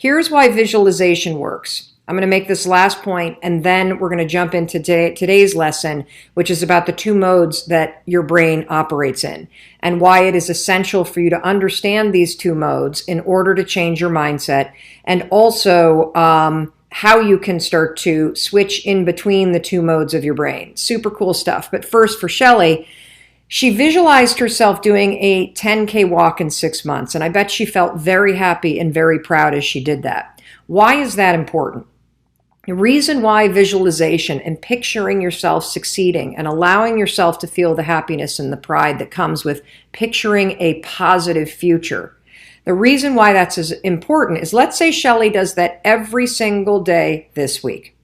Here's why visualization works. I'm going to make this last point, and then we're going to jump into today's lesson, which is about the two modes that your brain operates in, and why it is essential for you to understand these two modes in order to change your mindset, and also how you can start to switch in between the two modes of your brain. Super cool stuff. But first, for Shelley, she visualized herself doing a 10K walk in 6 months, and I bet she felt very happy and very proud as she did that. Why is that important? The reason why visualization and picturing yourself succeeding and allowing yourself to feel the happiness and the pride that comes with picturing a positive future. The reason why that's as important is, let's say Shelley does that every single day this week.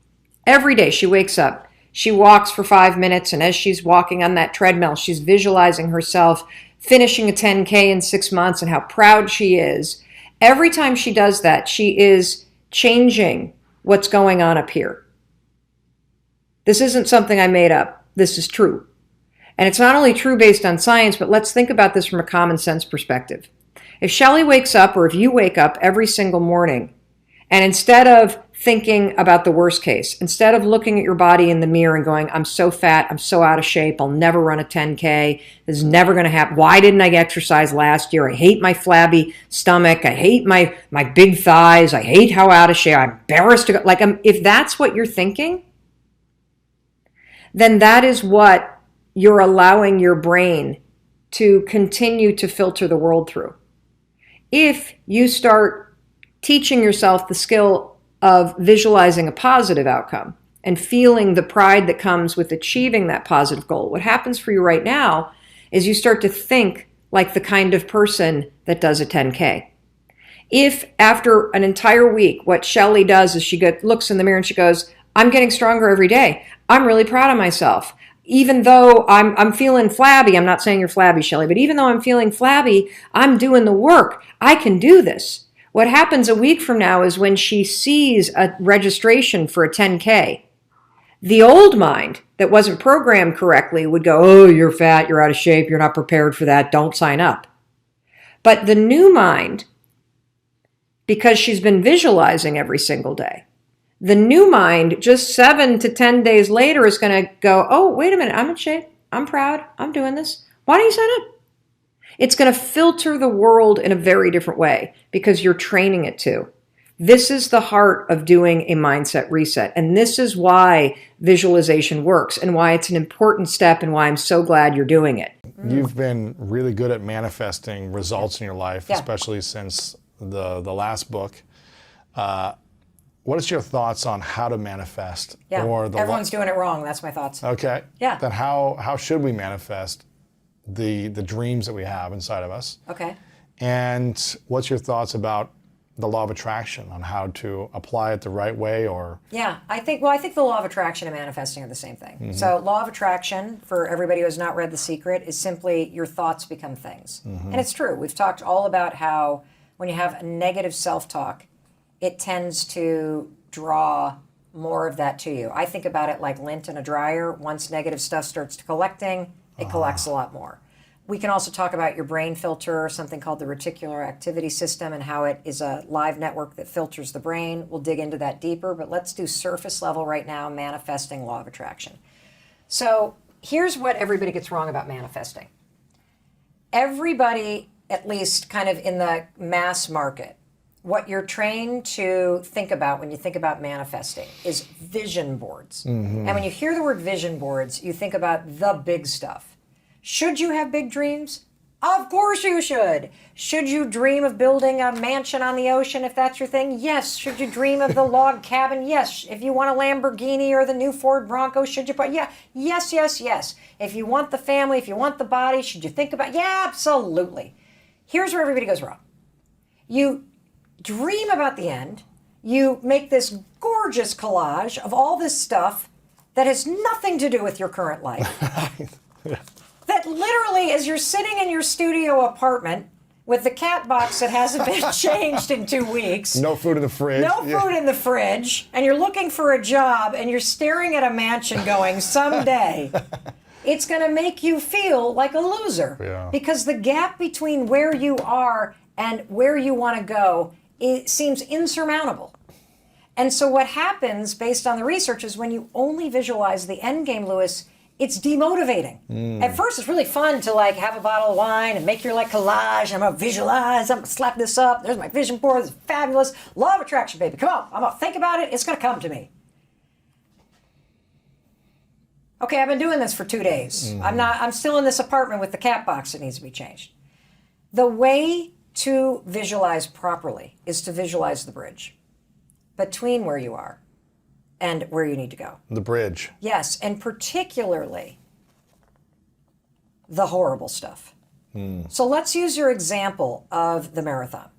Every day she wakes up, she walks for 5 minutes, and as she's walking on that treadmill, she's visualizing herself finishing a 10K in 6 months and how proud she is. Every time she does that, she is changing what's going on up here. This isn't something I made up. This is true. And it's not only true based on science, but let's think about this from a common sense perspective. If Shelley wakes up, or if you wake up every single morning, and instead of thinking about the worst case, instead of looking at your body in the mirror and going, I'm so fat, I'm so out of shape, I'll never run a 10K, this is never going to happen, why didn't I exercise last year, I hate my flabby stomach, I hate my big thighs, I hate how out of shape, I'm embarrassed to go, if that's what you're thinking, then that is what you're allowing your brain to continue to filter the world through. If you start teaching yourself the skill of visualizing a positive outcome and feeling the pride that comes with achieving that positive goal, what happens for you right now is you start to think like the kind of person that does a 10K. If after an entire week, what Shelley does is she looks in the mirror and she goes, I'm getting stronger every day. I'm really proud of myself. Even though I'm feeling flabby, I'm not saying you're flabby, Shelley, but even though I'm feeling flabby, I'm doing the work. I can do this. What happens a week from now is when she sees a registration for a 10K, the old mind that wasn't programmed correctly would go, oh, you're fat, you're out of shape, you're not prepared for that, don't sign up. But the new mind, because she's been visualizing every single day, the new mind, just 7 to 10 days later, is going to go, oh, wait a minute, I'm in shape, I'm proud, I'm doing this. Why don't you sign up? It's going to filter the world in a very different way because you're training it to. This is the heart of doing a mindset reset. And this is why visualization works and why it's an important step and why I'm so glad you're doing it. You've been really good at manifesting results in your life, especially since the last book. What is your thoughts on how to manifest? Yeah, everyone's doing it wrong. That's my thoughts. Okay. Yeah. Then how should we manifest the dreams that we have inside of us? Okay. And what's your thoughts about the law of attraction, on how to apply it the right way? Or I think the law of attraction and manifesting are the same thing. Mm-hmm. So law of attraction, for everybody who has not read The Secret, is simply your thoughts become things. Mm-hmm. And it's true. We've talked all about how when you have a negative self-talk, it tends to draw more of that to you. I think about it like lint in a dryer. Once negative stuff starts collecting, it collects a lot more. We can also talk about your brain filter, something called the reticular activity system, and how it is a live network that filters the brain. We'll dig into that deeper, but let's do surface level right now, manifesting law of attraction. So here's what everybody gets wrong about manifesting. Everybody, at least kind of in the mass market, what you're trained to think about when you think about manifesting is vision boards. Mm-hmm. And when you hear the word vision boards, you think about the big stuff. Should you have big dreams? Of course you should. Should you dream of building a mansion on the ocean if that's your thing? Yes. Should you dream of the log cabin? Yes. If you want a Lamborghini or the new Ford Bronco, should you put? Yeah. Yes, yes, yes. If you want the family, if you want the body, should you think about? Yeah, absolutely. Here's where everybody goes wrong. You dream about the end. You make this gorgeous collage of all this stuff that has nothing to do with your current life. Yeah. That literally, as you're sitting in your studio apartment with the cat box that hasn't been changed in 2 weeks. No food in the fridge. No food in the fridge. And you're looking for a job and you're staring at a mansion going, someday, it's going to make you feel like a loser. Yeah. Because the gap between where you are and where you want to go it seems insurmountable. And so what happens based on the research is when you only visualize the end game, Lewis, it's demotivating. At first, it's really fun to like have a bottle of wine and make your like collage. I'm gonna visualize. I'm gonna slap this up. There's my vision board. It's fabulous. Law of attraction, baby. Come on. I'm gonna think about it. It's gonna come to me. Okay, I've been doing this for 2 days. I'm still in this apartment with the cat box that needs to be changed. The way to visualize properly is to visualize the bridge between where you are and where you need to go. The bridge. Yes, and particularly the horrible stuff. So let's use your example of the marathon.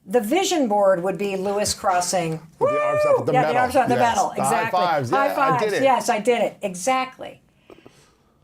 The vision board would be Lewis crossing. With the arms up at the metal. The arms up at the Yes. metal. The Exactly. high fives. Yeah, High fives. I did it. Yes, I did it. Exactly.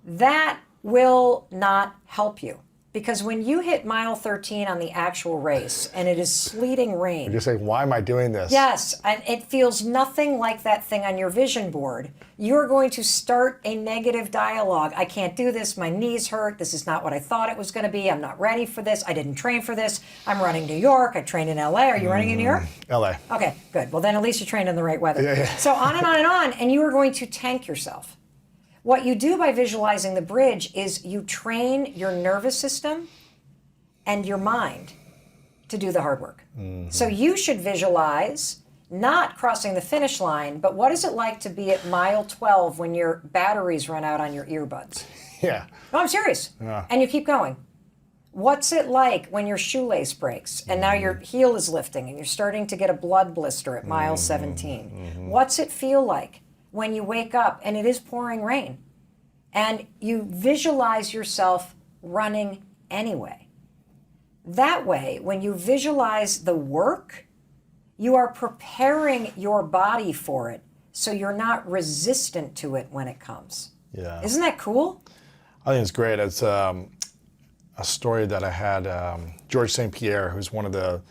That will not help you. Because when you hit mile 13 on the actual race and it is sleeting rain. You're saying, why am I doing this? Yes, and it feels nothing like that thing on your vision board. You're going to start a negative dialogue. I can't do this. My knees hurt. This is not what I thought it was going to be. I'm not ready for this. I didn't train for this. I'm running New York. I trained in LA. Are you running in New York? LA. Okay, good. Well, then at least you trained in the right weather. Yeah. So on and on and on, and you are going to tank yourself. What you do by visualizing the bridge is you train your nervous system and your mind to do the hard work. So you should visualize not crossing the finish line, but what is it like to be at mile 12 when your batteries run out on your earbuds? Yeah. No, I'm serious. Yeah. And you keep going. What's it like when your shoelace breaks and now your heel is lifting and you're starting to get a blood blister at mile 17? What's it feel like when you wake up and it is pouring rain and you visualize yourself running anyway? That way, when you visualize the work, you are preparing your body for it so you're not resistant to it when it comes. Yeah. Isn't that cool? I think it's great. It's a story that I had George St. Pierre, who's one of the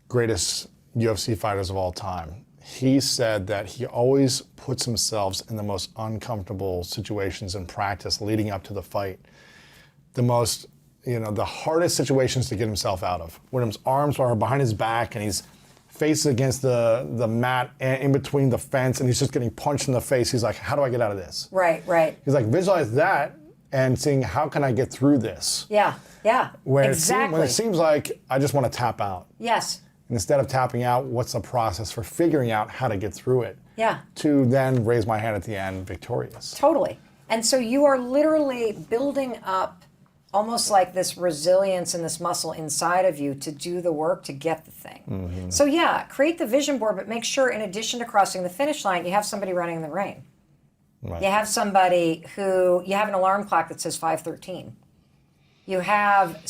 greatest UFC fighters of all time. He said that he always puts himself in the most uncomfortable situations in practice leading up to the fight. The hardest situations to get himself out of. When his arms are behind his back and he's face against the mat and in between the fence and he's just getting punched in the face. He's like, how do I get out of this? Right. He's like, visualize that and seeing how can I get through this? Yeah, exactly. When it seems like I just want to tap out. Yes. Instead of tapping out, what's the process for figuring out how to get through it? Yeah. To then raise my hand at the end victorious. Totally. And so you are literally building up almost like this resilience and this muscle inside of you to do the work to get the thing. So yeah, create the vision board, but make sure in addition to crossing the finish line, you have somebody running in the rain. Right. You have somebody you have an alarm clock that says 5:13. You have,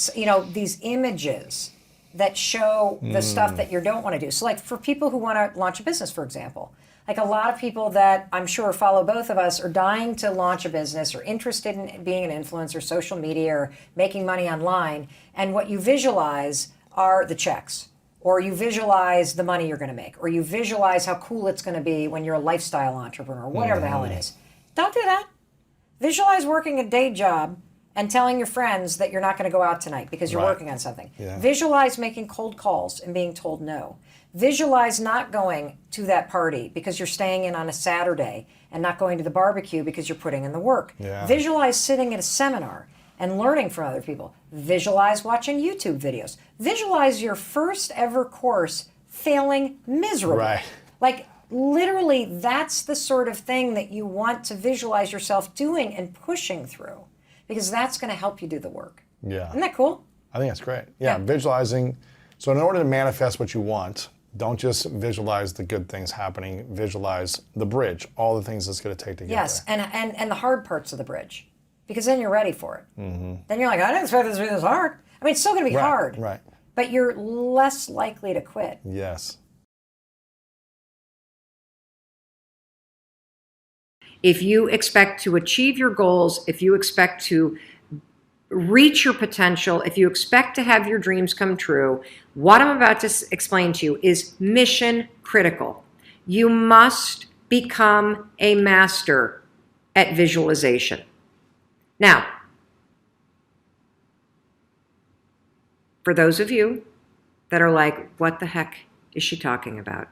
these images that show the stuff that you don't want to do. So like for people who want to launch a business, for example, like a lot of people that I'm sure follow both of us are dying to launch a business or interested in being an influencer, social media, or making money online. And what you visualize are the checks, or you visualize the money you're going to make, or you visualize how cool it's going to be when you're a lifestyle entrepreneur, whatever the hell it is. Don't do that. Visualize working a day job and telling your friends that you're not going to go out tonight because you're working on something. Yeah. Visualize making cold calls and being told no. Visualize not going to that party because you're staying in on a Saturday and not going to the barbecue because you're putting in the work. Yeah. Visualize sitting at a seminar and learning from other people. Visualize watching YouTube videos. Visualize your first ever course failing miserably. Right. Like literally, that's the sort of thing that you want to visualize yourself doing and pushing through, because that's going to help you do the work. Yeah. Isn't that cool? I think that's great. Yeah, visualizing. So in order to manifest what you want, don't just visualize the good things happening, visualize the bridge, all the things it's going to take to get there. Yes, and the hard parts of the bridge, because then you're ready for it. Then you're like, I didn't expect this to be this hard. I mean, it's still going to be hard. Right. But you're less likely to quit. Yes. If you expect to achieve your goals, if you expect to reach your potential, if you expect to have your dreams come true, what I'm about to explain to you is mission critical. You must become a master at visualization. Now, for those of you that are like, what the heck is she talking about?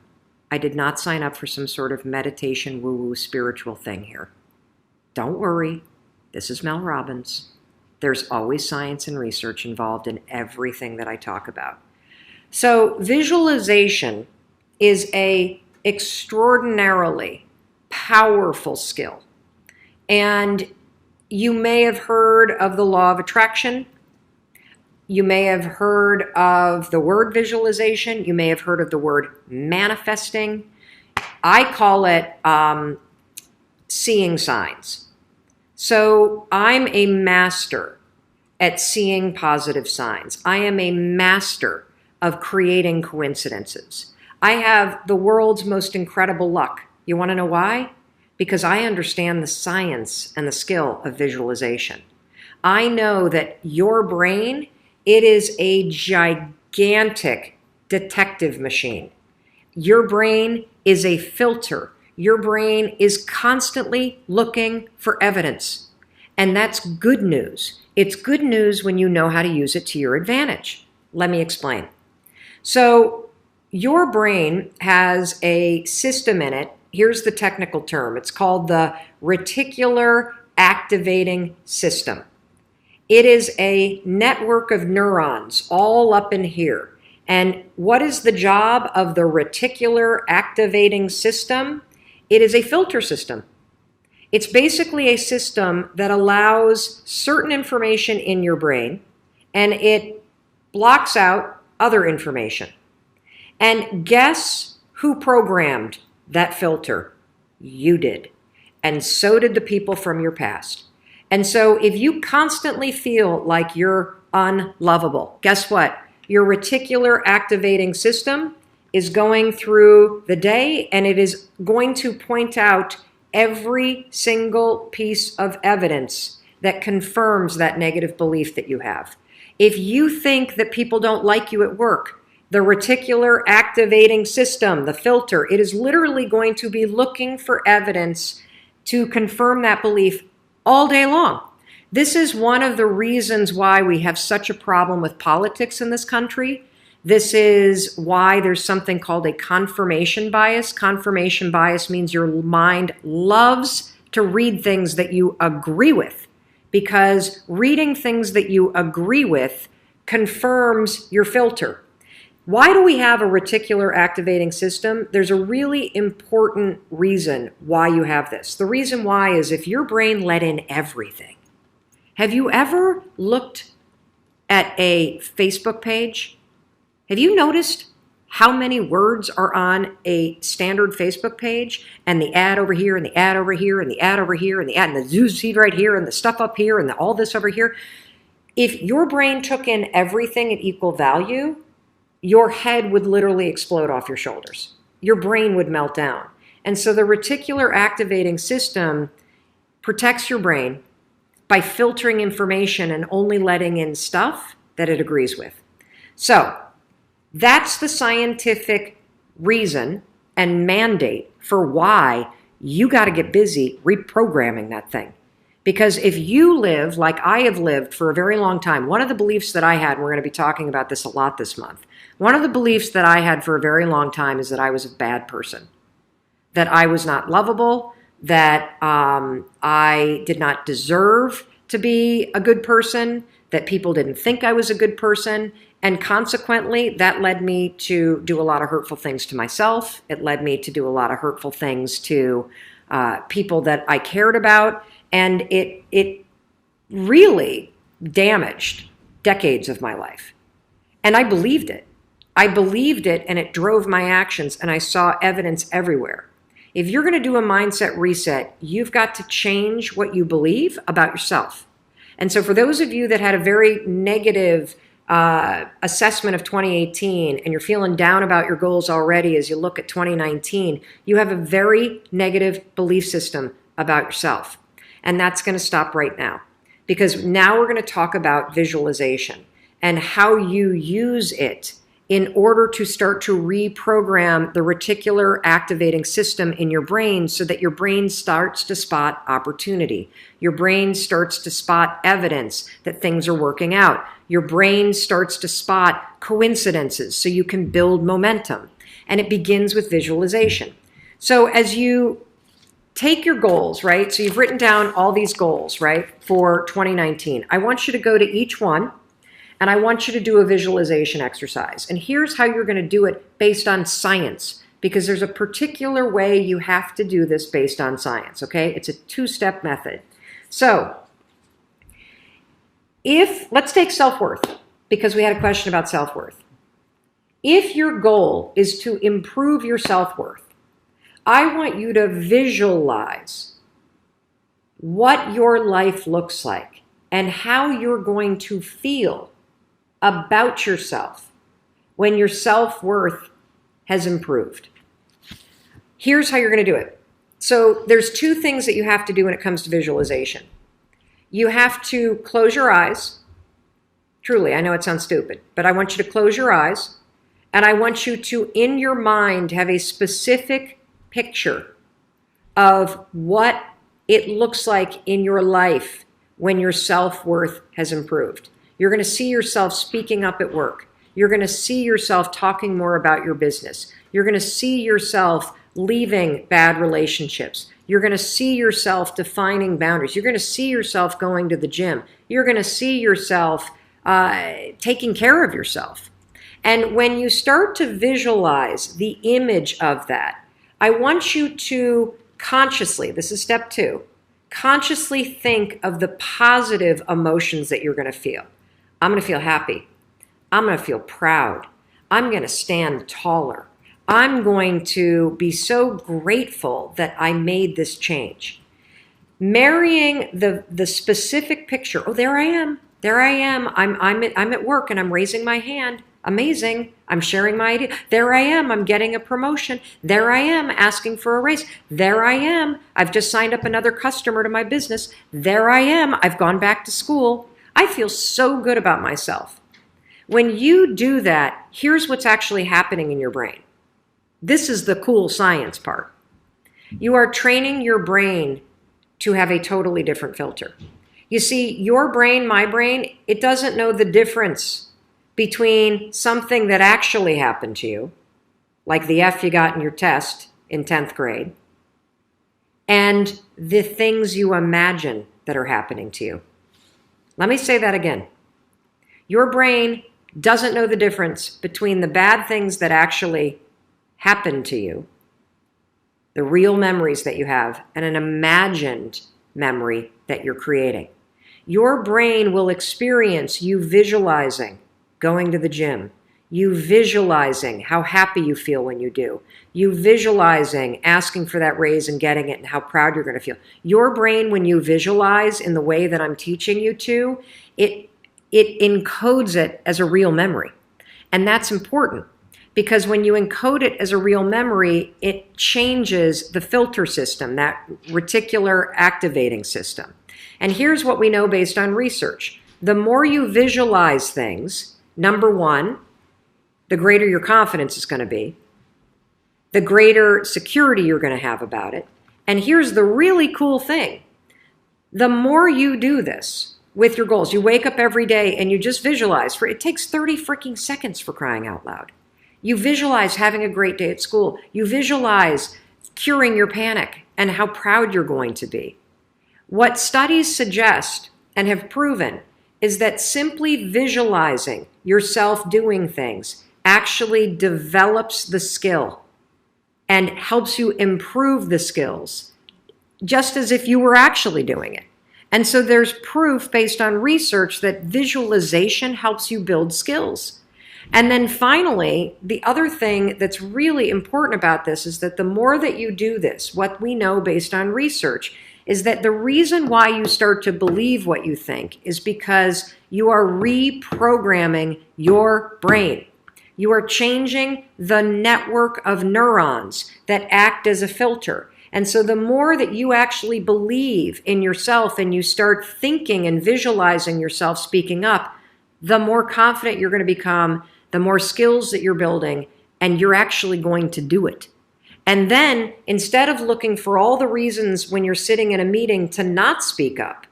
I did not sign up for some sort of meditation, woo-woo, spiritual thing here. Don't worry. This is Mel Robbins. There's always science and research involved in everything that I talk about. So visualization is a extraordinarily powerful skill. And you may have heard of the law of attraction. You may have heard of the word visualization. You may have heard of the word manifesting. I call it seeing signs. So I'm a master at seeing positive signs. I am a master of creating coincidences. I have the world's most incredible luck. You want to know why? Because I understand the science and the skill of visualization. I know that your brain, it is a gigantic detective machine. Your brain is a filter. Your brain is constantly looking for evidence. And that's good news. It's good news when you know how to use it to your advantage. Let me explain. So your brain has a system in it. Here's the technical term. It's called the reticular activating system. It is a network of neurons all up in here. And what is the job of the reticular activating system? It is a filter system. It's basically a system that allows certain information in your brain and it blocks out other information. And guess who programmed that filter? You did. And so did the people from your past. And so if you constantly feel like you're unlovable, guess what? Your reticular activating system is going through the day and it is going to point out every single piece of evidence that confirms that negative belief that you have. If you think that people don't like you at work, the reticular activating system, the filter, it is literally going to be looking for evidence to confirm that belief all day long. This is one of the reasons why we have such a problem with politics in this country. This is why there's something called a confirmation bias. Confirmation bias means your mind loves to read things that you agree with, because reading things that you agree with confirms your filter. Why do we have a reticular activating system? There's a really important reason why you have this. The reason why is if your brain let in everything. Have you ever looked at a Facebook page? Have you noticed how many words are on a standard Facebook page, and the ad over here and the ad over here and the ad over here and the ad and the news feed right here and the stuff up here and all this over here? If your brain took in everything at equal value, your head would literally explode off your shoulders. Your brain would melt down. And so the reticular activating system protects your brain by filtering information and only letting in stuff that it agrees with. So that's the scientific reason and mandate for why you got to get busy reprogramming that thing. Because if you live like I have lived for a very long time, one of the beliefs that I had, and we're going to be talking about this a lot this month, one of the beliefs that I had for a very long time is that I was a bad person, that I was not lovable, that I did not deserve to be a good person, that people didn't think I was a good person, and consequently, that led me to do a lot of hurtful things to myself. It led me to do a lot of hurtful things to people that I cared about, and it really damaged decades of my life. And I believed it. I believed it, and it drove my actions, and I saw evidence everywhere. If you're going to do a mindset reset, you've got to change what you believe about yourself. And so for those of you that had a very negative assessment of 2018 and you're feeling down about your goals already as you look at 2019, you have a very negative belief system about yourself. And that's going to stop right now, because now we're going to talk about visualization and how you use it in order to start to reprogram the reticular activating system in your brain so that your brain starts to spot opportunity. Your brain starts to spot evidence that things are working out. Your brain starts to spot coincidences so you can build momentum. And it begins with visualization. So as you take your goals, right? So you've written down all these goals, right, for 2019. I want you to go to each one and I want you to do a visualization exercise. And here's how you're going to do it based on science, because there's a particular way you have to do this based on science, okay? It's a two-step method. So let's take self-worth, because we had a question about self-worth. If your goal is to improve your self-worth, I want you to visualize what your life looks like and how you're going to feel about yourself when your self-worth has improved. Here's how you're going to do it. So there's two things that you have to do when it comes to visualization. You have to close your eyes. Truly, I know it sounds stupid, but I want you to close your eyes, and I want you to, in your mind, have a specific picture of what it looks like in your life when your self-worth has improved. You're going to see yourself speaking up at work. You're going to see yourself talking more about your business. You're going to see yourself leaving bad relationships. You're going to see yourself defining boundaries. You're going to see yourself going to the gym. You're going to see yourself taking care of yourself. And when you start to visualize the image of that, I want you to consciously, this is step 2, consciously think of the positive emotions that you're going to feel. I'm going to feel happy. I'm going to feel proud. I'm going to stand taller. I'm going to be so grateful that I made this change. Marrying the specific picture. Oh, there I am. There I am. I'm at work and I'm raising my hand. Amazing. I'm sharing my idea. There I am. I'm getting a promotion. There I am asking for a raise. There I am. I've just signed up another customer to my business. There I am. I've gone back to school. I feel so good about myself. When you do that, here's what's actually happening in your brain. This is the cool science part. You are training your brain to have a totally different filter. You see, your brain, my brain, it doesn't know the difference between something that actually happened to you, like the F you got in your test in 10th grade, and the things you imagine that are happening to you. Let me say that again. Your brain doesn't know the difference between the bad things that actually happened to you, the real memories that you have, and an imagined memory that you're creating. Your brain will experience you visualizing going to the gym, you visualizing how happy you feel when you do, you visualizing asking for that raise and getting it and how proud you're going to feel. Your brain, when you visualize in the way that I'm teaching you to, it encodes it as a real memory. And that's important because when you encode it as a real memory, it changes the filter system, that reticular activating system. And here's what we know based on research. The more you visualize things, number one, the greater your confidence is going to be, the greater security you're going to have about it. And here's the really cool thing. The more you do this with your goals, you wake up every day and you just visualize. It takes 30 freaking seconds, for crying out loud. You visualize having a great day at school. You visualize curing your panic and how proud you're going to be. What studies suggest and have proven is that simply visualizing yourself doing things actually develops the skill and helps you improve the skills, just as if you were actually doing it. And so there's proof based on research that visualization helps you build skills. And then finally, the other thing that's really important about this is that the more that you do this, what we know based on research is that the reason why you start to believe what you think is because you are reprogramming your brain. You are changing the network of neurons that act as a filter. And so the more that you actually believe in yourself and you start thinking and visualizing yourself speaking up, the more confident you're going to become, the more skills that you're building, and you're actually going to do it. And then instead of looking for all the reasons when you're sitting in a meeting to not speak up,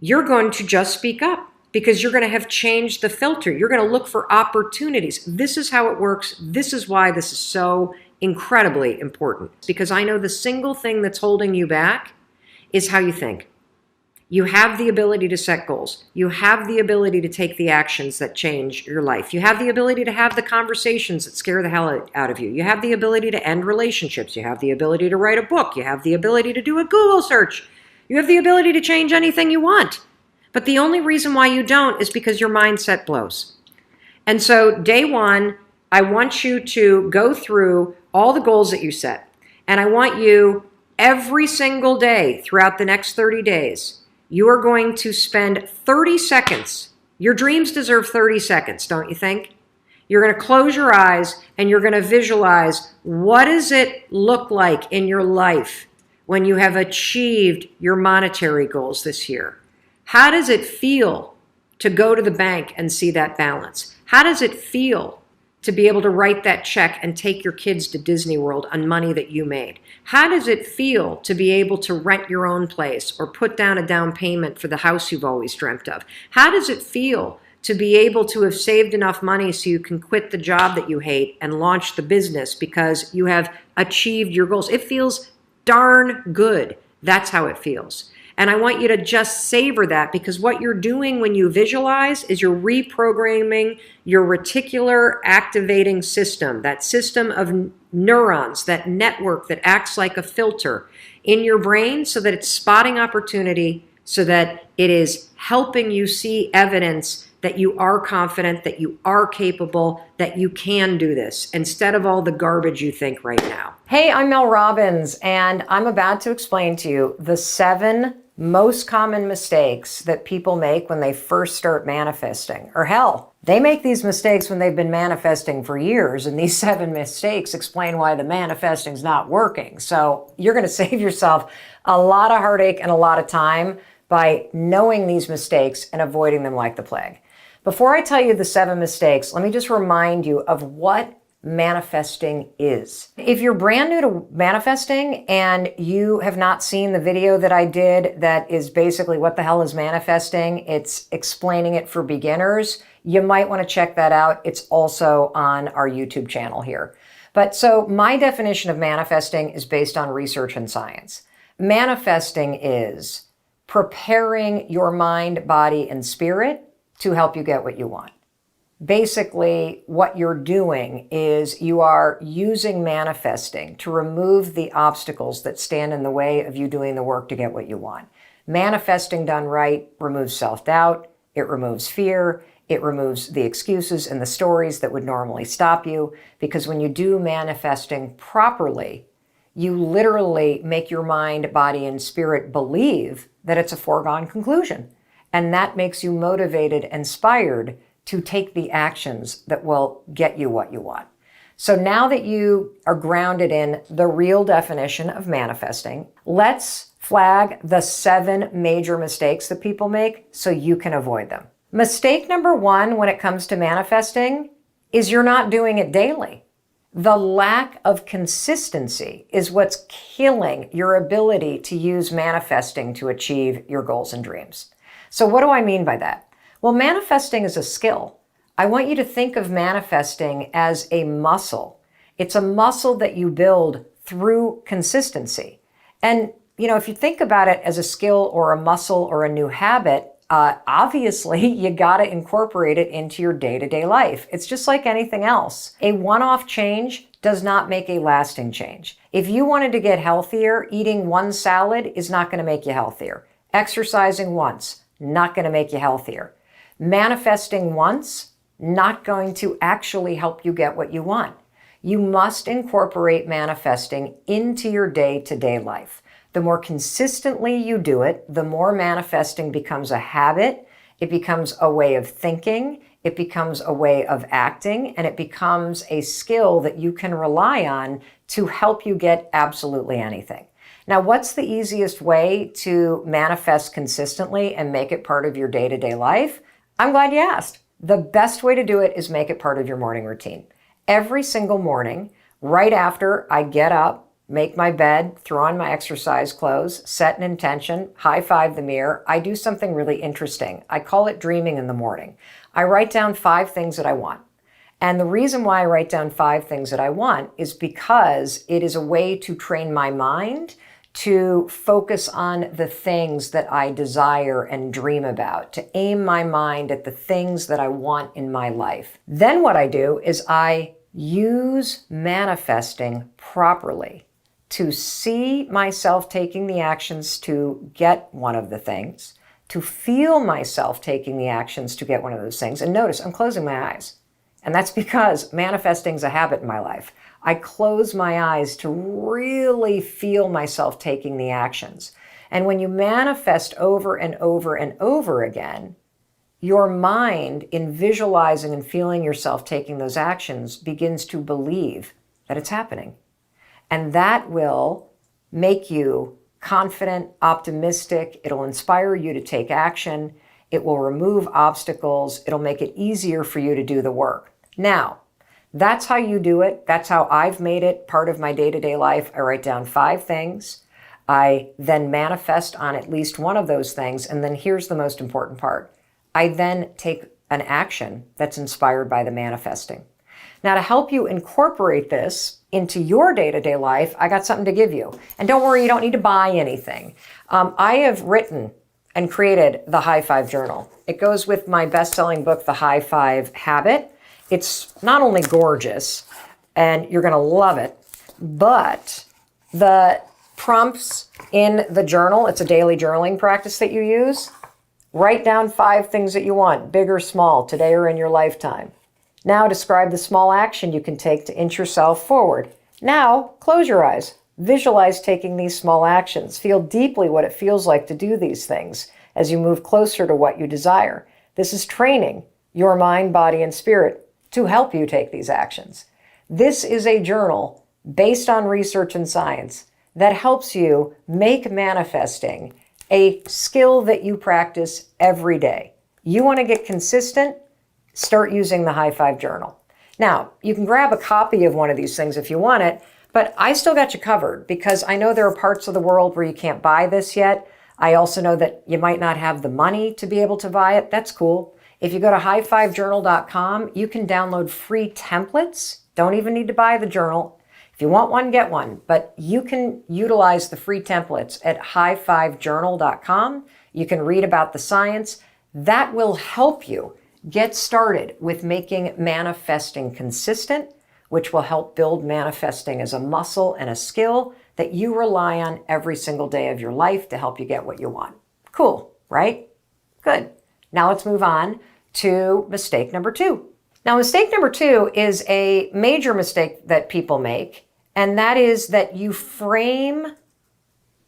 you're going to just speak up. because you're going to have changed the filter. You're going to look for opportunities. This is how it works. This is why this is so incredibly important, because I know the single thing that's holding you back is how you think. You have the ability to set goals. You have the ability to take the actions that change your life. You have the ability to have the conversations that scare the hell out of you. You have the ability to end relationships. You have the ability to write a book. You have the ability to do a Google search. You have the ability to change anything you want. But the only reason why you don't is because your mindset blows. And so day one, I want you to go through all the goals that you set. And I want you every single day throughout the next 30 days, you are going to spend 30 seconds. Your dreams deserve 30 seconds, don't you think? You're going to close your eyes and you're going to visualize, what does it look like in your life when you have achieved your monetary goals this year? How does it feel to go to the bank and see that balance? How does it feel to be able to write that check and take your kids to Disney World on money that you made? How does it feel to be able to rent your own place or put down a down payment for the house you've always dreamt of? How does it feel to be able to have saved enough money so you can quit the job that you hate and launch the business because you have achieved your goals? It feels darn good. That's how it feels. And I want you to just savor that, because what you're doing when you visualize is you're reprogramming your reticular activating system, that system of neurons, that network that acts like a filter in your brain, so that it's spotting opportunity, so that it is helping you see evidence that you are confident, that you are capable, that you can do this, instead of all the garbage you think right now. Hey, I'm Mel Robbins, and I'm about to explain to you the 7 most common mistakes that people make when they first start manifesting. Or hell, they make these mistakes when they've been manifesting for years, and these 7 mistakes explain why the manifesting's not working. So you're going to save yourself a lot of heartache and a lot of time by knowing these mistakes and avoiding them like the plague. Before I tell you the 7 mistakes, let me just remind you of what manifesting is. If you're brand new to manifesting and you have not seen the video that I did that is basically what the hell is manifesting, it's explaining it for beginners, you might want to check that out. It's also on our YouTube channel here. But so my definition of manifesting is based on research and science. Manifesting is preparing your mind, body, and spirit to help you get what you want. Basically, what you're doing is you are using manifesting to remove the obstacles that stand in the way of you doing the work to get what you want. Manifesting done right removes self-doubt, it removes fear, it removes the excuses and the stories that would normally stop you, because when you do manifesting properly, you literally make your mind, body, and spirit believe that it's a foregone conclusion. And that makes you motivated, inspired to take the actions that will get you what you want. So now that you are grounded in the real definition of manifesting, let's flag the 7 major mistakes that people make so you can avoid them. Mistake number 1 when it comes to manifesting is you're not doing it daily. The lack of consistency is what's killing your ability to use manifesting to achieve your goals and dreams. So what do I mean by that? Well, manifesting is a skill. I want you to think of manifesting as a muscle. It's a muscle that you build through consistency. And, if you think about it as a skill or a muscle or a new habit, obviously you got to incorporate it into your day-to-day life. It's just like anything else. A one-off change does not make a lasting change. If you wanted to get healthier, eating one salad is not going to make you healthier. Exercising once, not going to make you healthier. Manifesting once, not going to actually help you get what you want. You must incorporate manifesting into your day-to-day life. The more consistently you do it, the more manifesting becomes a habit, it becomes a way of thinking, it becomes a way of acting, and it becomes a skill that you can rely on to help you get absolutely anything. Now, what's the easiest way to manifest consistently and make it part of your day-to-day life? I'm glad you asked. The best way to do it is make it part of your morning routine. Every single morning, right after I get up, make my bed, throw on my exercise clothes, set an intention, high five the mirror. I do something really interesting. I call it dreaming in the morning. I write down 5 things that I want. And the reason why I write down 5 things that I want is because it is a way to train my mind to focus on the things that I desire and dream about, to aim my mind at the things that I want in my life. Then what I do is I use manifesting properly to see myself taking the actions to get one of the things, to feel myself taking the actions to get one of those things. And notice, I'm closing my eyes. And that's because manifesting is a habit in my life. I close my eyes to really feel myself taking the actions. And when you manifest over and over and over again, your mind, in visualizing and feeling yourself taking those actions, begins to believe that it's happening. And that will make you confident, optimistic. It'll inspire you to take action. It will remove obstacles. It'll make it easier for you to do the work. Now, that's how you do it. That's how I've made it part of my day-to-day life. I write down 5 things. I then manifest on at least one of those things. And then here's the most important part. I then take an action that's inspired by the manifesting. Now, to help you incorporate this into your day-to-day life, I got something to give you. And don't worry, you don't need to buy anything. I have written and created the High Five Journal. It goes with my best-selling book, The High Five Habit. It's not only gorgeous, and you're going to love it, but the prompts in the journal, it's a daily journaling practice that you use. Write down 5 things that you want, big or small, today or in your lifetime. Now describe the small action you can take to inch yourself forward. Now close your eyes. Visualize taking these small actions. Feel deeply what it feels like to do these things as you move closer to what you desire. This is training your mind, body, and spirit to help you take these actions. This is a journal based on research and science that helps you make manifesting a skill that you practice every day. You want to get consistent? Start using the High Five Journal. Now, you can grab a copy of one of these things if you want it, but I still got you covered because I know there are parts of the world where you can't buy this yet. I also know that you might not have the money to be able to buy it. That's cool. If you go to highfivejournal.com, you can download free templates. Don't even need to buy the journal. If you want one, get one. But you can utilize the free templates at highfivejournal.com. You can read about the science. That will help you get started with making manifesting consistent, which will help build manifesting as a muscle and a skill that you rely on every single day of your life to help you get what you want. Cool, right? Good. Now let's move on to mistake number 2. Now, mistake number 2 is a major mistake that people make, and that is that you frame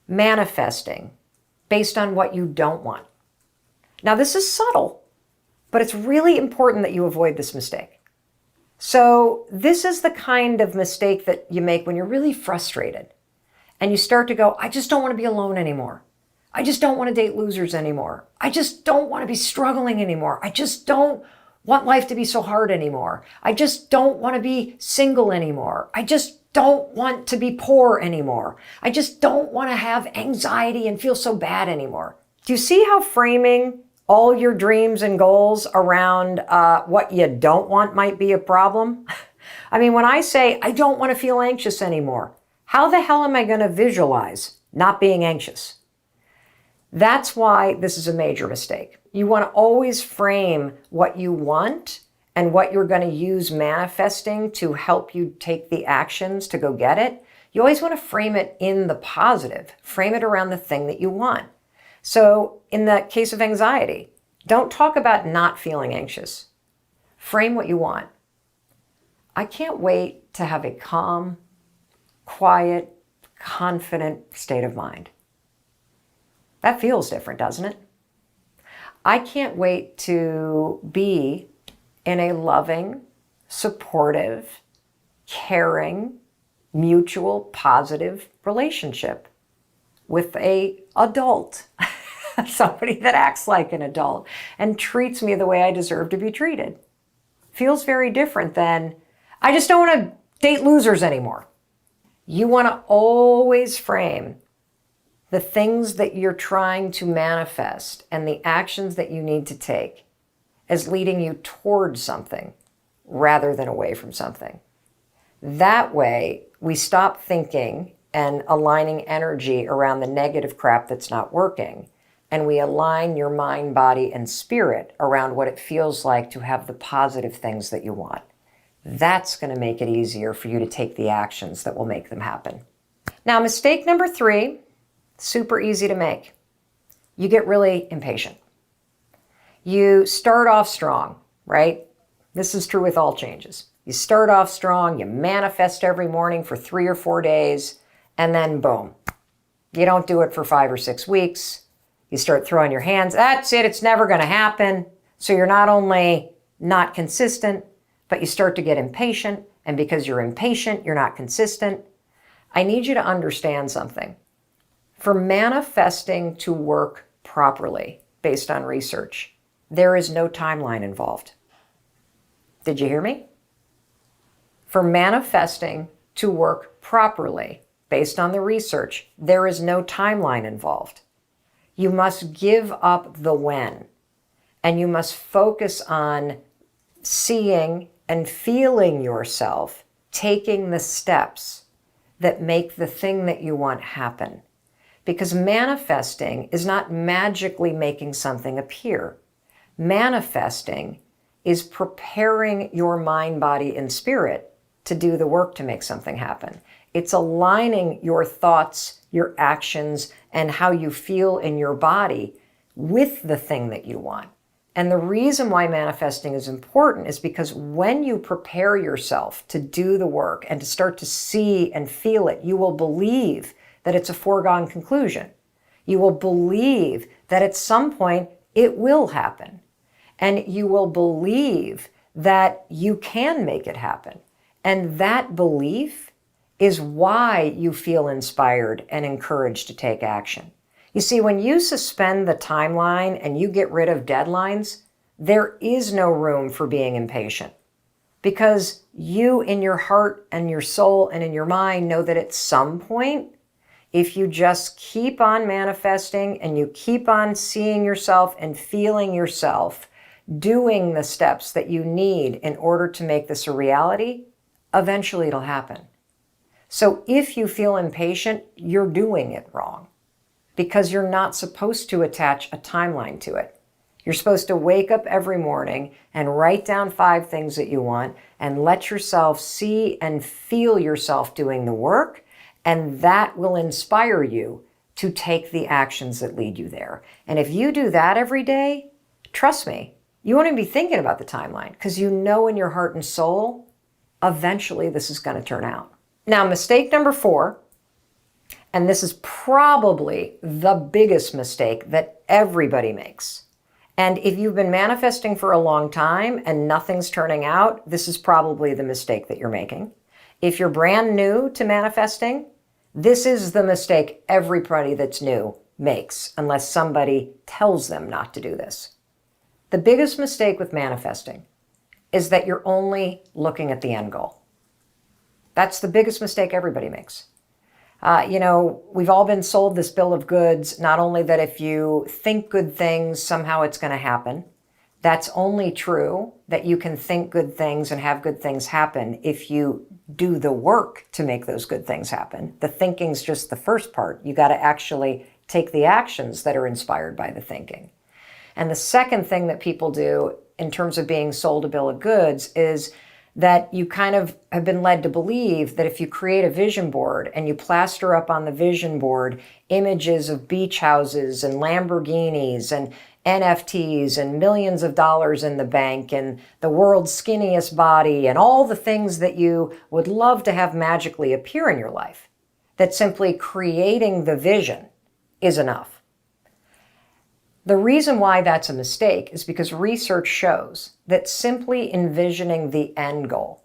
manifesting based on what you don't want. Now, this is subtle, but it's really important that you avoid this mistake. So this is the kind of mistake that you make when you're really frustrated and you start to go, I just don't want to be alone anymore. I just don't want to date losers anymore. I just don't want to be struggling anymore. I just don't want life to be so hard anymore. I just don't want to be single anymore. I just don't want to be poor anymore. I just don't want to have anxiety and feel so bad anymore. Do you see how framing all your dreams and goals around what you don't want might be a problem? I mean, when I say I don't want to feel anxious anymore, how the hell am I going to visualize not being anxious? That's why this is a major mistake. You want to always frame what you want and what you're going to use manifesting to help you take the actions to go get it. You always want to frame it in the positive. Frame it around the thing that you want. So in the case of anxiety, don't talk about not feeling anxious. Frame what you want. I can't wait to have a calm, quiet, confident state of mind. That feels different, doesn't it? I can't wait to be in a loving, supportive, caring, mutual, positive relationship with an adult, somebody that acts like an adult and treats me the way I deserve to be treated. Feels very different than, I just don't want to date losers anymore. You want to always frame the things that you're trying to manifest and the actions that you need to take as leading you towards something rather than away from something. That way, we stop thinking and aligning energy around the negative crap that's not working, and we align your mind, body, and spirit around what it feels like to have the positive things that you want. That's going to make it easier for you to take the actions that will make them happen. Now, mistake number 3, super easy to make. You get really impatient. You start off strong, right? This is true with all changes. You start off strong, you manifest every morning for 3 or 4 days, and then boom. You don't do it for 5 or 6 weeks. You start throwing your hands, that's it, it's never going to happen. So you're not only not consistent, but you start to get impatient. And because you're impatient, you're not consistent. I need you to understand something. For manifesting to work properly, based on research, there is no timeline involved. Did you hear me? For manifesting to work properly, based on the research, there is no timeline involved. You must give up the when, and you must focus on seeing and feeling yourself taking the steps that make the thing that you want happen. Because manifesting is not magically making something appear. Manifesting is preparing your mind, body, and spirit to do the work to make something happen. It's aligning your thoughts, your actions, and how you feel in your body with the thing that you want. And the reason why manifesting is important is because when you prepare yourself to do the work and to start to see and feel it, you will believe that it's a foregone conclusion. You will believe that at some point it will happen. And you will believe that you can make it happen. And that belief is why you feel inspired and encouraged to take action. You see, when you suspend the timeline and you get rid of deadlines, there is no room for being impatient. Because you in your heart and your soul and in your mind know that at some point, if you just keep on manifesting and you keep on seeing yourself and feeling yourself doing the steps that you need in order to make this a reality, eventually it'll happen. So if you feel impatient, you're doing it wrong, because you're not supposed to attach a timeline to it. You're supposed to wake up every morning and write down 5 things that you want and let yourself see and feel yourself doing the work, and that will inspire you to take the actions that lead you there. And if you do that every day, trust me, you won't even be thinking about the timeline, because you know in your heart and soul, eventually this is going to turn out. Now, mistake number 4, and this is probably the biggest mistake that everybody makes. And if you've been manifesting for a long time and nothing's turning out, this is probably the mistake that you're making. If you're brand new to manifesting, this is the mistake everybody that's new makes, unless somebody tells them not to do this. The biggest mistake with manifesting is that you're only looking at the end goal. That's the biggest mistake everybody makes. We've all been sold this bill of goods, not only that if you think good things, somehow it's going to happen. That's only true that you can think good things and have good things happen if you do the work to make those good things happen. The thinking's just the first part. You got to actually take the actions that are inspired by the thinking. And the second thing that people do in terms of being sold a bill of goods is that you kind of have been led to believe that if you create a vision board and you plaster up on the vision board images of beach houses and Lamborghinis and NFTs and millions of dollars in the bank and the world's skinniest body and all the things that you would love to have magically appear in your life, that simply creating the vision is enough. The reason why that's a mistake is because research shows that simply envisioning the end goal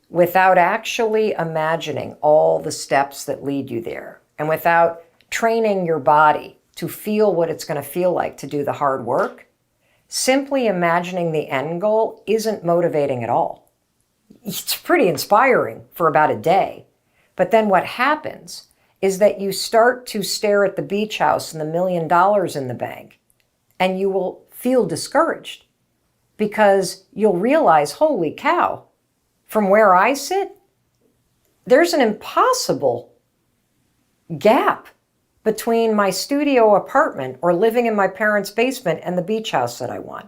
without actually imagining all the steps that lead you there, and without training your body to feel what it's going to feel like to do the hard work, simply imagining the end goal isn't motivating at all. It's pretty inspiring for about a day, But then what happens is that you start to stare at the beach house and the $1 million in the bank, and you will feel discouraged because you'll realize, holy cow, from where I sit, there's an impossible gap between my studio apartment or living in my parents' basement and the beach house that I want.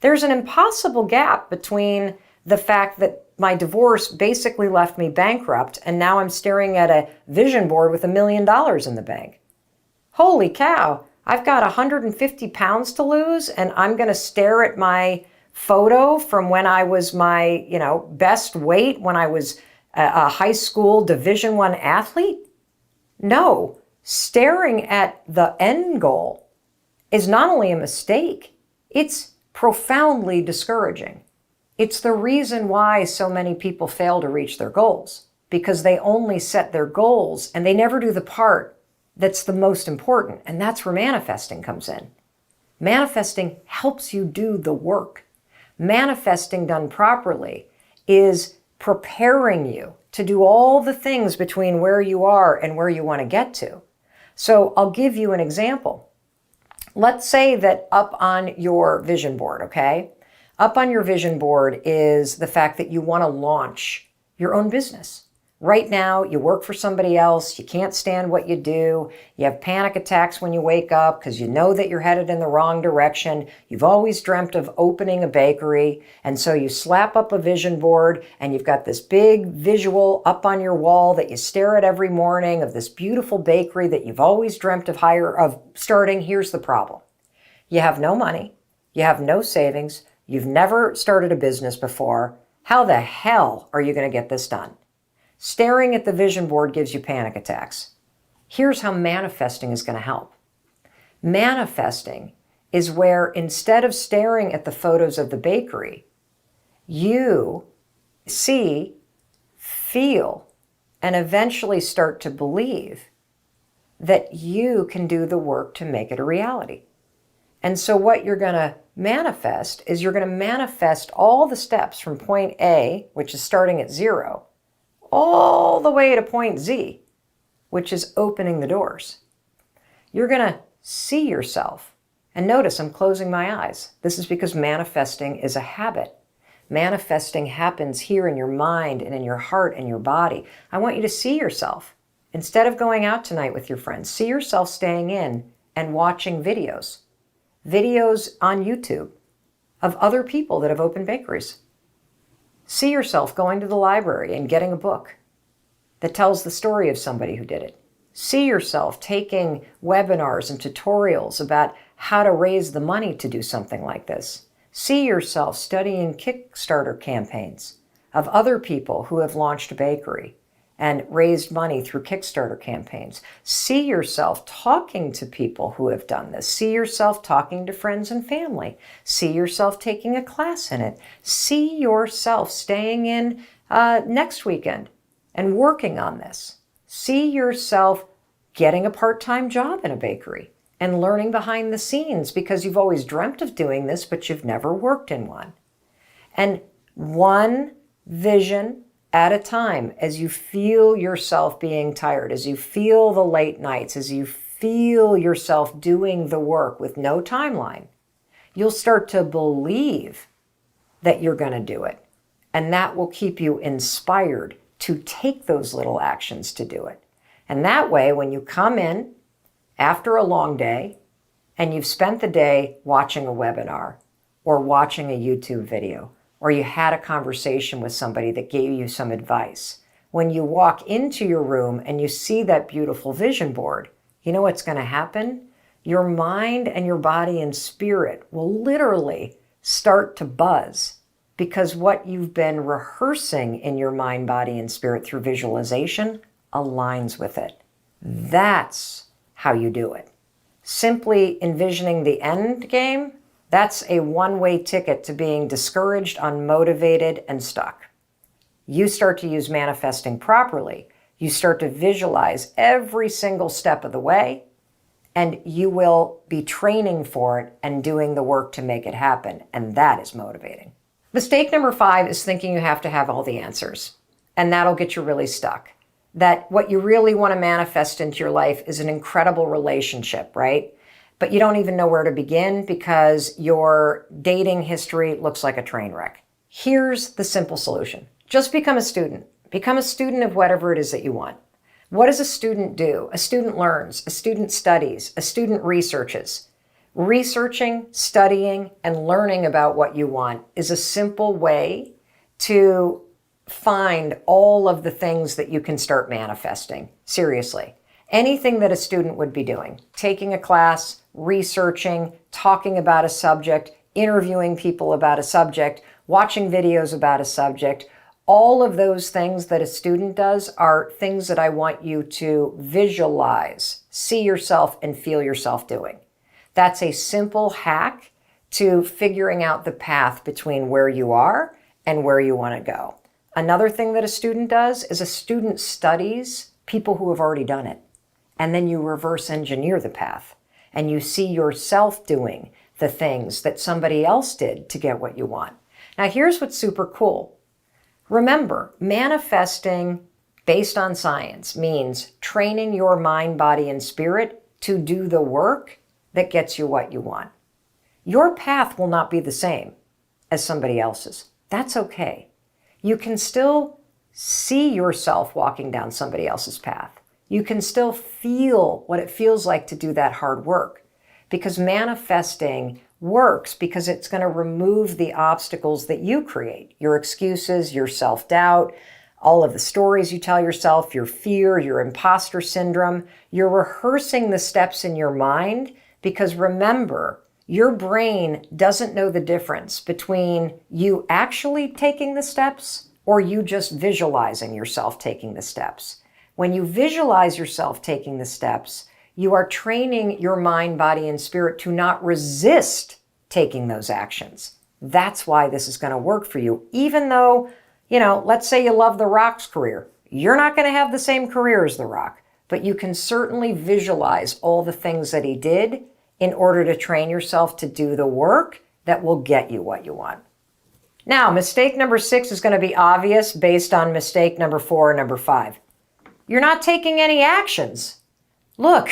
There's an impossible gap between the fact that my divorce basically left me bankrupt and now I'm staring at a vision board with $1 million in the bank. Holy cow, I've got 150 pounds to lose and I'm going to stare at my photo from when I was my, best weight, when I was a high school Division I athlete? No, staring at the end goal is not only a mistake, it's profoundly discouraging. It's the reason why so many people fail to reach their goals, because they only set their goals and they never do the part that's the most important, and that's where manifesting comes in. Manifesting helps you do the work. Manifesting done properly is preparing you to do all the things between where you are and where you want to get to. So I'll give you an example. Let's say that up on your vision board, okay? Up on your vision board is the fact that you want to launch your own business. Right now, you work for somebody else, you can't stand what you do, you have panic attacks when you wake up because you know that you're headed in the wrong direction, you've always dreamt of opening a bakery, and so you slap up a vision board and you've got this big visual up on your wall that you stare at every morning of this beautiful bakery that you've always dreamt of starting. Here's the problem. You have no money, you have no savings, you've never started a business before. How the hell are you going to get this done? Staring at the vision board gives you panic attacks. Here's how manifesting is going to help. Manifesting is where instead of staring at the photos of the bakery, you see, feel, and eventually start to believe that you can do the work to make it a reality. And so what you're going to manifest is you're going to manifest all the steps from point A, which is starting at 0, all the way to point Z, which is opening the doors. You're going to see yourself. And notice I'm closing my eyes. This is because manifesting is a habit. Manifesting happens here in your mind and in your heart and your body. I want you to see yourself. Instead of going out tonight with your friends, see yourself staying in and watching videos. Videos on YouTube of other people that have opened bakeries. See yourself going to the library and getting a book that tells the story of somebody who did it. See yourself taking webinars and tutorials about how to raise the money to do something like this. See yourself studying Kickstarter campaigns of other people who have launched a bakery and raised money through Kickstarter campaigns. See yourself talking to people who have done this. See yourself talking to friends and family. See yourself taking a class in it. See yourself staying in next weekend and working on this. See yourself getting a part-time job in a bakery and learning behind the scenes because you've always dreamt of doing this, but you've never worked in one. And one vision at a time, as you feel yourself being tired, as you feel the late nights, as you feel yourself doing the work with no timeline, you'll start to believe that you're going to do it. And that will keep you inspired to take those little actions to do it. And that way, when you come in after a long day and you've spent the day watching a webinar or watching a YouTube video, or you had a conversation with somebody that gave you some advice, when you walk into your room and you see that beautiful vision board, you know what's going to happen? Your mind and your body and spirit will literally start to buzz because what you've been rehearsing in your mind, body, and spirit through visualization aligns with it. That's how you do it. Simply envisioning the end game, that's a one-way ticket to being discouraged, unmotivated, and stuck. You start to use manifesting properly. You start to visualize every single step of the way, and you will be training for it and doing the work to make it happen, and that is motivating. Mistake number 5 is thinking you have to have all the answers, and that'll get you really stuck. that what you really want to manifest into your life is an incredible relationship, right? But you don't even know where to begin because your dating history looks like a train wreck. Here's the simple solution. Just become a student. Become a student of whatever it is that you want. What does a student do? A student learns, a student studies, a student researches. Researching, studying, and learning about what you want is a simple way to find all of the things that you can start manifesting. Seriously. Anything that a student would be doing, taking a class, researching, talking about a subject, interviewing people about a subject, watching videos about a subject, all of those things that a student does are things that I want you to visualize, see yourself and feel yourself doing. That's a simple hack to figuring out the path between where you are and where you want to go. Another thing that a student does is a student studies people who have already done it. And then you reverse engineer the path and you see yourself doing the things that somebody else did to get what you want. Now, here's what's super cool. Remember, manifesting based on science means training your mind, body, and spirit to do the work that gets you what you want. Your path will not be the same as somebody else's. That's okay. You can still see yourself walking down somebody else's path. You can still feel what it feels like to do that hard work, because manifesting works because it's going to remove the obstacles that you create, your excuses, your self-doubt, all of the stories you tell yourself, your fear, your imposter syndrome. You're rehearsing the steps in your mind because remember, your brain doesn't know the difference between you actually taking the steps or you just visualizing yourself taking the steps. When you visualize yourself taking the steps, you are training your mind, body, and spirit to not resist taking those actions. That's why this is going to work for you. Even though, let's say you love The Rock's career. You're not going to have the same career as The Rock, but you can certainly visualize all the things that he did in order to train yourself to do the work that will get you what you want. Now, mistake number 6 is going to be obvious based on mistake number 4 and number 5. You're not taking any actions. Look,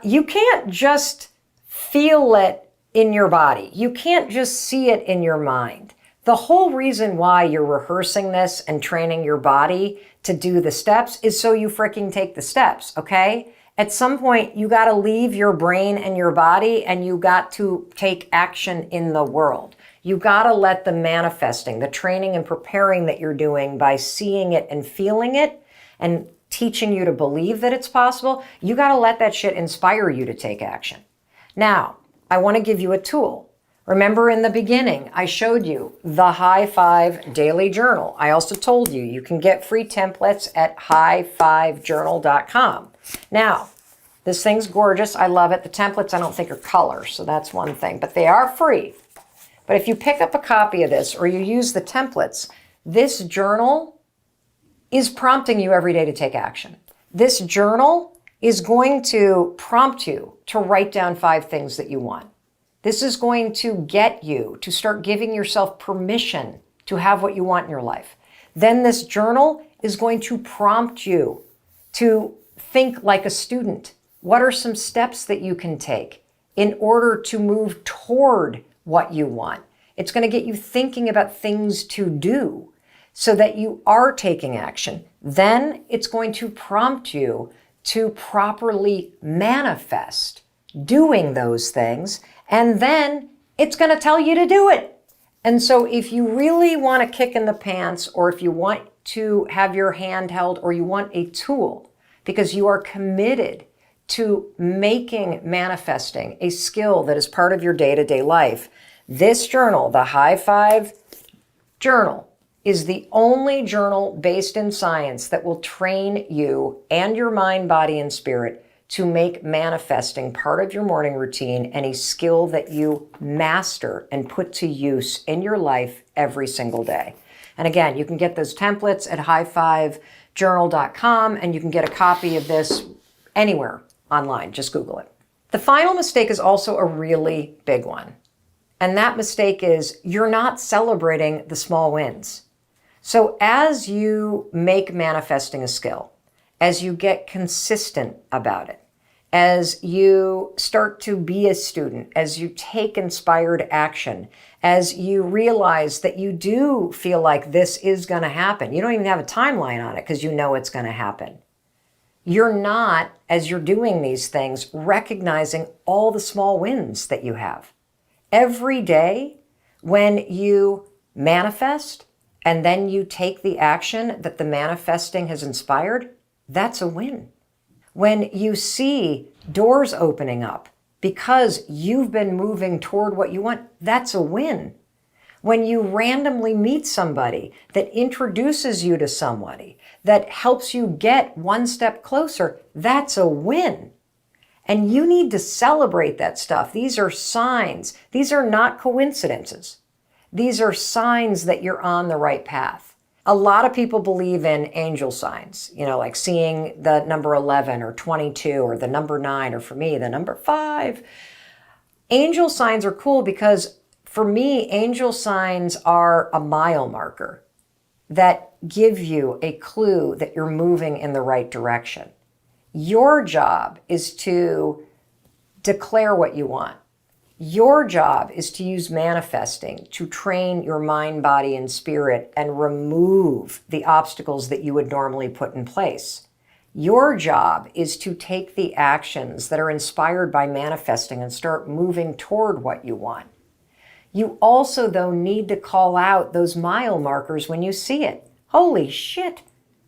you can't just feel it in your body. You can't just see it in your mind. The whole reason why you're rehearsing this and training your body to do the steps is so you freaking take the steps, okay? At some point, you got to leave your brain and your body and you got to take action in the world. You got to let the manifesting, the training and preparing that you're doing by seeing it and feeling it and teaching you to believe that it's possible, you got to let that shit inspire you to take action. Now, I want to give you a tool. Remember in the beginning, I showed you the High 5 Daily Journal. I also told you you can get free templates at high5journal.com. Now, this thing's gorgeous. I love it. The templates I don't think are color, so that's one thing, but they are free. But if you pick up a copy of this or you use the templates, this journal is prompting you every day to take action. This journal is going to prompt you to write down 5 things that you want. This is going to get you to start giving yourself permission to have what you want in your life. Then this journal is going to prompt you to think like a student. What are some steps that you can take in order to move toward what you want? It's going to get you thinking about things to do so that you are taking action. Then it's going to prompt you to properly manifest doing those things. And then it's going to tell you to do it. And so if you really want a kick in the pants, or if you want to have your hand held, or you want a tool, because you are committed to making manifesting a skill that is part of your day-to-day life, this journal, the High 5 Journal, is the only journal based in science that will train you and your mind, body, and spirit to make manifesting part of your morning routine and a skill that you master and put to use in your life every single day. And again, you can get those templates at high5journal.com, and you can get a copy of this anywhere online. Just Google it. The final mistake is also a really big one. And that mistake is you're not celebrating the small wins. So as you make manifesting a skill, as you get consistent about it, as you start to be a student, as you take inspired action, as you realize that you do feel like this is going to happen. You don't even have a timeline on it because you know it's going to happen. You're not, as you're doing these things, recognizing all the small wins that you have. Every day when you manifest and then you take the action that the manifesting has inspired, that's a win. When you see doors opening up because you've been moving toward what you want, that's a win. When you randomly meet somebody that introduces you to somebody that helps you get one step closer, that's a win. And you need to celebrate that stuff. These are signs. These are not coincidences. These are signs that you're on the right path. A lot of people believe in angel signs, like seeing the number 11 or 22 or the number 9, or for me, the number 5. Angel signs are cool because for me, angel signs are a mile marker that give you a clue that you're moving in the right direction. Your job is to declare what you want. Your job is to use manifesting to train your mind, body, and spirit and remove the obstacles that you would normally put in place. Your job is to take the actions that are inspired by manifesting and start moving toward what you want. You also, though, need to call out those mile markers when you see it. Holy shit!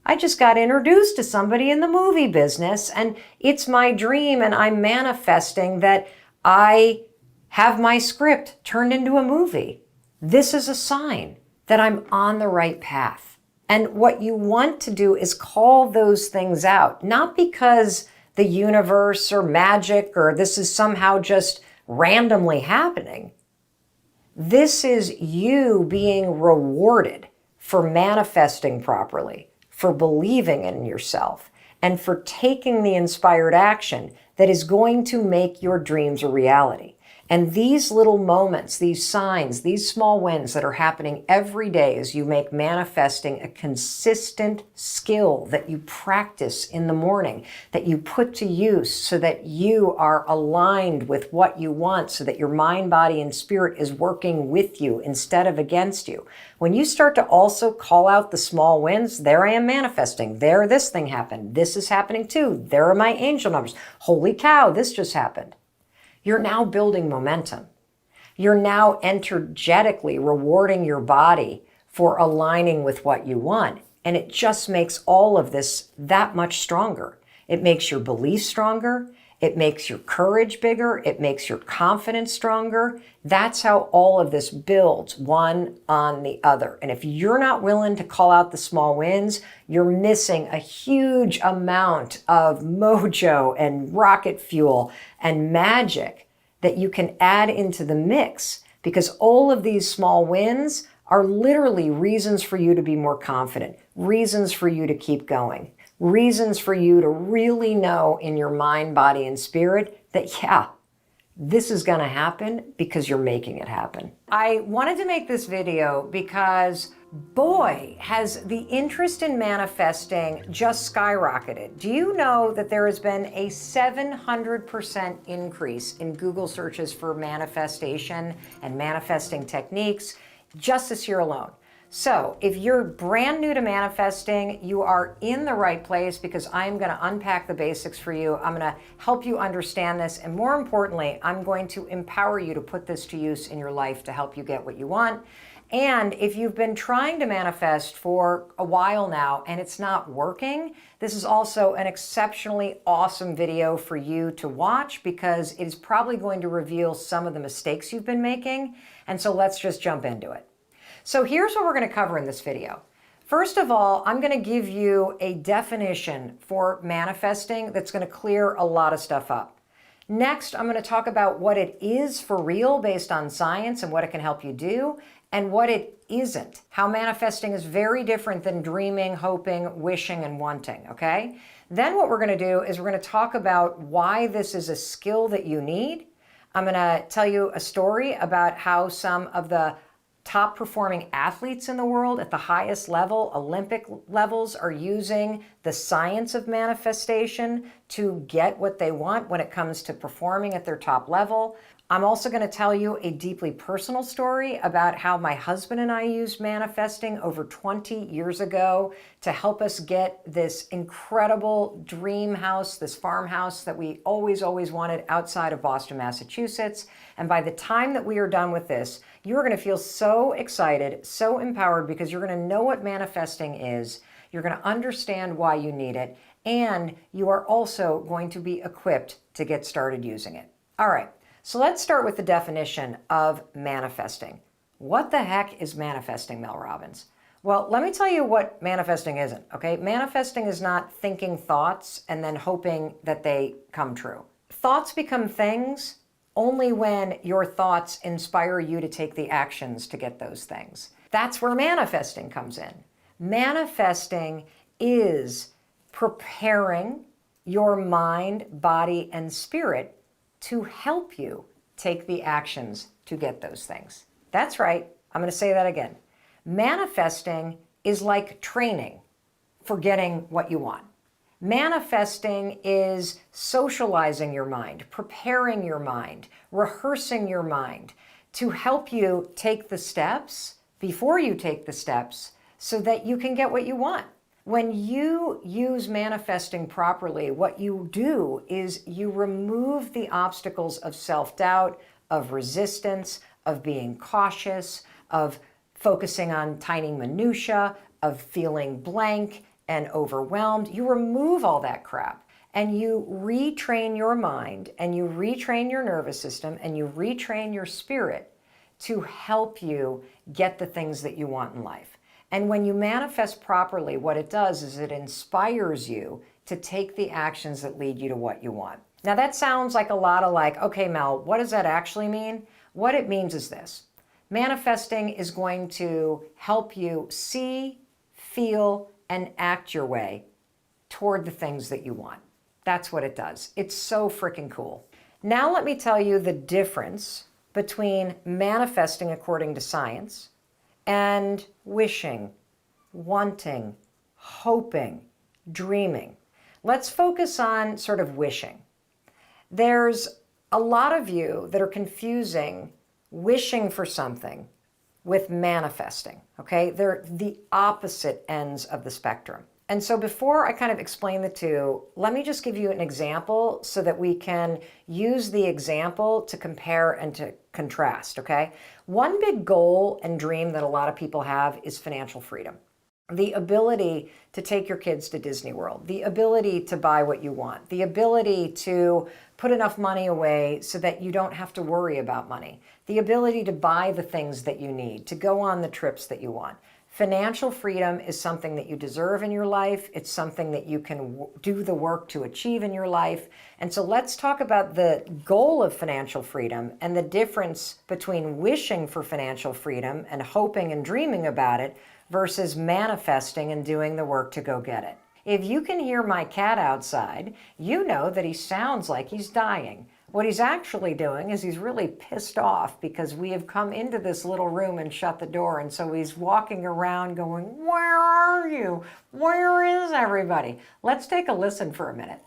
I just got introduced to somebody in the movie business, and it's my dream, and I'm manifesting that I have my script turned into a movie. This is a sign that I'm on the right path. And what you want to do is call those things out, not because the universe or magic or this is somehow just randomly happening. This is you being rewarded for manifesting properly, for believing in yourself, and for taking the inspired action that is going to make your dreams a reality. And these little moments, these signs, these small wins that are happening every day as you make manifesting a consistent skill that you practice in the morning, that you put to use so that you are aligned with what you want, so that your mind, body, and spirit is working with you instead of against you. When you start to also call out the small wins, there I am manifesting. There, this thing happened. This is happening too. There are my angel numbers. Holy cow, this just happened. You're now building momentum. You're now energetically rewarding your body for aligning with what you want. And it just makes all of this that much stronger. It makes your belief stronger. It makes your courage bigger. It makes your confidence stronger. That's how all of this builds one on the other. And if you're not willing to call out the small wins, you're missing a huge amount of mojo and rocket fuel and magic that you can add into the mix, because all of these small wins are literally reasons for you to be more confident, reasons for you to keep going, reasons for you to really know in your mind, body, and spirit that, yeah, this is going to happen because you're making it happen. I wanted to make this video because, boy, has the interest in manifesting just skyrocketed. Do you know that there has been a 700% increase in Google searches for manifestation and manifesting techniques just this year alone? So if you're brand new to manifesting, you are in the right place, because I'm going to unpack the basics for you. I'm going to help you understand this. And more importantly, I'm going to empower you to put this to use in your life to help you get what you want. And if you've been trying to manifest for a while now and it's not working, this is also an exceptionally awesome video for you to watch, because it is probably going to reveal some of the mistakes you've been making. And so let's just jump into it. So here's what we're going to cover in this video. First of all, I'm going to give you a definition for manifesting that's going to clear a lot of stuff up. Next, I'm going to talk about what it is for real based on science and what it can help you do, and what it isn't. How manifesting is very different than dreaming, hoping, wishing, and wanting, okay? Then what we're going to do is we're going to talk about why this is a skill that you need. I'm going to tell you a story about how some of the top performing athletes in the world at the highest level, Olympic levels, are using the science of manifestation to get what they want when it comes to performing at their top level. I'm also going to tell you a deeply personal story about how my husband and I used manifesting over 20 years ago to help us get this incredible dream house, this farmhouse that we always wanted outside of Boston, Massachusetts. And by the time that we are done with this, you're going to feel so excited, so empowered, because you're going to know what manifesting is. You're going to understand why you need it. And you are also going to be equipped to get started using it. All right. So let's start with the definition of manifesting. What the heck is manifesting, Mel Robbins? Well, let me tell you what manifesting isn't, okay? Manifesting is not thinking thoughts and then hoping that they come true. Thoughts become things only when your thoughts inspire you to take the actions to get those things. That's where manifesting comes in. Manifesting is preparing your mind, body, and spirit to help you take the actions to get those things. That's right. I'm going to say that again. Manifesting is like training for getting what you want. Manifesting is socializing your mind, preparing your mind, rehearsing your mind to help you take the steps before you take the steps so that you can get what you want. When you use manifesting properly, what you do is you remove the obstacles of self-doubt, of resistance, of being cautious, of focusing on tiny minutia, of feeling blank and overwhelmed. You remove all that crap and you retrain your mind and you retrain your nervous system and you retrain your spirit to help you get the things that you want in life. And when you manifest properly, what it does is it inspires you to take the actions that lead you to what you want. Now that sounds like a lot of okay, Mel, what does that actually mean? What it means is this. Manifesting is going to help you see, feel, and act your way toward the things that you want. That's what it does. It's so freaking cool. Now let me tell you the difference between manifesting according to science and wishing, wanting, hoping, dreaming. Let's focus on sort of wishing. There's a lot of you that are confusing wishing for something with manifesting, okay? They're the opposite ends of the spectrum. And so before I kind of explain the two, let me just give you an example so that we can use the example to compare and to contrast, okay? One big goal and dream that a lot of people have is financial freedom. The ability to take your kids to Disney World, the ability to buy what you want, the ability to put enough money away so that you don't have to worry about money, the ability to buy the things that you need, to go on the trips that you want. Financial freedom is something that you deserve in your life. It's something that you can do the work to achieve in your life. And so let's talk about the goal of financial freedom and the difference between wishing for financial freedom and hoping and dreaming about it versus manifesting and doing the work to go get it. If you can hear my cat outside, you know that he sounds like he's dying. What he's actually doing is he's really pissed off because we have come into this little room and shut the door. And so he's walking around going, "Where are you? Where is everybody?" Let's take a listen for a minute.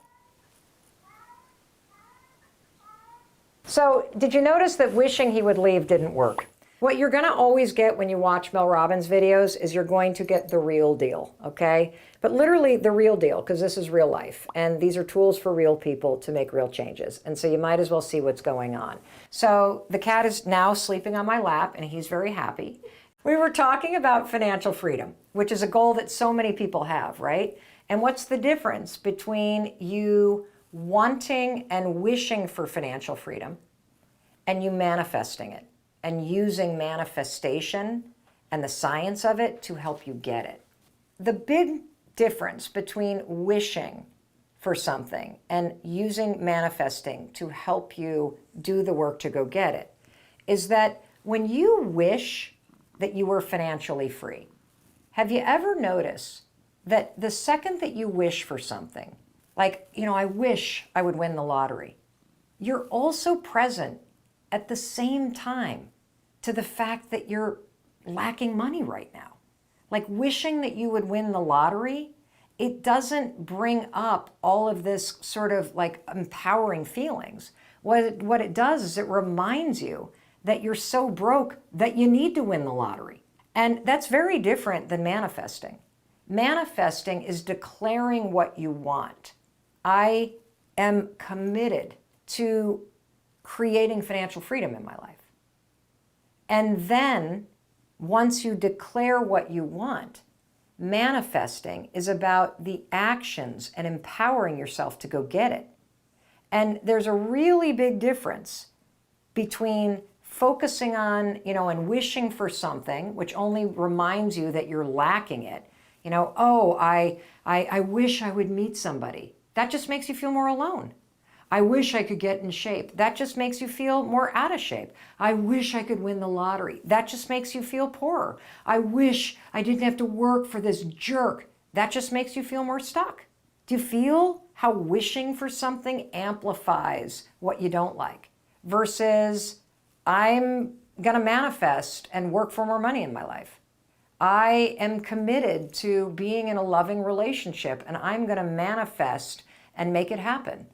So did you notice that wishing he would leave didn't work? What you're going to always get when you watch Mel Robbins videos is you're going to get the real deal, okay? But literally the real deal, because this is real life. And these are tools for real people to make real changes. And so you might as well see what's going on. So the cat is now sleeping on my lap and he's very happy. We were talking about financial freedom, which is a goal that so many people have, right? And what's the difference between you wanting and wishing for financial freedom and you manifesting it? And using manifestation and the science of it to help you get it. The big difference between wishing for something and using manifesting to help you do the work to go get it is that when you wish that you were financially free, have you ever noticed that the second that you wish for something, like, I wish I would win the lottery, you're also present at the same time to the fact that you're lacking money right now. Like wishing that you would win the lottery, it doesn't bring up all of this sort of like empowering feelings. What it does is it reminds you that you're so broke that you need to win the lottery. And that's very different than manifesting. Manifesting is declaring what you want. I am committed to creating financial freedom in my life. And then once you declare what you want, manifesting is about the actions and empowering yourself to go get it. And there's a really big difference between focusing on, and wishing for something, which only reminds you that you're lacking it. Oh, I wish I would meet somebody. That just makes you feel more alone. I wish I could get in shape. That just makes you feel more out of shape. I wish I could win the lottery. That just makes you feel poorer. I wish I didn't have to work for this jerk. That just makes you feel more stuck. Do you feel how wishing for something amplifies what you don't like versus I'm going to manifest and work for more money in my life? I am committed to being in a loving relationship and I'm going to manifest and make it happen.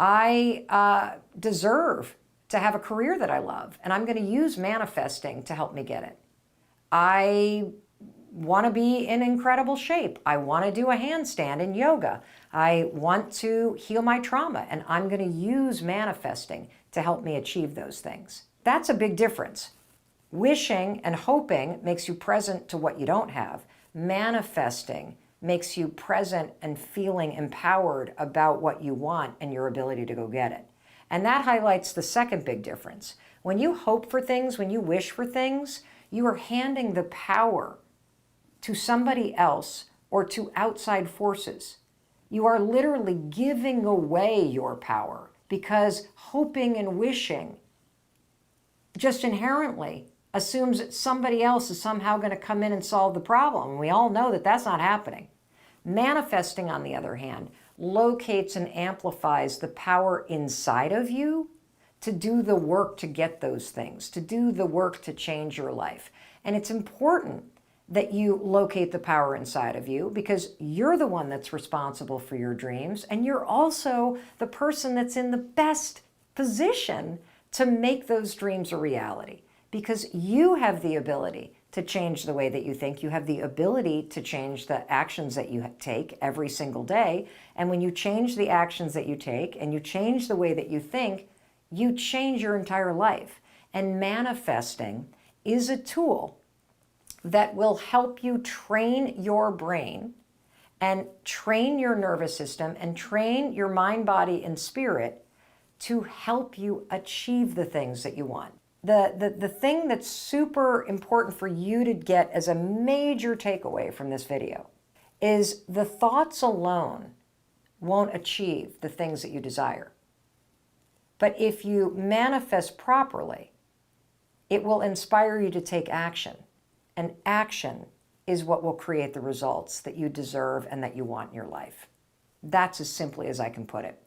I deserve to have a career that I love, and I'm going to use manifesting to help me get it. I want to be in incredible shape. I want to do a handstand in yoga. I want to heal my trauma, and I'm going to use manifesting to help me achieve those things. That's a big difference. Wishing and hoping makes you present to what you don't have. Manifesting makes you present and feeling empowered about what you want and your ability to go get it. And that highlights the second big difference. When you hope for things, when you wish for things, you are handing the power to somebody else or to outside forces. You are literally giving away your power because hoping and wishing just inherently assumes that somebody else is somehow going to come in and solve the problem. We all know that that's not happening. Manifesting, on the other hand, locates and amplifies the power inside of you to do the work to get those things, to do the work to change your life. And it's important that you locate the power inside of you because you're the one that's responsible for your dreams, and you're also the person that's in the best position to make those dreams a reality. Because you have the ability to change the way that you think. You have the ability to change the actions that you take every single day. And when you change the actions that you take and you change the way that you think, you change your entire life. And manifesting is a tool that will help you train your brain and train your nervous system and train your mind, body, and spirit to help you achieve the things that you want. The thing that's super important for you to get as a major takeaway from this video is the thoughts alone won't achieve the things that you desire. But if you manifest properly, it will inspire you to take action. And action is what will create the results that you deserve and that you want in your life. That's as simply as I can put it.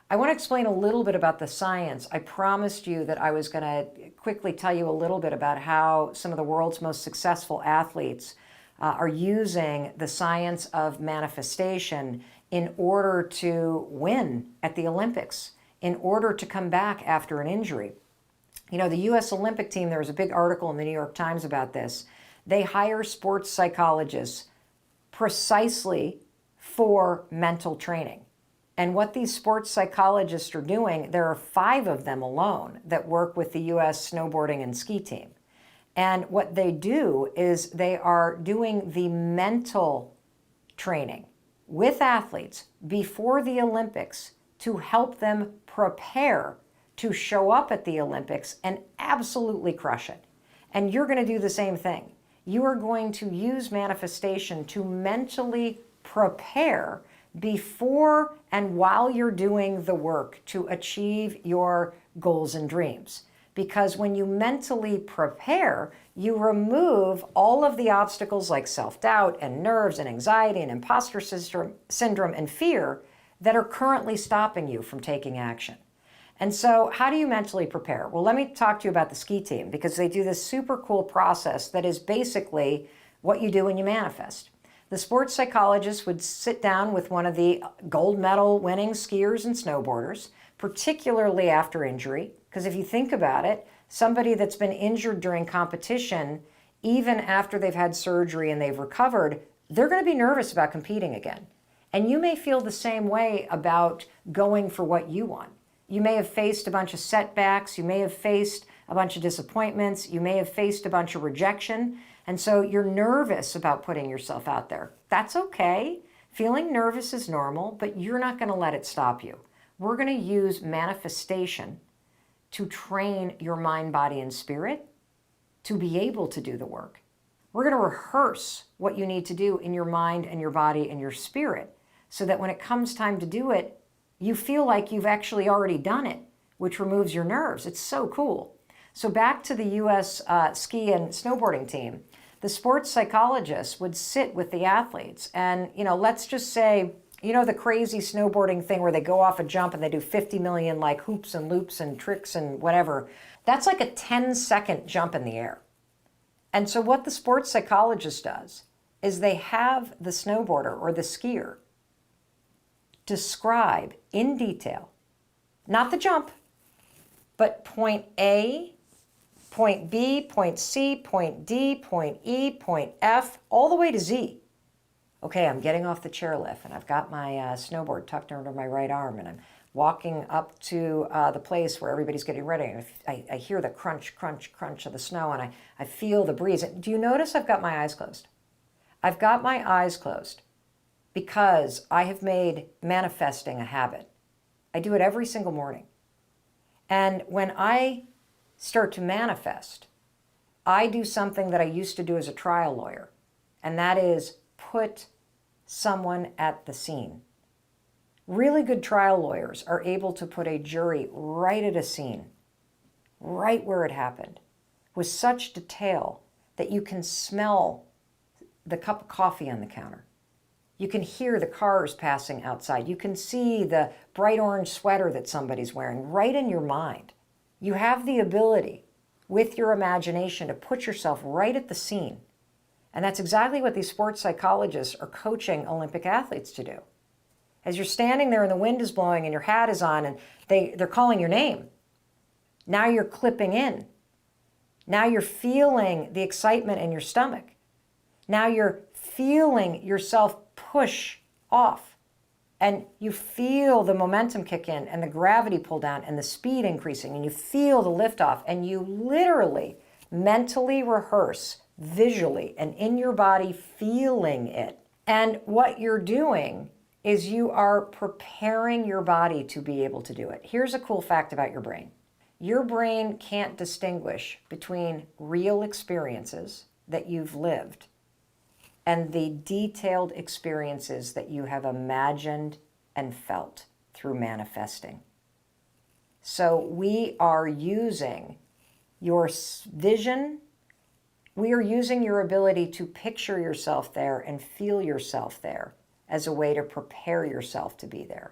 I want to explain a little bit about the science. I promised you that I was going to quickly tell you a little bit about how some of the world's most successful athletes are using the science of manifestation in order to win at the Olympics, in order to come back after an injury. The U.S. Olympic team, there was a big article in the New York Times about this. They hire sports psychologists precisely for mental training. And what these sports psychologists are doing, there are 5 of them alone that work with the U.S. snowboarding and ski team. And what they do is they are doing the mental training with athletes before the Olympics to help them prepare to show up at the Olympics and absolutely crush it. And you're going to do the same thing. You are going to use manifestation to mentally prepare before and while you're doing the work to achieve your goals and dreams. Because when you mentally prepare, you remove all of the obstacles like self-doubt and nerves and anxiety and imposter syndrome and fear that are currently stopping you from taking action. And so how do you mentally prepare? Well, let me talk to you about the ski team, because they do this super cool process that is basically what you do when you manifest. The sports psychologist would sit down with one of the gold medal winning skiers and snowboarders, particularly after injury, because if you think about it, somebody that's been injured during competition, even after they've had surgery and they've recovered, they're going to be nervous about competing again. And you may feel the same way about going for what you want. You may have faced a bunch of setbacks. You may have faced a bunch of disappointments. You may have faced a bunch of rejection. And so you're nervous about putting yourself out there. That's okay. Feeling nervous is normal, but you're not going to let it stop you. We're going to use manifestation to train your mind, body, and spirit to be able to do the work. We're going to rehearse what you need to do in your mind and your body and your spirit so that when it comes time to do it, you feel like you've actually already done it, which removes your nerves. It's so cool. So back to the U.S. Ski and snowboarding team, the sports psychologist would sit with the athletes and, let's just say, the crazy snowboarding thing where they go off a jump and they do 50 million like hoops and loops and tricks and whatever. That's like a 10-second jump in the air. And so what the sports psychologist does is they have the snowboarder or the skier describe in detail, not the jump, but point A, point B, point C, point D, point E, point F, all the way to Z. Okay, I'm getting off the chairlift and I've got my snowboard tucked under my right arm and I'm walking up to the place where everybody's getting ready. I hear the crunch, crunch, crunch of the snow and I feel the breeze. Do you notice I've got my eyes closed? I've got my eyes closed because I have made manifesting a habit. I do it every single morning. And when I start to manifest, I do something that I used to do as a trial lawyer, and that is put someone at the scene. Really good trial lawyers are able to put a jury right at a scene, right where it happened, with such detail that you can smell the cup of coffee on the counter. You can hear the cars passing outside. You can see the bright orange sweater that somebody's wearing right in your mind. You have the ability, with your imagination, to put yourself right at the scene. And that's exactly what these sports psychologists are coaching Olympic athletes to do. As you're standing there and the wind is blowing and your hat is on and they're calling your name, now you're clipping in. Now you're feeling the excitement in your stomach. Now you're feeling yourself push off and you feel the momentum kick in and the gravity pull down and the speed increasing and you feel the lift off and you literally mentally rehearse visually and in your body feeling it. And what you're doing is you are preparing your body to be able to do it. Here's a cool fact about your brain. Your brain can't distinguish between real experiences that you've lived and the detailed experiences that you have imagined and felt through manifesting. So we are using your vision, we are using your ability to picture yourself there and feel yourself there as a way to prepare yourself to be there.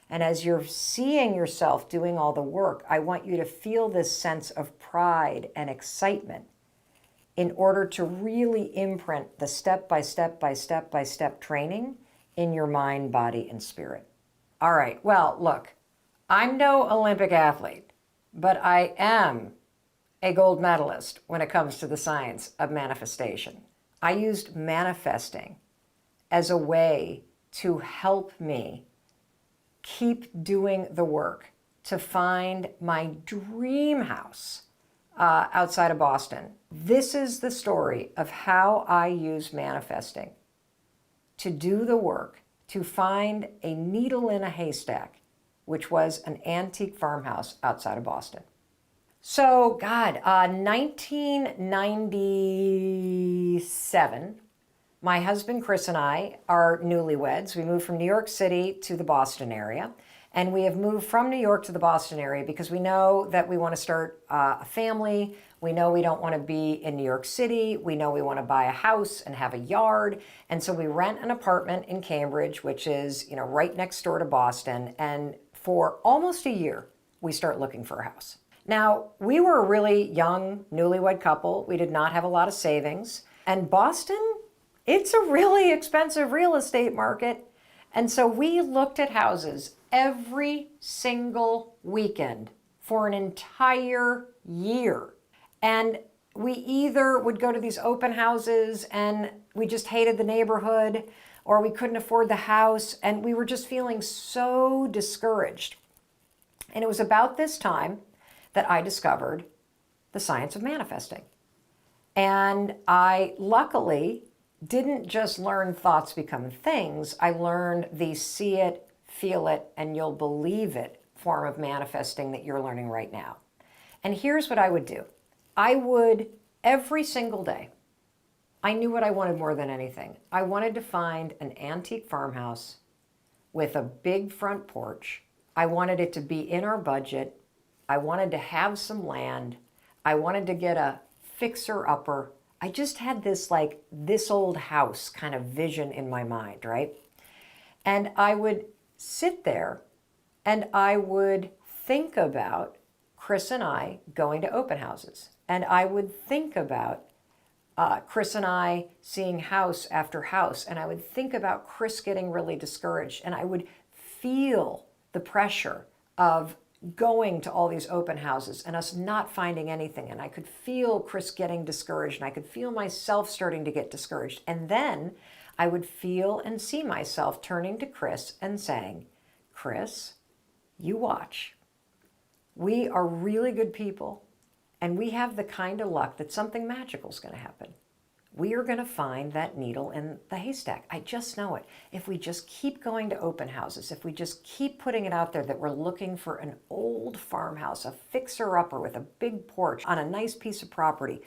And as you're seeing yourself doing all the work, I want you to feel this sense of pride and excitement in order to really imprint the step-by-step training in your mind, body, and spirit. All right, well, look, I'm no Olympic athlete, but I am a gold medalist when it comes to the science of manifestation. I used manifesting as a way to help me keep doing the work to find my dream house outside of Boston. This is the story of how I use manifesting to do the work to find a needle in a haystack, which was an antique farmhouse outside of Boston. So, 1997, my husband Chris and I are newlyweds. We moved from New York City to the Boston area. And we have moved from New York to the Boston area because we know that we want to start a family. We know we don't want to be in New York City. We know we want to buy a house and have a yard. And so we rent an apartment in Cambridge, which is, right next door to Boston. And for almost a year, we start looking for a house. Now, we were a really young, newlywed couple. We did not have a lot of savings. And Boston, it's a really expensive real estate market. And so we looked at houses every single weekend for an entire year. And we either would go to these open houses and we just hated the neighborhood, or we couldn't afford the house, and we were just feeling so discouraged. And it was about this time that I discovered the science of manifesting. And I luckily didn't just learn thoughts become things. I learned the see it, feel it, and you'll believe it form of manifesting that you're learning right now. And here's what I would do. I would, every single day, I knew what I wanted more than anything. I wanted to find an antique farmhouse with a big front porch. I wanted it to be in our budget. I wanted to have some land. I wanted to get a fixer-upper. I just had this like this old house kind of vision in my mind, right? And I would sit there and I would think about Chris and I going to open houses. And I would think about Chris and I seeing house after house. And I would think about Chris getting really discouraged. And I would feel the pressure of going to all these open houses and us not finding anything. And I could feel Chris getting discouraged, and I could feel myself starting to get discouraged. And then I would feel and see myself turning to Chris and saying, Chris, you watch. We are really good people, and we have the kind of luck that something magical is going to happen. We are going to find that needle in the haystack. I just know it. If we just keep going to open houses, if we just keep putting it out there that we're looking for an old farmhouse, a fixer-upper with a big porch on a nice piece of property,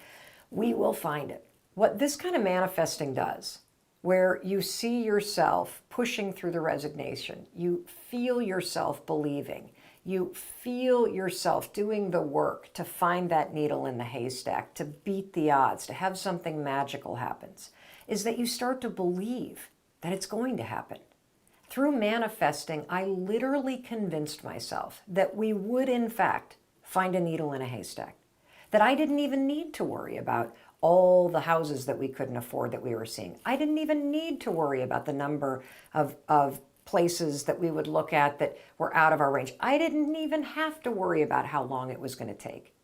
we will find it. What this kind of manifesting does, where you see yourself pushing through the resignation, you feel yourself believing, you feel yourself doing the work to find that needle in the haystack, to beat the odds, to have something magical happens, is that you start to believe that it's going to happen. Through manifesting, I literally convinced myself that we would, in fact, find a needle in a haystack, that I didn't even need to worry about all the houses that we couldn't afford that we were seeing. I didn't even need to worry about the number of places that we would look at that were out of our range. I didn't even have to worry about how long it was going to take,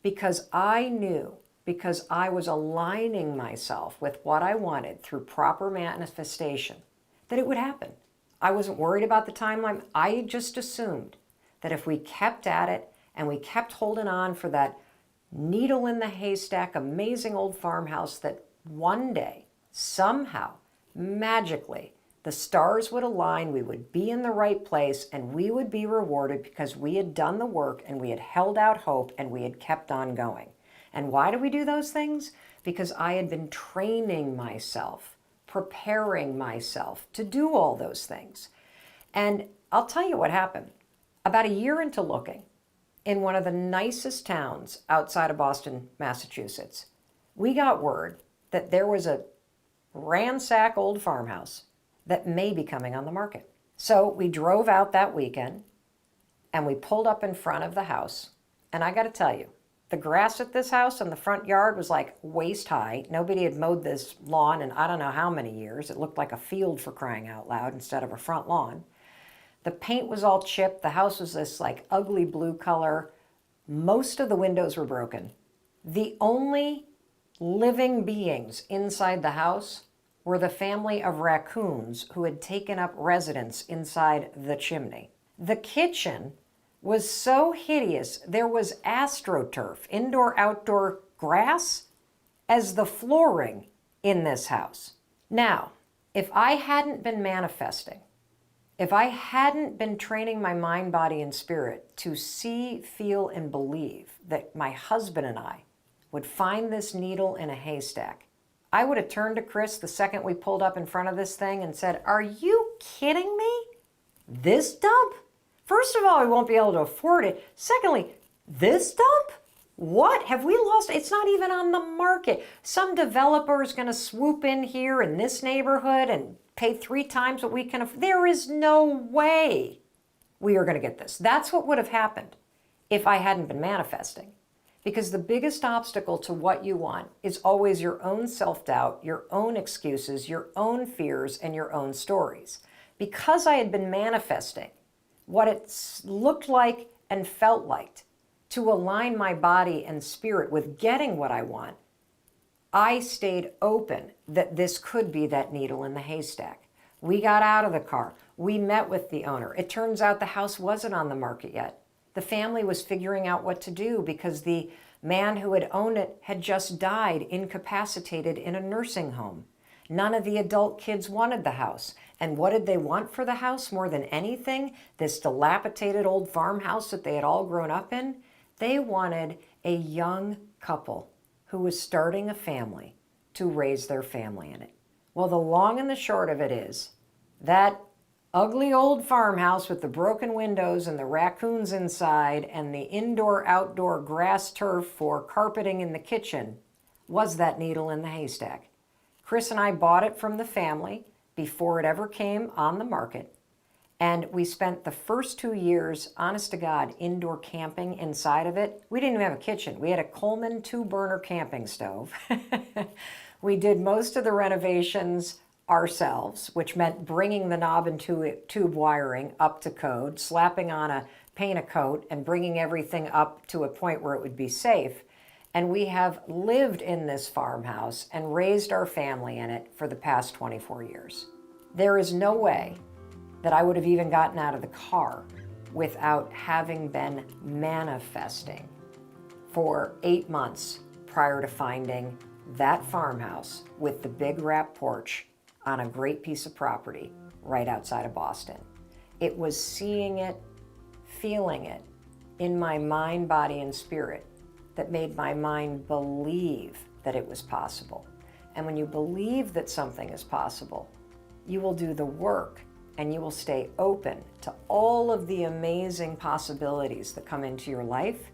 because I knew, because I was aligning myself with what I wanted through proper manifestation, that it would happen. I wasn't worried about the timeline. I just assumed that if we kept at it and we kept holding on for that needle in the haystack, amazing old farmhouse, that one day, somehow, magically, the stars would align, we would be in the right place, and we would be rewarded because we had done the work and we had held out hope and we had kept on going. And why do we do those things? Because I had been training myself, preparing myself to do all those things. And I'll tell you what happened. About a year into looking, in one of the nicest towns outside of Boston, Massachusetts, we got word that there was a ransack old farmhouse that may be coming on the market. So we drove out that weekend and we pulled up in front of the house. And I got to tell you, the grass at this house in the front yard was like waist high. Nobody had mowed this lawn in I don't know how many years. It looked like a field, for crying out loud, instead of a front lawn. The paint was all chipped. The house was this like ugly blue color. Most of the windows were broken. The only living beings inside the house were the family of raccoons who had taken up residence inside the chimney. The kitchen was so hideous, there was astroturf, indoor-outdoor grass, as the flooring in this house. Now, if I hadn't been manifesting, if I hadn't been training my mind, body, and spirit to see, feel, and believe that my husband and I would find this needle in a haystack, I would have turned to Chris the second we pulled up in front of this thing and said, "Are you kidding me? This dump? First of all, we won't be able to afford it. Secondly, this dump? What? Have we lost? It's not even on the market. Some developer is going to swoop in here in this neighborhood and pay 3 times what we can afford. There is no way we are going to get this." That's what would have happened. if I hadn't been manifesting. Because the biggest obstacle to what you want is always your own self-doubt, your own excuses, your own fears, and your own stories. Because I had been manifesting what it looked like and felt like to align my body and spirit with getting what I want, I stayed open that this could be that needle in the haystack. We got out of the car. We met with the owner. It turns out the house wasn't on the market yet. The family was figuring out what to do because the man who had owned it had just died incapacitated in a nursing home. None of the adult kids wanted the house. And what did they want for the house more than anything? This dilapidated old farmhouse that they had all grown up in? They wanted a young couple who was starting a family to raise their family in it. Well, the long and the short of it is that ugly old farmhouse with the broken windows and the raccoons inside and the indoor-outdoor grass turf for carpeting in the kitchen was that needle in the haystack. Chris and I bought it from the family before it ever came on the market. And we spent the first 2 years, honest to God, indoor camping inside of it. We didn't even have a kitchen. We had a Coleman 2-burner camping stove. We did most of the renovations ourselves, which meant bringing the knob and tube wiring up to code, slapping on a paint a coat, and bringing everything up to a point where it would be safe. And we have lived in this farmhouse and raised our family in it for the past 24 years. There is no way that I would have even gotten out of the car without having been manifesting for 8 months prior to finding that farmhouse with the big wrap porch on a great piece of property right outside of Boston. It was seeing it, feeling it in my mind, body, and spirit that made my mind believe that it was possible. And when you believe that something is possible, you will do the work and you will stay open to all of the amazing possibilities that come into your life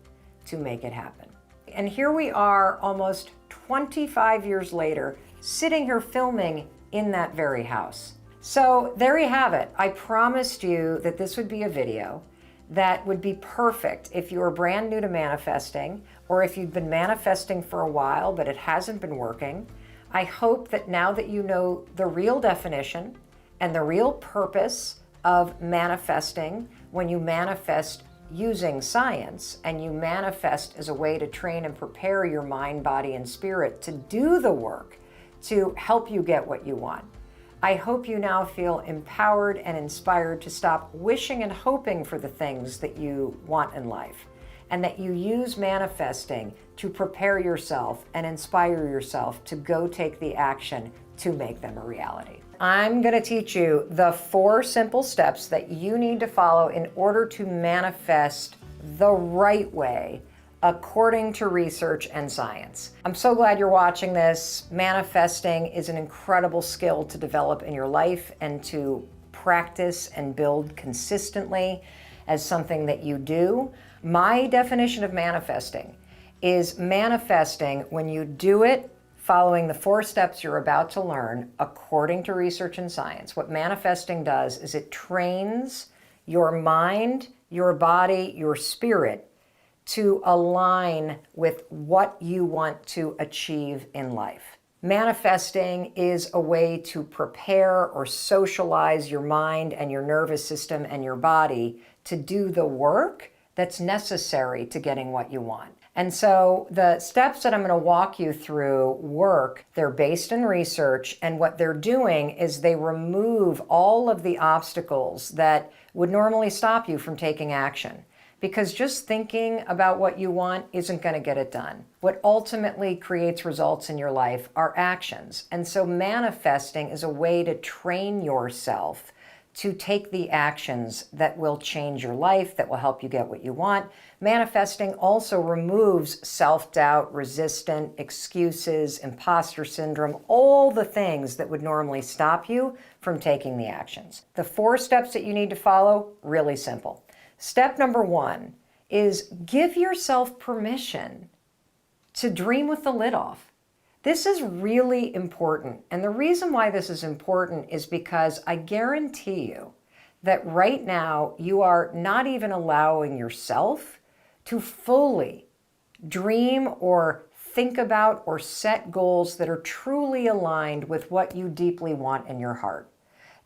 to make it happen. And here we are almost 25 years later, sitting here filming in that very house. So there you have it. I promised you that this would be a video that would be perfect if you were brand new to manifesting, or if you've been manifesting for a while but it hasn't been working. I hope that now that you know the real definition and the real purpose of manifesting, when you manifest using science and you manifest as a way to train and prepare your mind, body, and spirit to do the work to help you get what you want. I hope you now feel empowered and inspired to stop wishing and hoping for the things that you want in life, and that you use manifesting to prepare yourself and inspire yourself to go take the action to make them a reality. I'm going to teach you the 4 simple steps that you need to follow in order to manifest the right way according to research and science. I'm so glad you're watching this. Manifesting is an incredible skill to develop in your life and to practice and build consistently as something that you do. My definition of manifesting is manifesting when you do it following the 4 steps you're about to learn according to research and science. What manifesting does is it trains your mind, your body, your spirit to align with what you want to achieve in life. Manifesting is a way to prepare or socialize your mind and your nervous system and your body to do the work that's necessary to getting what you want. And so the steps that I'm going to walk you through work, they're based in research, and what they're doing is they remove all of the obstacles that would normally stop you from taking action. Because just thinking about what you want isn't going to get it done. What ultimately creates results in your life are actions. And so manifesting is a way to train yourself to take the actions that will change your life, that will help you get what you want. Manifesting also removes self-doubt, resistance, excuses, imposter syndrome, all the things that would normally stop you from taking the actions. The 4 steps that you need to follow, really simple. Step number 1 is give yourself permission to dream with the lid off. This is really important. And the reason why this is important is because I guarantee you that right now you are not even allowing yourself to fully dream or think about or set goals that are truly aligned with what you deeply want in your heart,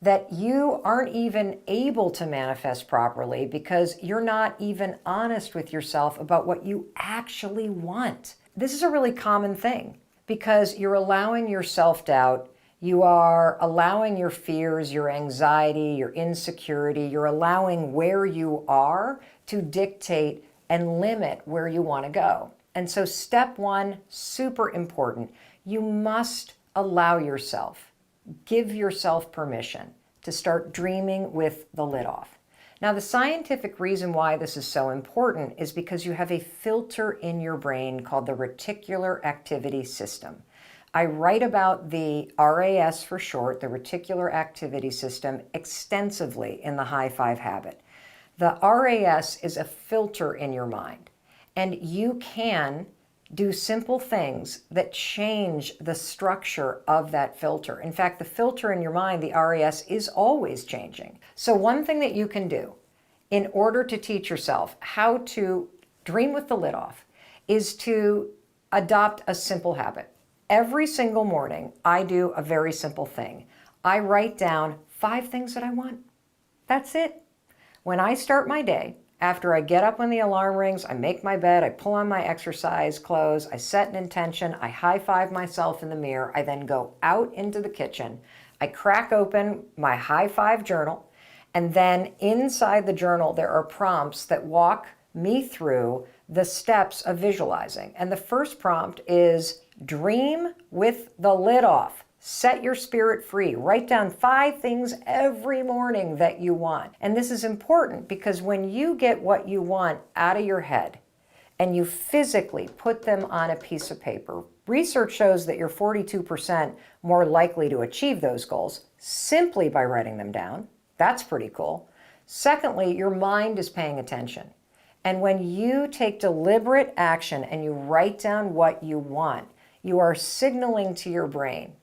that you aren't even able to manifest properly because you're not even honest with yourself about what you actually want. This is a really common thing because you're allowing your self-doubt, you are allowing your fears, your anxiety, your insecurity, you're allowing where you are to dictate and limit where you want to go. And so step one, super important. You must allow yourself, give yourself permission to start dreaming with the lid off. Now, the scientific reason why this is so important is because you have a filter in your brain called the reticular activity system. I write about the RAS for short, the reticular activity system, extensively in the High Five Habit. The RAS is a filter in your mind. And you can do simple things that change the structure of that filter. In fact, the filter in your mind, the RAS, is always changing. So one thing that you can do in order to teach yourself how to dream with the lid off is to adopt a simple habit. Every single morning, I do a very simple thing. I write down 5 things that I want. That's it. When I start my day, after I get up when the alarm rings, I make my bed, I pull on my exercise clothes, I set an intention, I high-five myself in the mirror, I then go out into the kitchen, I crack open my high-five journal, and then inside the journal there are prompts that walk me through the steps of visualizing. And the first prompt is dream with the lid off. Set your spirit free. Write down 5 things every morning that you want. And this is important because when you get what you want out of your head and you physically put them on a piece of paper, research shows that you're 42% more likely to achieve those goals simply by writing them down. That's pretty cool. Secondly, your mind is paying attention. And when you take deliberate action and you write down what you want, you are signaling to your brain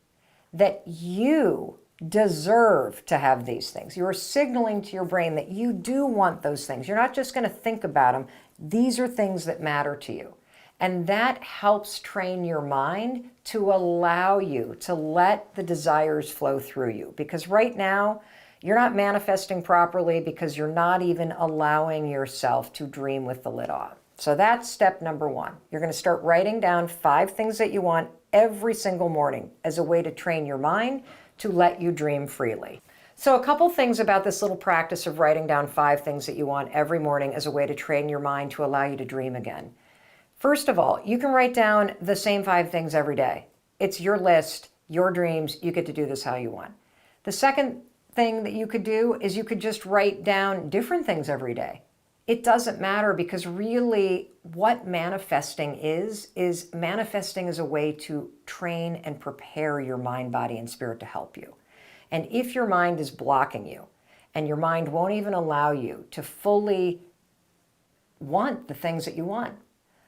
that you deserve to have these things. You are signaling to your brain that you do want those things. You're not just going to think about them. These are things that matter to you. And that helps train your mind to allow you to let the desires flow through you. Because right now, you're not manifesting properly because you're not even allowing yourself to dream with the lid off. So that's step number 1. You're going to start writing down 5 things that you want every single morning as a way to train your mind to let you dream freely. So a couple things about this little practice of writing down 5 things that you want every morning as a way to train your mind to allow you to dream again. First of all, you can write down the same 5 things every day. It's your list, your dreams. You get to do this how you want. The second thing that you could do is you could just write down different things every day. It doesn't matter because really what manifesting is manifesting as a way to train and prepare your mind, body, and spirit to help you. And if your mind is blocking you and your mind won't even allow you to fully want the things that you want,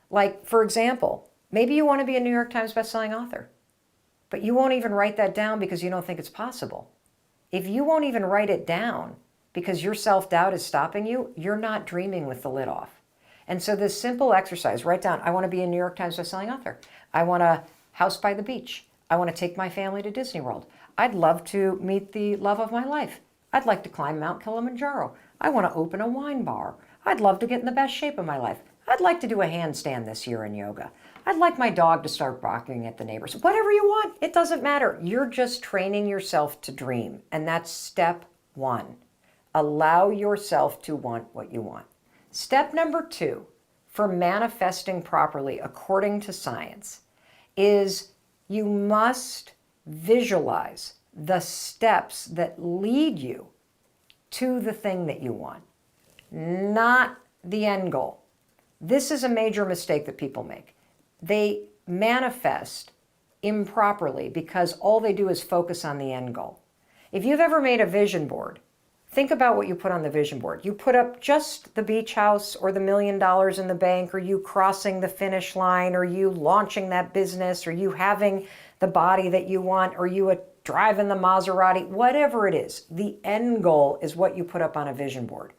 like, for example, maybe you want to be a New York Times bestselling author, but you won't even write that down because you don't think it's possible. If you won't even write it down because your self-doubt is stopping you, you're not dreaming with the lid off. And so this simple exercise, write down, I want to be a New York Times bestselling author. I want a house by the beach. I want to take my family to Disney World. I'd love to meet the love of my life. I'd like to climb Mount Kilimanjaro. I want to open a wine bar. I'd love to get in the best shape of my life. I'd like to do a handstand this year in yoga. I'd like my dog to start barking at the neighbors. Whatever you want, it doesn't matter. You're just training yourself to dream. And that's step 1. Allow yourself to want what you want. Step number 2 for manifesting properly according to science is you must visualize the steps that lead you to the thing that you want, not the end goal. This is a major mistake that people make. They manifest improperly because all they do is focus on the end goal. If you've ever made a vision board, think about what you put on the vision board. You put up just the beach house or the $1 million in the bank, or you crossing the finish line, or you launching that business, or you having the body that you want, or you driving the Maserati, whatever it is. The end goal is what you put up on a vision board.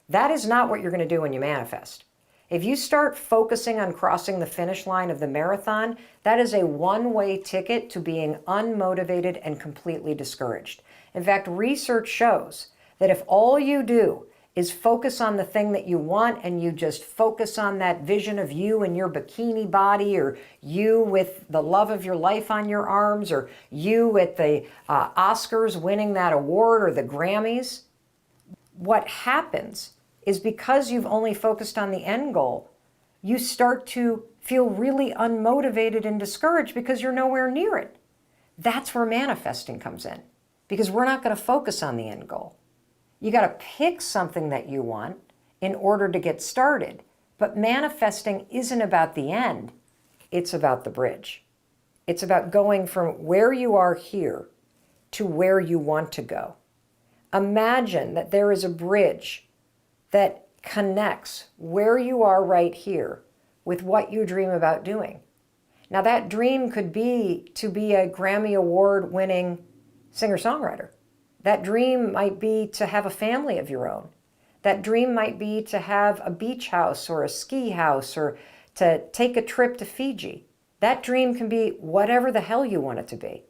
That is not what you're going to do when you manifest. If you start focusing on crossing the finish line of the marathon, that is a one-way ticket to being unmotivated and completely discouraged. In fact, research shows that if all you do is focus on the thing that you want and you just focus on that vision of you and your bikini body, or you with the love of your life on your arms, or you at the Oscars winning that award or the Grammys, what happens is because you've only focused on the end goal, you start to feel really unmotivated and discouraged because you're nowhere near it. That's where manifesting comes in, because we're not going to focus on the end goal. You got to pick something that you want in order to get started. But manifesting isn't about the end, it's about the bridge. It's about going from where you are here to where you want to go. Imagine that there is a bridge that connects where you are right here with what you dream about doing. Now, that dream could be to be a Grammy Award winning singer-songwriter. That dream might be to have a family of your own. That dream might be to have a beach house or a ski house, or to take a trip to Fiji. That dream can be whatever the hell you want it to be.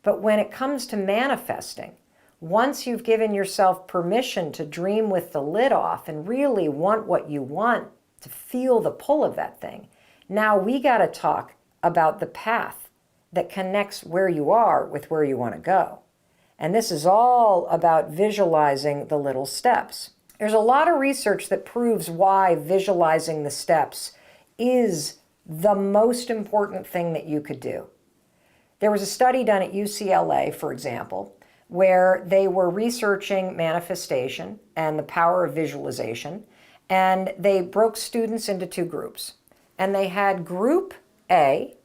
But when it comes to manifesting, once you've given yourself permission to dream with the lid off and really want what you want, to feel the pull of that thing, now we got to talk about the path that connects where you are with where you want to go. And this is all about visualizing the little steps. There's a lot of research that proves why visualizing the steps is the most important thing that you could do. There was a study done at UCLA, for example, where they were researching manifestation and the power of visualization, and they broke students into two groups. And they had Group A,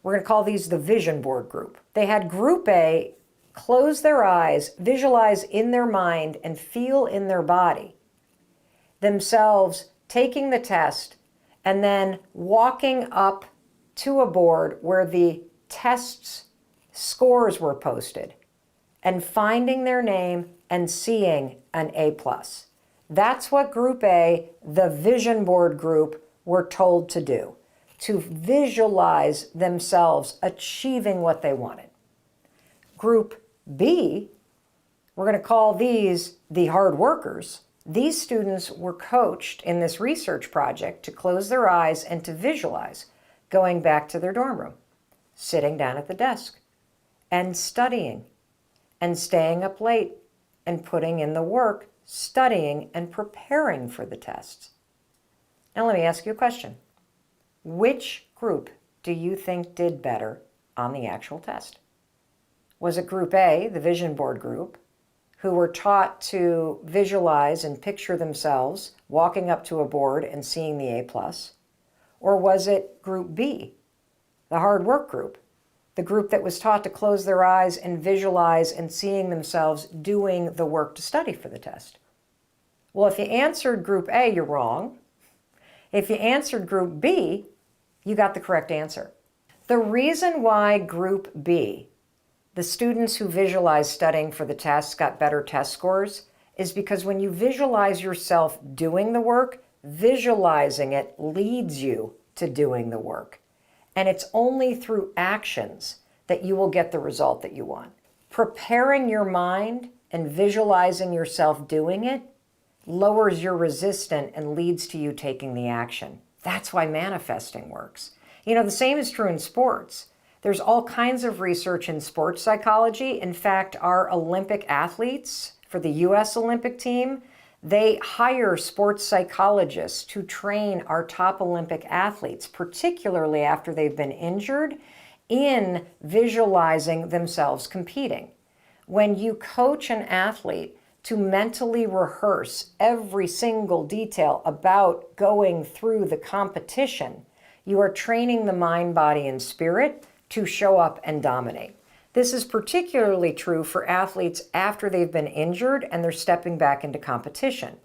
we're going to call these the vision board group. They had Group A close their eyes, visualize in their mind, and feel in their body themselves taking the test and then walking up to a board where the test's scores were posted and finding their name and seeing an A+. That's what Group A, the vision board group, were told to do, to visualize themselves achieving what they wanted. Group B, we're going to call these the hard workers. These students were coached in this research project to close their eyes and to visualize going back to their dorm room, sitting down at the desk, and studying, and staying up late, and putting in the work, studying and preparing for the tests. Now let me ask you a question. Which group do you think did better on the actual test? Was it Group A, the vision board group, who were taught to visualize and picture themselves walking up to a board and seeing the A+? Or was it Group B, the hard work group, the group that was taught to close their eyes and visualize and seeing themselves doing the work to study for the test? Well, if you answered Group A, you're wrong. If you answered Group B, you got the correct answer. The reason why Group B, the students who visualized studying for the tests, got better test scores, is because when you visualize yourself doing the work, visualizing it leads you to doing the work. And it's only through actions that you will get the result that you want. Preparing your mind and visualizing yourself doing it lowers your resistance and leads to you taking the action. That's why manifesting works. You know, the same is true in sports. There's all kinds of research in sports psychology. In fact, our Olympic athletes for the U.S. Olympic team, they hire sports psychologists to train our top Olympic athletes, particularly after they've been injured, in visualizing themselves competing. When you coach an athlete to mentally rehearse every single detail about going through the competition, you are training the mind, body, and spirit to show up and dominate. This is particularly true for athletes after they've been injured and they're stepping back into competition.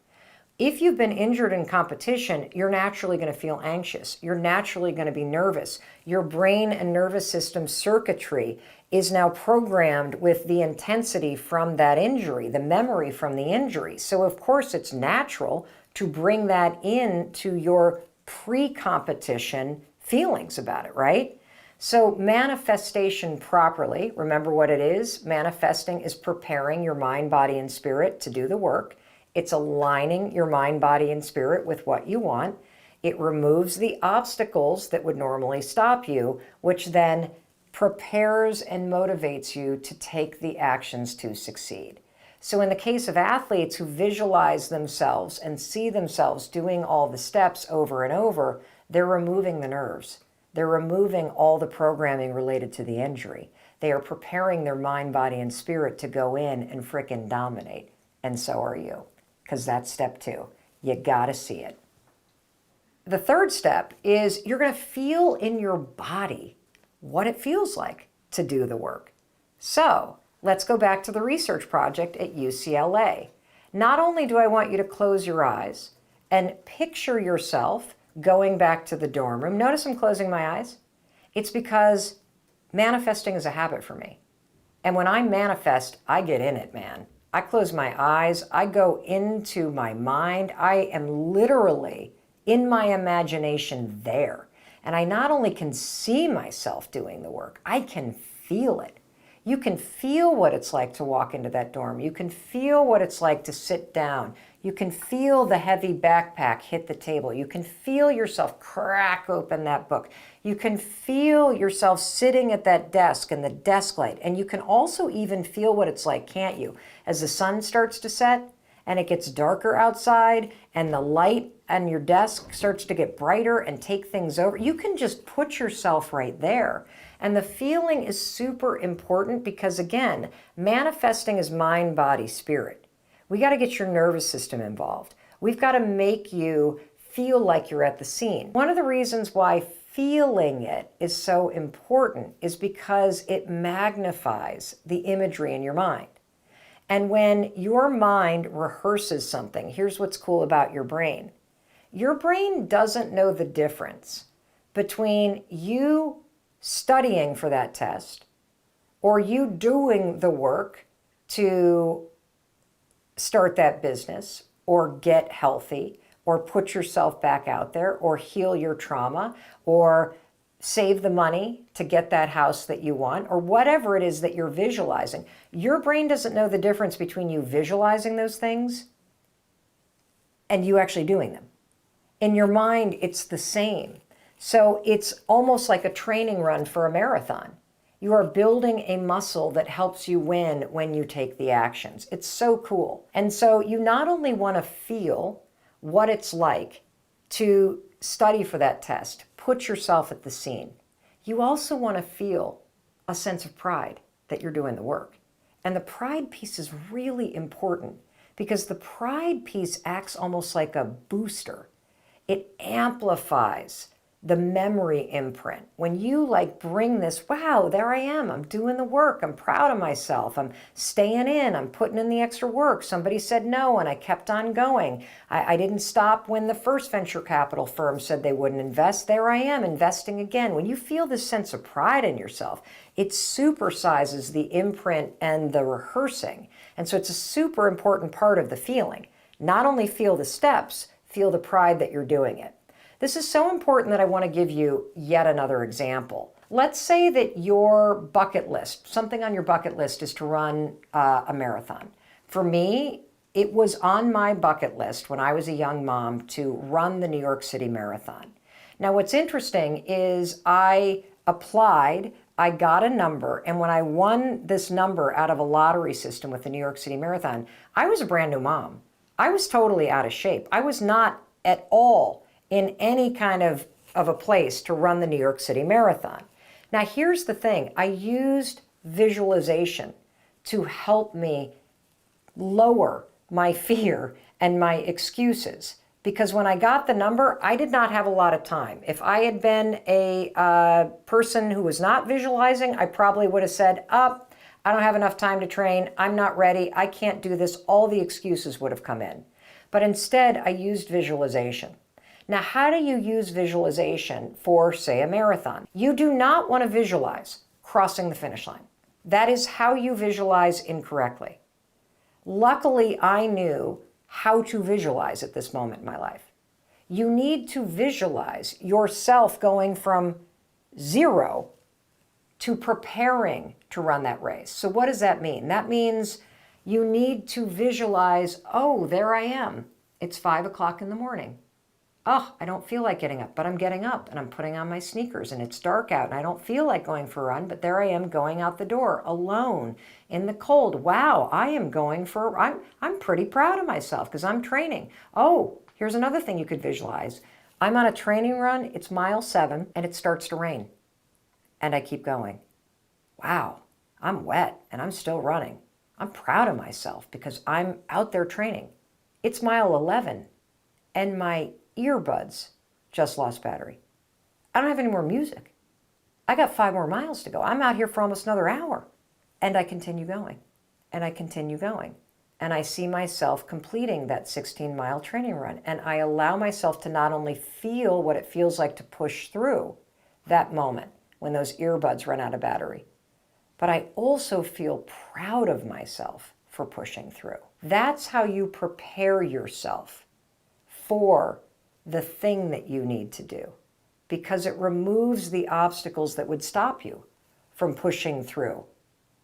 If you've been injured in competition, you're naturally going to feel anxious. You're naturally going to be nervous. Your brain and nervous system circuitry is now programmed with the intensity from that injury, the memory from the injury. So of course it's natural to bring that into your pre-competition feelings about it, right? So manifestation properly, remember what it is? Manifesting is preparing your mind, body, and spirit to do the work. It's aligning your mind, body, and spirit with what you want. It removes the obstacles that would normally stop you, which then prepares and motivates you to take the actions to succeed. So in the case of athletes who visualize themselves and see themselves doing all the steps over and over, they're removing the nerves. They're removing all the programming related to the injury. They are preparing their mind, body, and spirit to go in and frickin' dominate. And so are you, because that's step 2. You gotta see it. The third step is you're gonna feel in your body what it feels like to do the work. So let's go back to the research project at UCLA. Not only do I want you to close your eyes and picture yourself going back to the dorm room. Notice I'm closing my eyes. It's because manifesting is a habit for me. And when I manifest, I get in it, man. I close my eyes. I go into my mind. I am literally in my imagination there. And I not only can see myself doing the work, I can feel it. You can feel what it's like to walk into that dorm. You can feel what it's like to sit down. You can feel the heavy backpack hit the table. You can feel yourself crack open that book. You can feel yourself sitting at that desk and the desk light. And you can also even feel what it's like, can't you? As the sun starts to set and it gets darker outside and the light on your desk starts to get brighter and take things over, you can just put yourself right there. And the feeling is super important because, again, manifesting is mind, body, spirit. We got to get your nervous system involved. We've got to make you feel like you're at the scene. One of the reasons why feeling it is so important is because it magnifies the imagery in your mind. And when your mind rehearses something, here's what's cool about your brain. Your brain doesn't know the difference between you studying for that test or you doing the work to start that business or get healthy or put yourself back out there or heal your trauma or save the money to get that house that you want or whatever it is that you're visualizing. Your brain doesn't know the difference between you visualizing those things and you actually doing them. In your mind, it's the same. So it's almost like a training run for a marathon. You are building a muscle that helps you win when you take the actions. It's so cool. And so you not only want to feel what it's like to study for that test, put yourself at the scene. You also want to feel a sense of pride that you're doing the work. And the pride piece is really important because the pride piece acts almost like a booster. It amplifies the memory imprint. When you bring this, wow, there I am, I'm doing the work, I'm proud of myself, I'm staying in, I'm putting in the extra work. Somebody said no and I kept on going. I didn't stop when the first venture capital firm said they wouldn't invest. There I am investing again. When you feel this sense of pride in yourself, it supersizes the imprint and the rehearsing. And so it's a super important part of the feeling. Not only feel the steps, feel the pride that you're doing it. This is so important that I want to give you yet another example. Let's say that your bucket list, something on your bucket list is to run a marathon. For me, it was on my bucket list when I was a young mom to run the New York City Marathon. Now, what's interesting is I applied, I got a number, and when I won this number out of a lottery system with the New York City Marathon, I was a brand new mom. I was totally out of shape. I was not at all in any kind of a place to run the New York City Marathon. Now, here's the thing. I used visualization to help me lower my fear and my excuses. Because when I got the number, I did not have a lot of time. If I had been a person who was not visualizing, I probably would have said, I don't have enough time to train. I'm not ready. I can't do this. All the excuses would have come in. But instead, I used visualization. Now, how do you use visualization for, say, a marathon? You do not want to visualize crossing the finish line. That is how you visualize incorrectly. Luckily, I knew how to visualize at this moment in my life. You need to visualize yourself going from 0 to preparing to run that race. So what does that mean? That means you need to visualize, oh, there I am. It's 5 o'clock in the morning. Oh, I don't feel like getting up, but I'm getting up and I'm putting on my sneakers and it's dark out and I don't feel like going for a run, but there I am going out the door alone in the cold. Wow, I am going for, I'm pretty proud of myself because I'm training. Oh, here's another thing you could visualize. I'm on a training run, it's mile 7 and it starts to rain and I keep going. Wow, I'm wet and I'm still running. I'm proud of myself because I'm out there training. It's mile 11 and my earbuds just lost battery. I don't have any more music. I got 5 more miles to go. I'm out here for almost another hour. And I continue going. And I continue going. And I see myself completing that 16-mile training run. And I allow myself to not only feel what it feels like to push through that moment when those earbuds run out of battery, but I also feel proud of myself for pushing through. That's how you prepare yourself for the thing that you need to do, because it removes the obstacles that would stop you from pushing through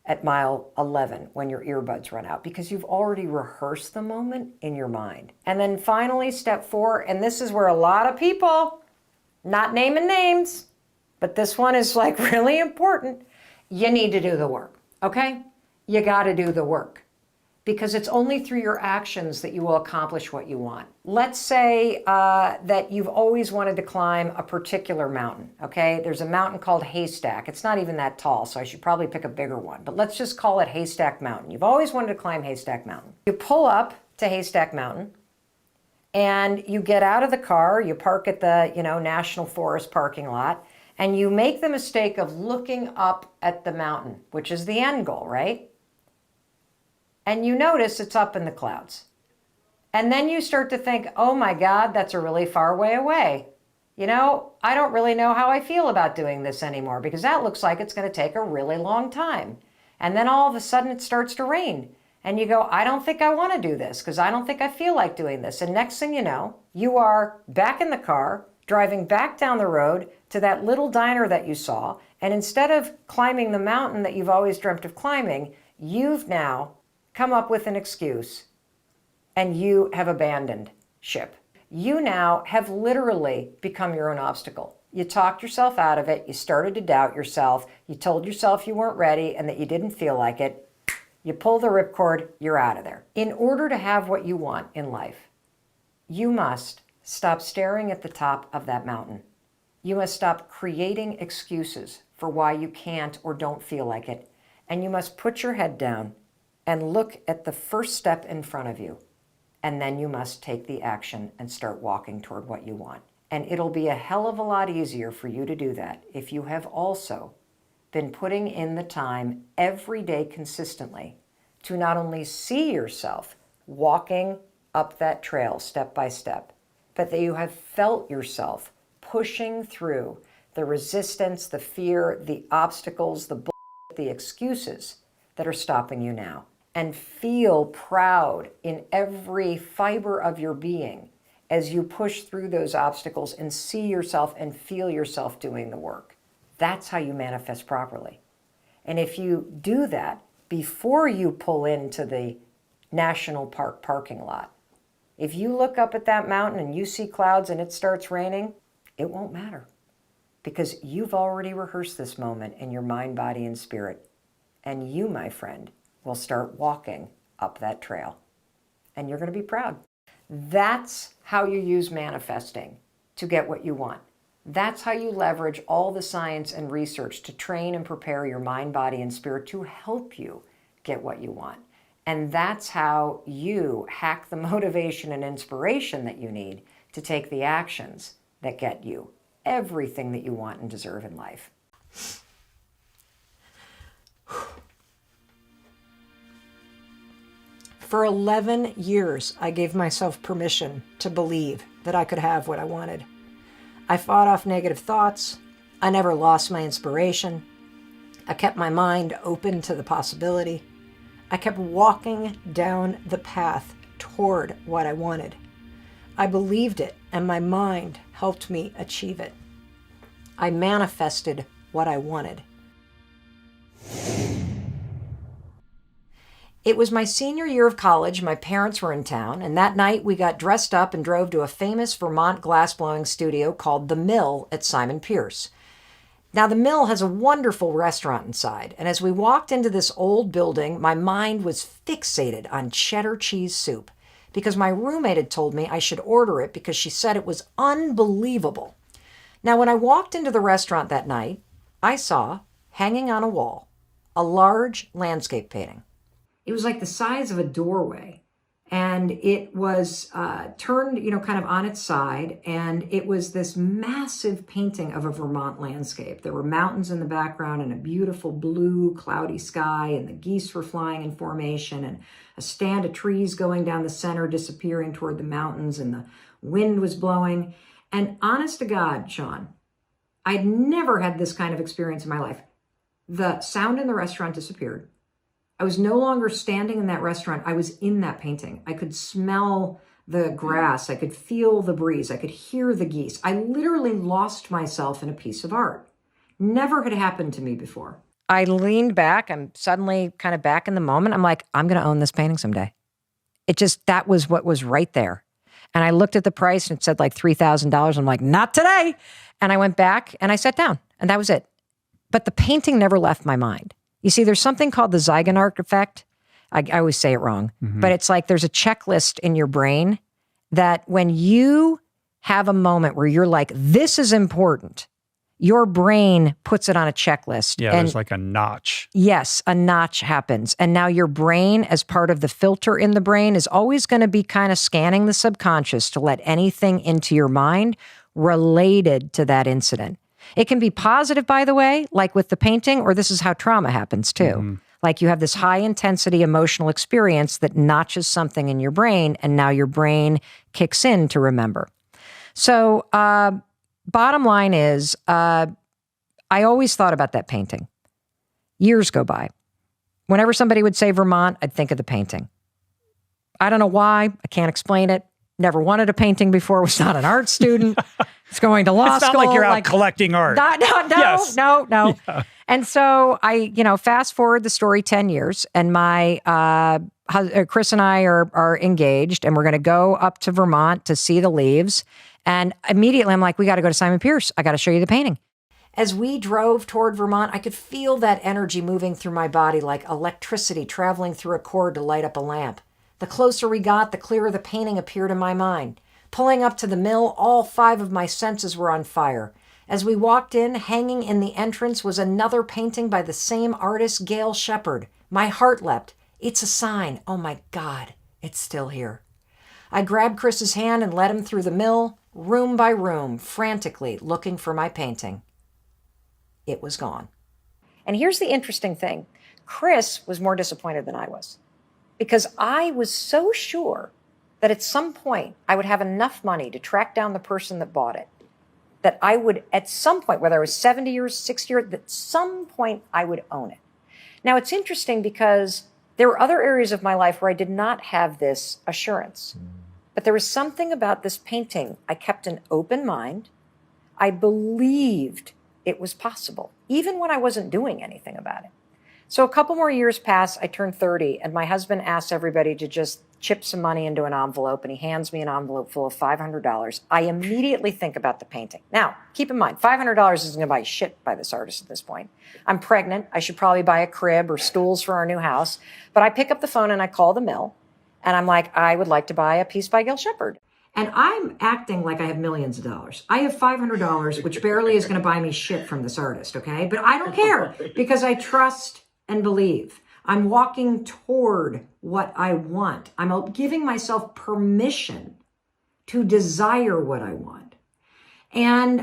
at mile 11 when your earbuds run out, because you've already rehearsed the moment in your mind. And then finally, step 4, and this is where a lot of people, not naming names, but this one is like really important. You need to do the work, okay? You got to do the work, because it's only through your actions that you will accomplish what you want. Let's say that you've always wanted to climb a particular mountain, okay? There's a mountain called Haystack. It's not even that tall, so I should probably pick a bigger one, but let's just call it Haystack Mountain. You've always wanted to climb Haystack Mountain. You pull up to Haystack Mountain, and you get out of the car, you park at the, National Forest parking lot, and you make the mistake of looking up at the mountain, which is the end goal, right? And you notice it's up in the clouds. And then you start to think, oh my God, that's a really far way away. I don't really know how I feel about doing this anymore because that looks like it's going to take a really long time. And then all of a sudden it starts to rain. And you go, I don't think I want to do this because I don't think I feel like doing this. And next thing you know, you are back in the car, driving back down the road to that little diner that you saw. And instead of climbing the mountain that you've always dreamt of climbing, you've now come up with an excuse and you have abandoned ship. You now have literally become your own obstacle. You talked yourself out of it. You started to doubt yourself. You told yourself you weren't ready and that you didn't feel like it. You pull the ripcord, you're out of there. In order to have what you want in life, you must stop staring at the top of that mountain. You must stop creating excuses for why you can't or don't feel like it. And you must put your head down and look at the first step in front of you. And then you must take the action and start walking toward what you want. And it'll be a hell of a lot easier for you to do that if you have also been putting in the time every day consistently to not only see yourself walking up that trail step by step, but that you have felt yourself pushing through the resistance, the fear, the obstacles, the excuses that are stopping you now. And feel proud in every fiber of your being as you push through those obstacles and see yourself and feel yourself doing the work. That's how you manifest properly. And if you do that before you pull into the national park parking lot, if you look up at that mountain and you see clouds and it starts raining, it won't matter because you've already rehearsed this moment in your mind, body, and spirit. And you, my friend, will start walking up that trail. And you're going to be proud. That's how you use manifesting to get what you want. That's how you leverage all the science and research to train and prepare your mind, body, and spirit to help you get what you want. And that's how you hack the motivation and inspiration that you need to take the actions that get you everything that you want and deserve in life. For 11 years, I gave myself permission to believe that I could have what I wanted. I fought off negative thoughts. I never lost my inspiration. I kept my mind open to the possibility. I kept walking down the path toward what I wanted. I believed it, and my mind helped me achieve it. I manifested what I wanted. It was my senior year of college. My parents were in town, and that night we got dressed up and drove to a famous Vermont glassblowing studio called The Mill at Simon Pierce. Now, The Mill has a wonderful restaurant inside, and as we walked into this old building, my mind was fixated on cheddar cheese soup because my roommate had told me I should order it because she said it was unbelievable. Now, when I walked into the restaurant that night, I saw, hanging on a wall, a large landscape painting. It was like the size of a doorway, and it was turned, kind of on its side, and it was this massive painting of a Vermont landscape. There were mountains in the background and a beautiful blue, cloudy sky, and the geese were flying in formation, and a stand of trees going down the center, disappearing toward the mountains, and the wind was blowing. And honest to God, Sean, I'd never had this kind of experience in my life. The sound in the restaurant disappeared. I was no longer standing in that restaurant. I was in that painting. I could smell the grass. I could feel the breeze. I could hear the geese. I literally lost myself in a piece of art. Never had happened to me before. I leaned back. I'm suddenly kind of back in the moment. I'm like, I'm going to own this painting someday. That was what was right there. And I looked at the price and it said like $3,000. I'm like, not today. And I went back and I sat down and that was it. But the painting never left my mind. You see, there's something called the Zeigarnik effect. I always say it wrong, but it's like there's a checklist in your brain that when you have a moment where you're like, this is important, your brain puts it on a checklist. Yeah, there's like a notch. Yes, a notch happens. And now your brain, as part of the filter in the brain, is always going to be kind of scanning the subconscious to let anything into your mind related to that incident. It can be positive, by the way, like with the painting, or this is how trauma happens too. Like you have this high intensity emotional experience that notches something in your brain, and now your brain kicks in to remember. So bottom line is, I always thought about that painting. Years go by. Whenever somebody would say Vermont, I'd think of the painting. I don't know why. I can't explain it. Never wanted a painting before. Was not an art student. It's going to law school. It's not like you're out collecting art. No. Yes. Yeah. And so I, fast forward the story 10 years, and my Chris and I are engaged, and we're going to go up to Vermont to see the leaves. And immediately I'm like, we got to go to Simon Pierce. I got to show you the painting. As we drove toward Vermont, I could feel that energy moving through my body like electricity traveling through a cord to light up a lamp. The closer we got, the clearer the painting appeared in my mind. Pulling up to the mill, all 5 of my senses were on fire. As we walked in, hanging in the entrance was another painting by the same artist, Gail Shepard. My heart leapt. It's a sign. Oh my God, it's still here. I grabbed Chris's hand and led him through the mill, room by room, frantically looking for my painting. It was gone. And here's the interesting thing. Chris was more disappointed than I was, because I was so sure that at some point I would have enough money to track down the person that bought it, that I would, at some point, whether I was 70 years, 60 years, at some point I would own it. Now, it's interesting because there were other areas of my life where I did not have this assurance. But there was something about this painting. I kept an open mind. I believed it was possible, even when I wasn't doing anything about it. So a couple more years pass, I turned 30, and my husband asks everybody to just chip some money into an envelope, and he hands me an envelope full of $500. I immediately think about the painting. Now, keep in mind, $500 isn't going to buy shit by this artist at this point. I'm pregnant. I should probably buy a crib or stools for our new house. But I pick up the phone and I call the mill, and I'm like, I would like to buy a piece by Gail Shepard. And I'm acting like I have millions of dollars. I have $500, which barely is going to buy me shit from this artist, okay? But I don't care because I trust and believe. I'm walking toward what I want. I'm giving myself permission to desire what I want. And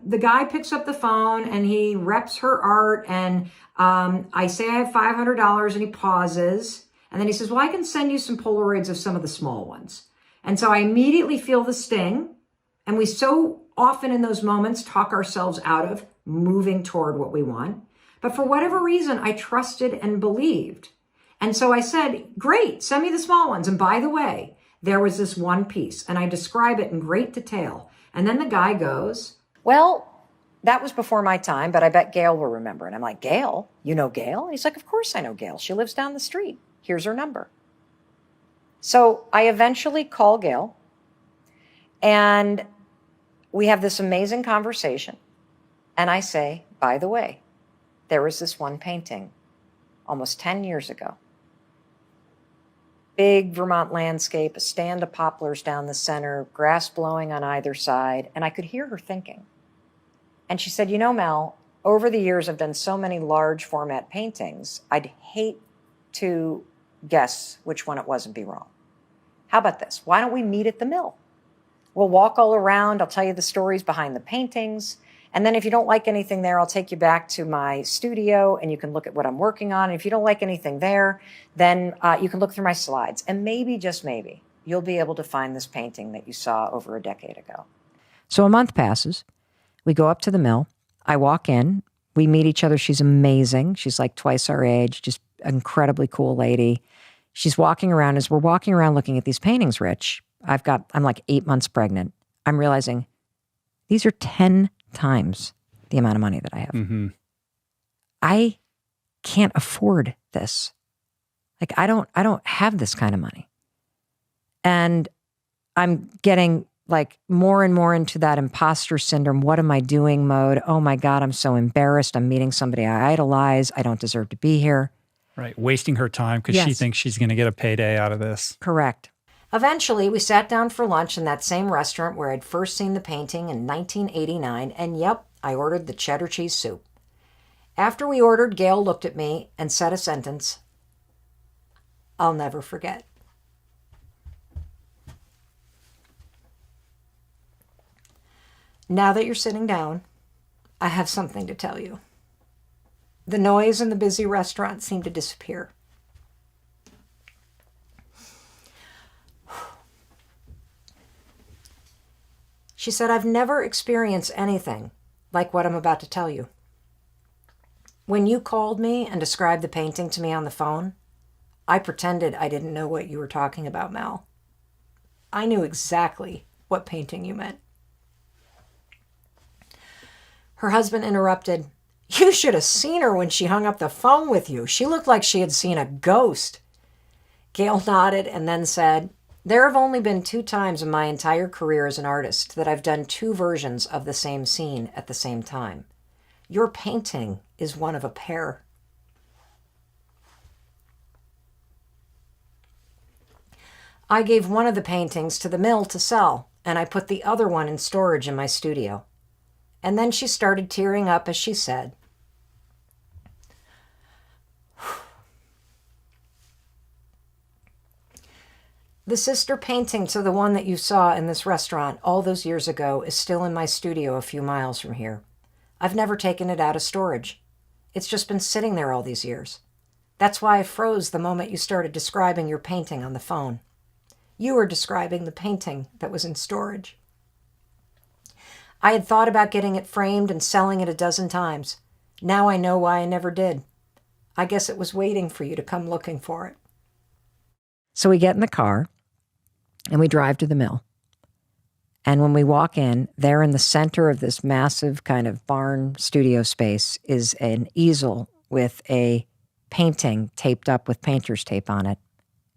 the guy picks up the phone and he reps her art, and I say I have $500, and he pauses. And then he says, well, I can send you some Polaroids of some of the small ones. And so I immediately feel the sting. And we so often in those moments talk ourselves out of moving toward what we want. But for whatever reason, I trusted and believed. And so I said, great, send me the small ones. And by the way, there was this one piece, and I describe it in great detail. And then the guy goes, well, that was before my time, but I bet Gail will remember. And I'm like, Gail? You know Gail? And he's like, of course I know Gail. She lives down the street. Here's her number. So I eventually call Gail, and we have this amazing conversation. And I say, by the way, there was this one painting almost 10 years ago. Big Vermont landscape, a stand of poplars down the center, grass blowing on either side. And I could hear her thinking. And she said, you know, Mel, over the years, I've done so many large format paintings. I'd hate to guess which one it was and be wrong. How about this? Why don't we meet at the mill? We'll walk all around. I'll tell you the stories behind the paintings. And then if you don't like anything there, I'll take you back to my studio and you can look at what I'm working on. And if you don't like anything there, then you can look through my slides. And maybe, just maybe, you'll be able to find this painting that you saw over a decade ago. So a month passes. We go up to the mill. I walk in. We meet each other. She's amazing. She's like twice our age, just an incredibly cool lady. She's walking around. As we're walking around looking at these paintings, Rich, I'm like 8 months pregnant. I'm realizing these are 10 times the amount of money that I have. Mm-hmm. I can't afford this. Like, I don't have this kind of money. And I'm getting like more and more into that imposter syndrome. What am I doing mode? Oh my God, I'm so embarrassed. I'm meeting somebody I idolize. I don't deserve to be here. Right. Wasting her time because she thinks she's going to get a payday out of this. Correct. Eventually, we sat down for lunch in that same restaurant where I'd first seen the painting in 1989. And yep, I ordered the cheddar cheese soup. After we ordered, Gail looked at me and said a sentence I'll never forget. Now that you're sitting down, I have something to tell you. The noise in the busy restaurant seemed to disappear. She said, I've never experienced anything like what I'm about to tell you. When you called me and described the painting to me on the phone, I pretended I didn't know what you were talking about, Mel. I knew exactly what painting you meant. Her husband interrupted. You should have seen her when she hung up the phone with you. She looked like she had seen a ghost. Gail nodded and then said, there have only been 2 times in my entire career as an artist that I've done 2 versions of the same scene at the same time. Your painting is one of a pair. I gave one of the paintings to the mill to sell, and I put the other one in storage in my studio. And then she started tearing up as she said, the sister painting to the one that you saw in this restaurant all those years ago is still in my studio a few miles from here. I've never taken it out of storage. It's just been sitting there all these years. That's why I froze the moment you started describing your painting on the phone. You were describing the painting that was in storage. I had thought about getting it framed and selling it a dozen times. Now I know why I never did. I guess it was waiting for you to come looking for it. So we get in the car and we drive to the mill. And when we walk in, there in the center of this massive kind of barn studio space is an easel with a painting taped up with painter's tape on it.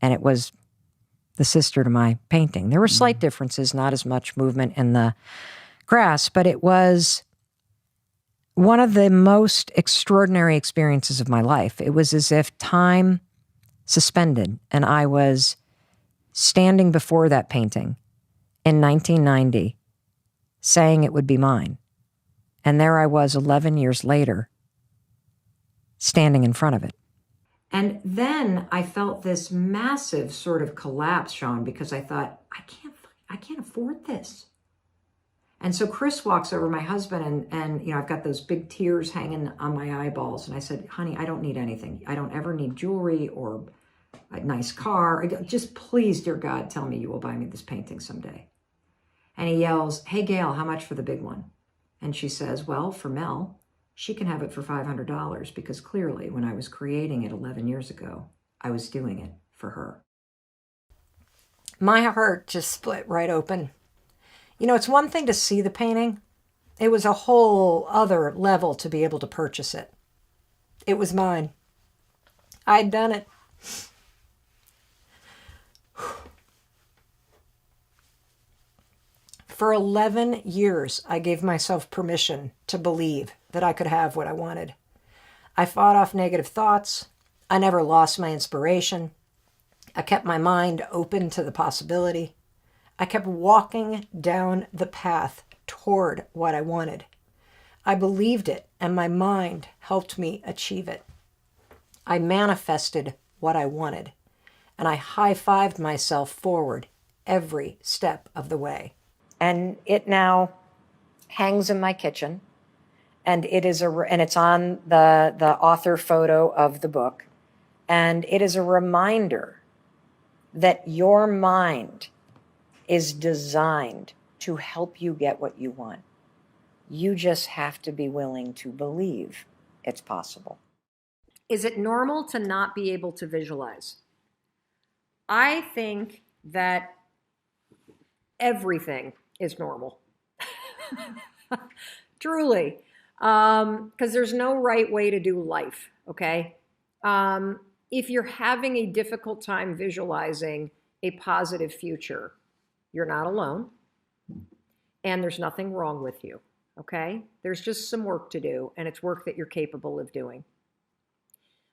And it was the sister to my painting. There were slight differences, not as much movement in the grass, but it was one of the most extraordinary experiences of my life. It was as if time suspended and I was standing before that painting in 1990 saying it would be mine. And there I was 11 years later standing in front of it. And then I felt this massive sort of collapse, Sean, because I thought, I can't afford this. And so Chris walks over, my husband, and I've got those big tears hanging on my eyeballs. And I said, honey, I don't need anything. I don't ever need jewelry or a nice car. Just please, dear God, tell me you will buy me this painting someday. And he yells, hey, Gail, how much for the big one? And she says, well, for Mel, she can have it for $500 because clearly when I was creating it 11 years ago, I was doing it for her. My heart just split right open. You know, it's one thing to see the painting. It was a whole other level to be able to purchase it. It was mine. I'd done it. For 11 years, I gave myself permission to believe that I could have what I wanted. I fought off negative thoughts. I never lost my inspiration. I kept my mind open to the possibility. I kept walking down the path toward what I wanted. I believed it, and my mind helped me achieve it. I manifested what I wanted, and I high-fived myself forward every step of the way. And it now hangs in my kitchen, and it's on the author photo of the book, and it is a reminder that your mind is designed to help you get what you want. You just have to be willing to believe it's possible. Is it normal to not be able to visualize? I think that everything is normal. Truly. Because there's no right way to do life, okay? If you're having a difficult time visualizing a positive future, you're not alone, and there's nothing wrong with you, okay? There's just some work to do, and it's work that you're capable of doing.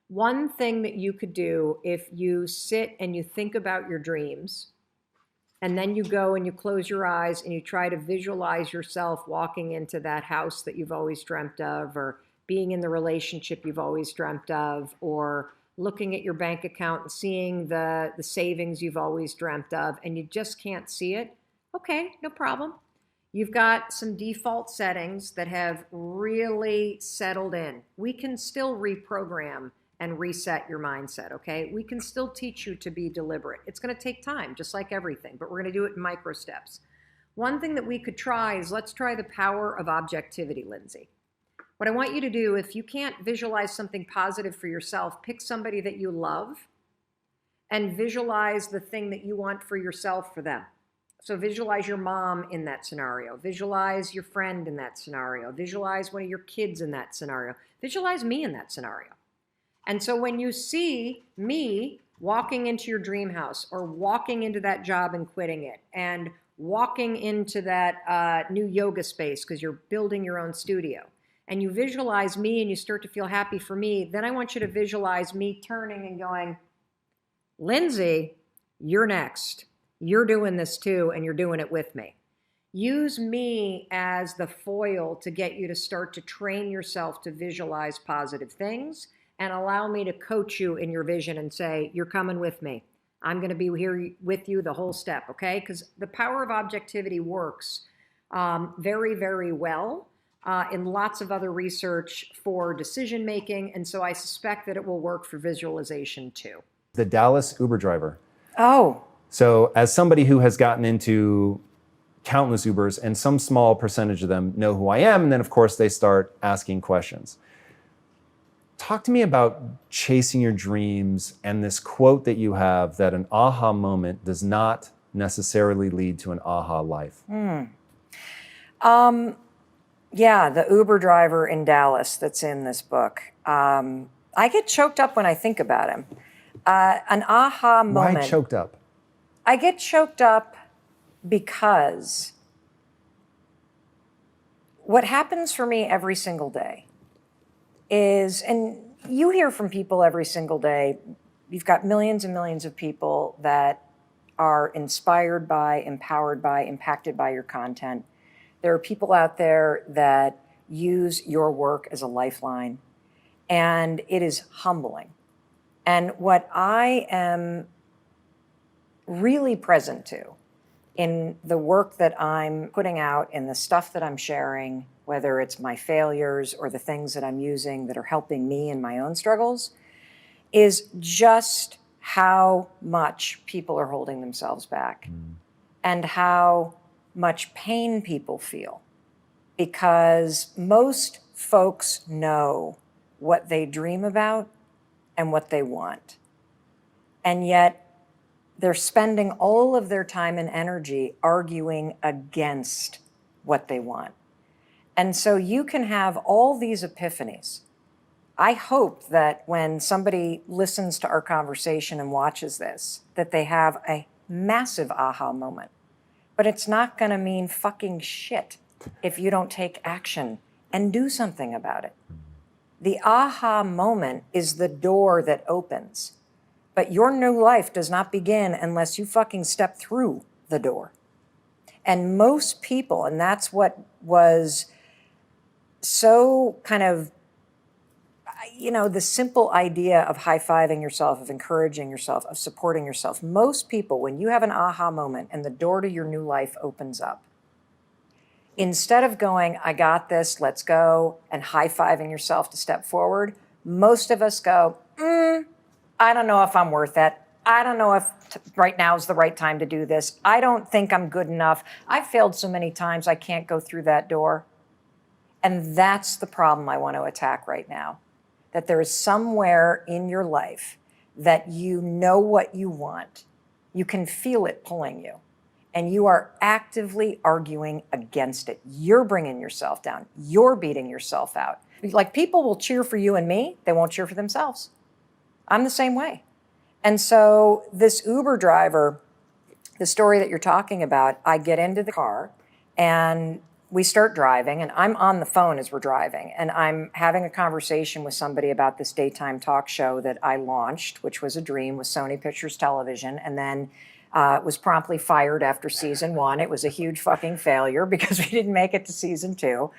One thing that you could do if you sit and you think about your dreams, and then you go and you close your eyes and you try to visualize yourself walking into that house that you've always dreamt of, or being in the relationship you've always dreamt of, or looking at your bank account and seeing the savings you've always dreamt of, and you just can't see it. Okay, no problem. You've got some default settings that have really settled in. We can still reprogram and reset your mindset, okay? We can still teach you to be deliberate. It's gonna take time, just like everything, but we're gonna do it in micro steps. One thing that we could try is, let's try the power of objectivity, Lindsay. What I want you to do, if you can't visualize something positive for yourself, pick somebody that you love and visualize the thing that you want for yourself for them. So visualize your mom in that scenario. Visualize your friend in that scenario. Visualize one of your kids in that scenario. Visualize me in that scenario. And so when you see me walking into your dream house, or walking into that job and quitting it, and walking into that new yoga space because you're building your own studio, and you visualize me and you start to feel happy for me, then I want you to visualize me turning and going, Lindsay, you're next. You're doing this too, and you're doing it with me. Use me as the foil to get you to start to train yourself to visualize positive things, and allow me to coach you in your vision and say, you're coming with me. I'm going to be here with you the whole step, okay? Because the power of objectivity works very, very well in lots of other research for decision making, and so I suspect that it will work for visualization too. The Dallas Uber driver. Oh. So as somebody who has gotten into countless Ubers, and some small percentage of them know who I am, and then of course they start asking questions. Talk to me about chasing your dreams and this quote that you have, that an aha moment does not necessarily lead to an aha life. Yeah, the Uber driver in Dallas that's in this book. I get choked up when I think about him. An aha moment. Why choked up? I get choked up because what happens for me every single day is, and you hear from people every single day, you've got millions and millions of people that are inspired by, empowered by, impacted by your content. There are people out there that use your work as a lifeline, and it is humbling. And what I am really present to in the work that I'm putting out, in the stuff that I'm sharing, whether it's my failures or the things that I'm using that are helping me in my own struggles, is just how much people are holding themselves back and how much pain people feel. Because most folks know what they dream about and what they want. And yet they're spending all of their time and energy arguing against what they want. And so you can have all these epiphanies. I hope that when somebody listens to our conversation and watches this, that they have a massive aha moment. But it's not going to mean fucking shit if you don't take action and do something about it. The aha moment is the door that opens. But your new life does not begin unless you fucking step through the door. And most people, and that's what was so kind of, the simple idea of high-fiving yourself, of encouraging yourself, of supporting yourself. Most people, when you have an aha moment and the door to your new life opens up, instead of going, I got this, let's go, and high-fiving yourself to step forward, most of us go, I don't know if I'm worth it. I don't know if right now is the right time to do this. I don't think I'm good enough. I've failed so many times, I can't go through that door. And that's the problem I want to attack right now. That there is somewhere in your life that you know what you want. You can feel it pulling you. And you are actively arguing against it. You're bringing yourself down. You're beating yourself out. Like, people will cheer for you and me. They won't cheer for themselves. I'm the same way. And so this Uber driver, the story that you're talking about, I get into the car and we start driving, and I'm on the phone as we're driving, and I'm having a conversation with somebody about this daytime talk show that I launched, which was a dream with Sony Pictures Television, and then was promptly fired after season 1. It was a huge fucking failure because we didn't make it to season 2.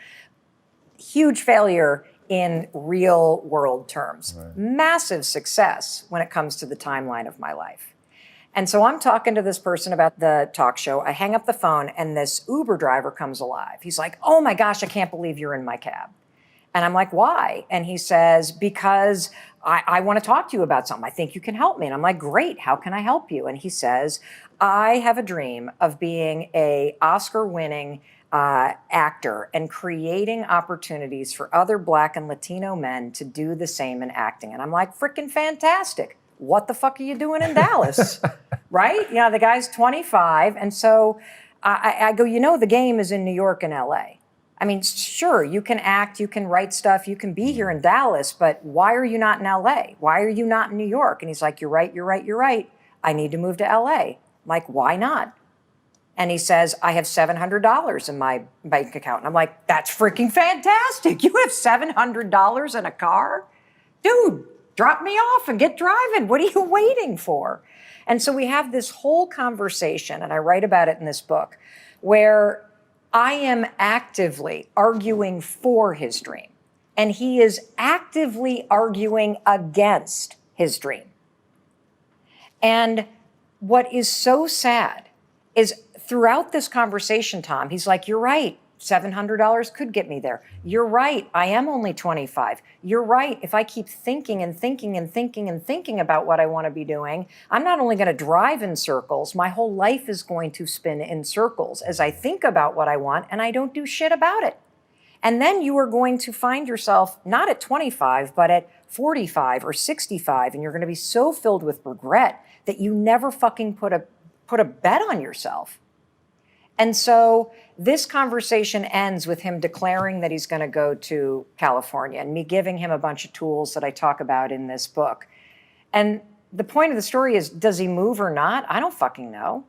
Huge failure in real world terms. Right. Massive success when it comes to the timeline of my life. And so I'm talking to this person about the talk show. I hang up the phone and this Uber driver comes alive. He's like, oh my gosh, I can't believe you're in my cab. And I'm like, why? And he says, because I want to talk to you about something. I think you can help me. And I'm like, great, how can I help you? And he says, I have a dream of being a Oscar-winning actor and creating opportunities for other Black and Latino men to do the same in acting. And I'm like, freaking fantastic. What the fuck are you doing in Dallas? Right? The guy's 25. And so I go, the game is in New York and LA. I mean, sure, you can act, you can write stuff, you can be here in Dallas, but why are you not in LA? Why are you not in New York? And he's like, you're right. I need to move to LA. I'm like, why not? And he says, I have $700 in my bank account. And I'm like, that's freaking fantastic. You have $700 in a car? Dude, drop me off and get driving. What are you waiting for? And so we have this whole conversation, and I write about it in this book, where I am actively arguing for his dream, and he is actively arguing against his dream. And what is so sad is throughout this conversation, Tom, he's like, you're right. $700 could get me there. You're right. I am only 25. You're right. If I keep thinking and thinking and thinking and thinking about what I want to be doing, I'm not only going to drive in circles, my whole life is going to spin in circles as I think about what I want and I don't do shit about it. And then you are going to find yourself not at 25, but at 45 or 65, and you're going to be so filled with regret that you never fucking put a bet on yourself. And so this conversation ends with him declaring that he's going to go to California and me giving him a bunch of tools that I talk about in this book. And the point of the story is, does he move or not? I don't fucking know.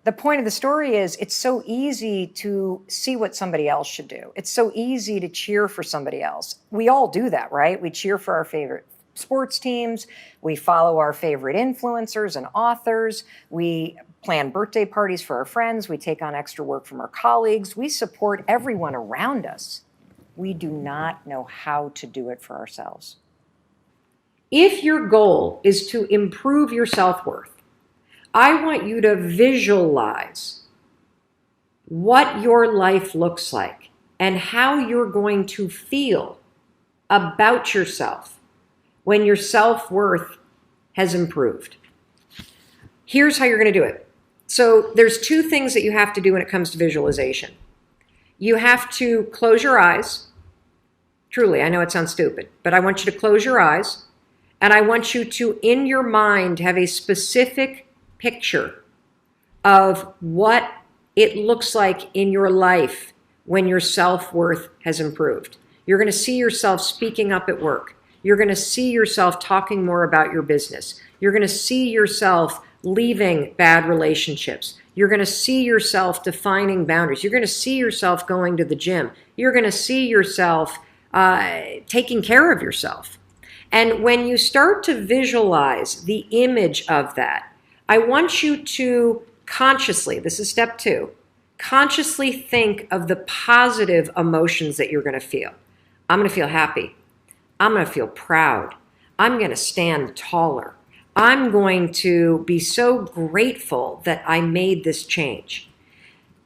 The point of the story is, it's so easy to see what somebody else should do. It's so easy to cheer for somebody else. We all do that, right? We cheer for our favorite sports teams. We follow our favorite influencers and authors. We plan birthday parties for our friends. We take on extra work from our colleagues. We support everyone around us. We do not know how to do it for ourselves. If your goal is to improve your self-worth, I want you to visualize what your life looks like and how you're going to feel about yourself when your self-worth has improved. Here's how you're going to do it. So there's two things that you have to do when it comes to visualization. You have to close your eyes. Truly, I know it sounds stupid, but I want you to close your eyes And I want you to, in your mind, have a specific picture of what it looks like in your life when your self-worth has improved. You're going to see yourself speaking up at work. You're going to see yourself talking more about your business. You're going to see yourself leaving bad relationships. You're going to see yourself defining boundaries. You're going to see yourself going to the gym. You're going to see yourself taking care of yourself. And when you start to visualize the image of that, I want you to consciously, this is step 2, consciously think of the positive emotions that you're going to feel. I'm going to feel happy. I'm going to feel proud. I'm going to stand taller. I'm going to be so grateful that I made this change.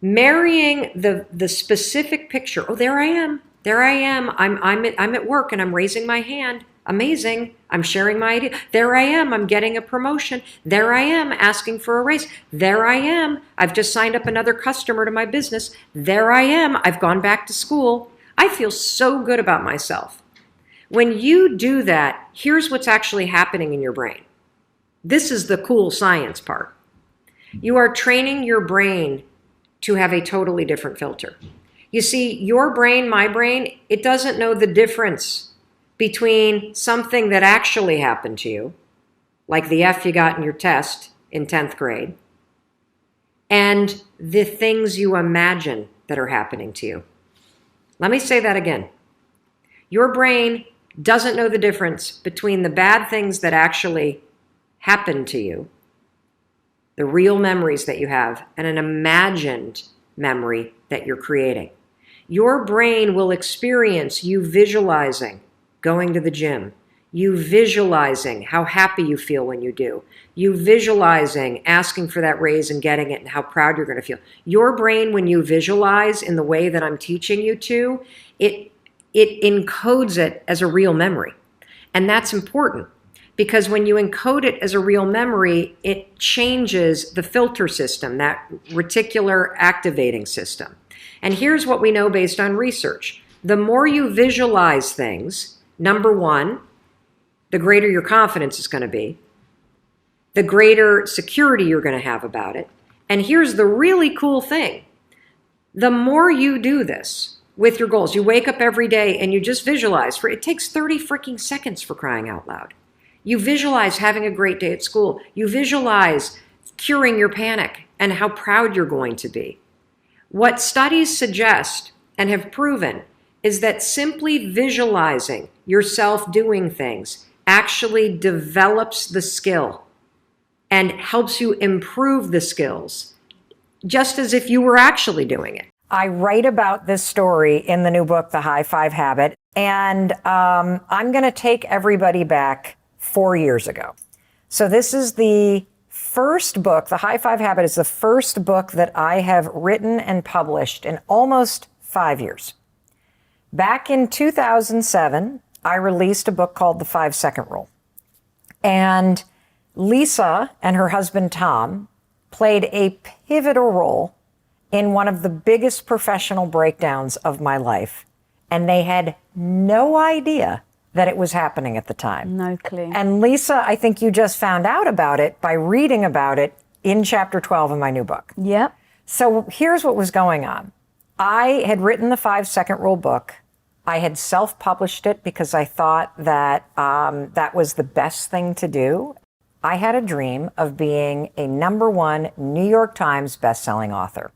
Marrying the specific picture. Oh, there I am. There I am. I'm at work and I'm raising my hand. Amazing. I'm sharing my idea. There I am. I'm getting a promotion. There I am asking for a raise. There I am. I've just signed up another customer to my business. There I am. I've gone back to school. I feel so good about myself. When you do that, here's what's actually happening in your brain. This is the cool science part. You are training your brain to have a totally different filter. You see, your brain, my brain, it doesn't know the difference between something that actually happened to you, like the F you got in your test in 10th grade, and the things you imagine that are happening to you. Let me say that again. Your brain doesn't know the difference between the bad things that actually happened to you, the real memories that you have, and an imagined memory that you're creating. Your brain will experience you visualizing going to the gym, you visualizing how happy you feel when you do, you visualizing asking for that raise and getting it and how proud you're going to feel. Your brain, when you visualize in the way that I'm teaching you to, it encodes it as a real memory. And that's important because when you encode it as a real memory, it changes the filter system, that reticular activating system. And here's what we know based on research. The more you visualize things, number one, the greater your confidence is going to be, the greater security you're going to have about it. And here's the really cool thing. The more you do this with your goals, you wake up every day and you just visualize. It takes 30 freaking seconds, for crying out loud. You visualize having a great day at school. You visualize curing your panic and how proud you're going to be. What studies suggest and have proven is that simply visualizing yourself doing things actually develops the skill and helps you improve the skills, just as if you were actually doing it. I write about this story in the new book, The High Five Habit, and I'm going to take everybody back 4 years ago. So this is the first book. The High Five Habit is the first book that I have written and published in almost 5 years. Back in 2007, I released a book called The 5-Second Rule. And Lisa and her husband, Tom, played a pivotal role in one of the biggest professional breakdowns of my life. And they had no idea that it was happening at the time. No clue. And Lisa, I think you just found out about it by reading about it in chapter 12 of my new book. Yep. So here's what was going on. I had written the 5-Second Rule book. I had self-published it because I thought that that was the best thing to do. I had a dream of being a #1 New York Times bestselling author.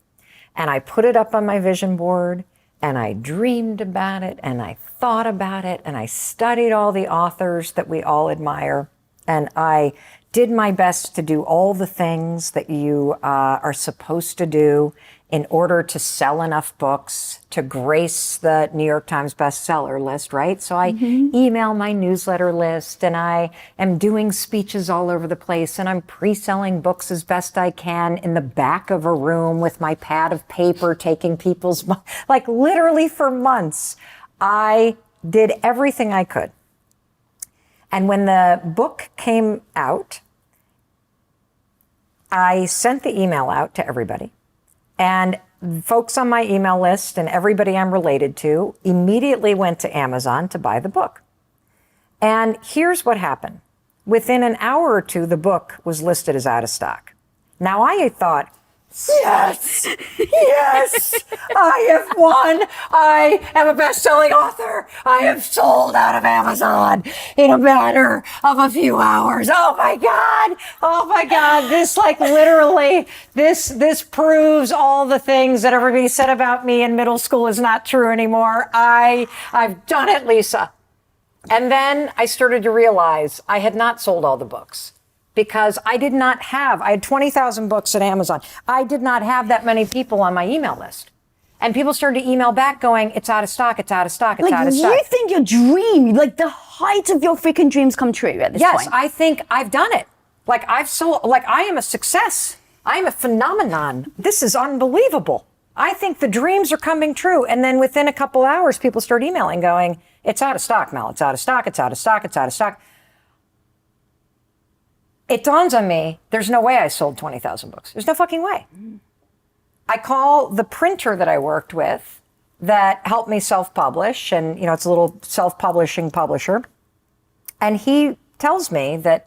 And I put it up on my vision board, and I dreamed about it, and I thought about it, and I studied all the authors that we all admire, and I did my best to do all the things that you are supposed to do in order to sell enough books to grace the New York Times bestseller list, right? So I email my newsletter list, and I am doing speeches all over the place, and I'm pre-selling books as best I can in the back of a room with my pad of paper, taking people's, like literally for months. I did everything I could. And when the book came out, I sent the email out to everybody. And folks on my email list and everybody I'm related to immediately went to Amazon to buy the book. And here's what happened. Within an hour or two, the book was listed as out of stock. Now, I thought, yes, yes, I have won. I am a best-selling author. I have sold out of Amazon in a matter of a few hours. Oh my God. This literally, this proves all the things that everybody said about me in middle school is not true anymore. I've done it, Lisa. And then I started to realize I had not sold all the books. Because I had 20,000 books at Amazon. I did not have that many people on my email list. And people started to email back going, it's out of stock, it's out of stock, it's out of stock. You think your dream, like the height of your freaking dreams come true at this point? Yes, I think I've done it. I've sold, I am a success. I am a phenomenon. This is unbelievable. I think the dreams are coming true. And then within a couple hours, people start emailing going, it's out of stock, Mel, it's out of stock, it's out of stock, it's out of stock. It dawns on me, there's no way I sold 20,000 books. There's no fucking way. I call the printer that I worked with that helped me self-publish, and it's a little self-publishing publisher. And he tells me that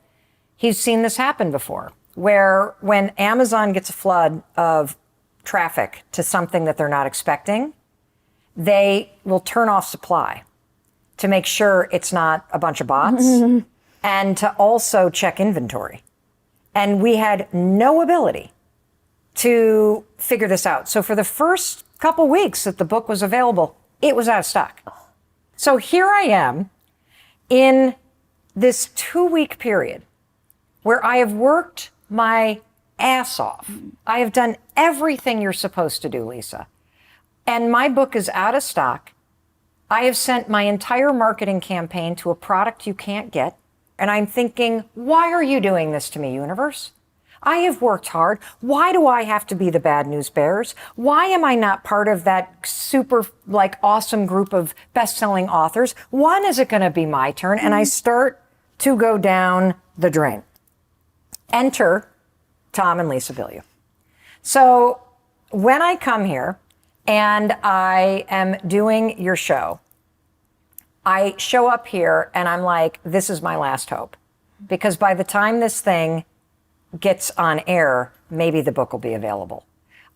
he's seen this happen before, where when Amazon gets a flood of traffic to something that they're not expecting, they will turn off supply to make sure it's not a bunch of bots. And to also check inventory. And we had no ability to figure this out. So for the first couple weeks that the book was available, it was out of stock. So here I am in this 2-week period where I have worked my ass off. I have done everything you're supposed to do, Lisa. And my book is out of stock. I have sent my entire marketing campaign to a product you can't get. And I'm thinking, why are you doing this to me, universe? I have worked hard. Why do I have to be the bad news bearers? Why am I not part of that super, awesome group of best-selling authors? When is it going to be my turn? And I start to go down the drain. Enter Tom and Lisa Bilyeu. So when I come here and I am doing your show, I show up here and I'm like, this is my last hope. Because by the time this thing gets on air, maybe the book will be available.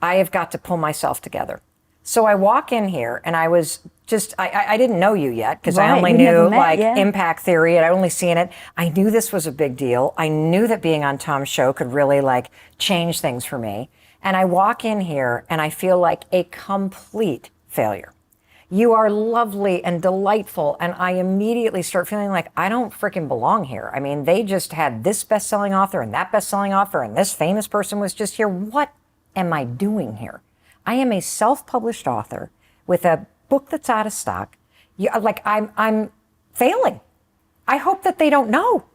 I have got to pull myself together. So I walk in here and I was just, I didn't know you yet because I only knew impact theory and I'd only seen it. I knew this was a big deal. I knew that being on Tom's show could really change things for me. And I walk in here and I feel like a complete failure. You are lovely and delightful. And I immediately start feeling like I don't freaking belong here. I mean, they just had this best-selling author and that best-selling author and this famous person was just here. What am I doing here? I am a self-published author with a book that's out of stock. I'm failing. I hope that they don't know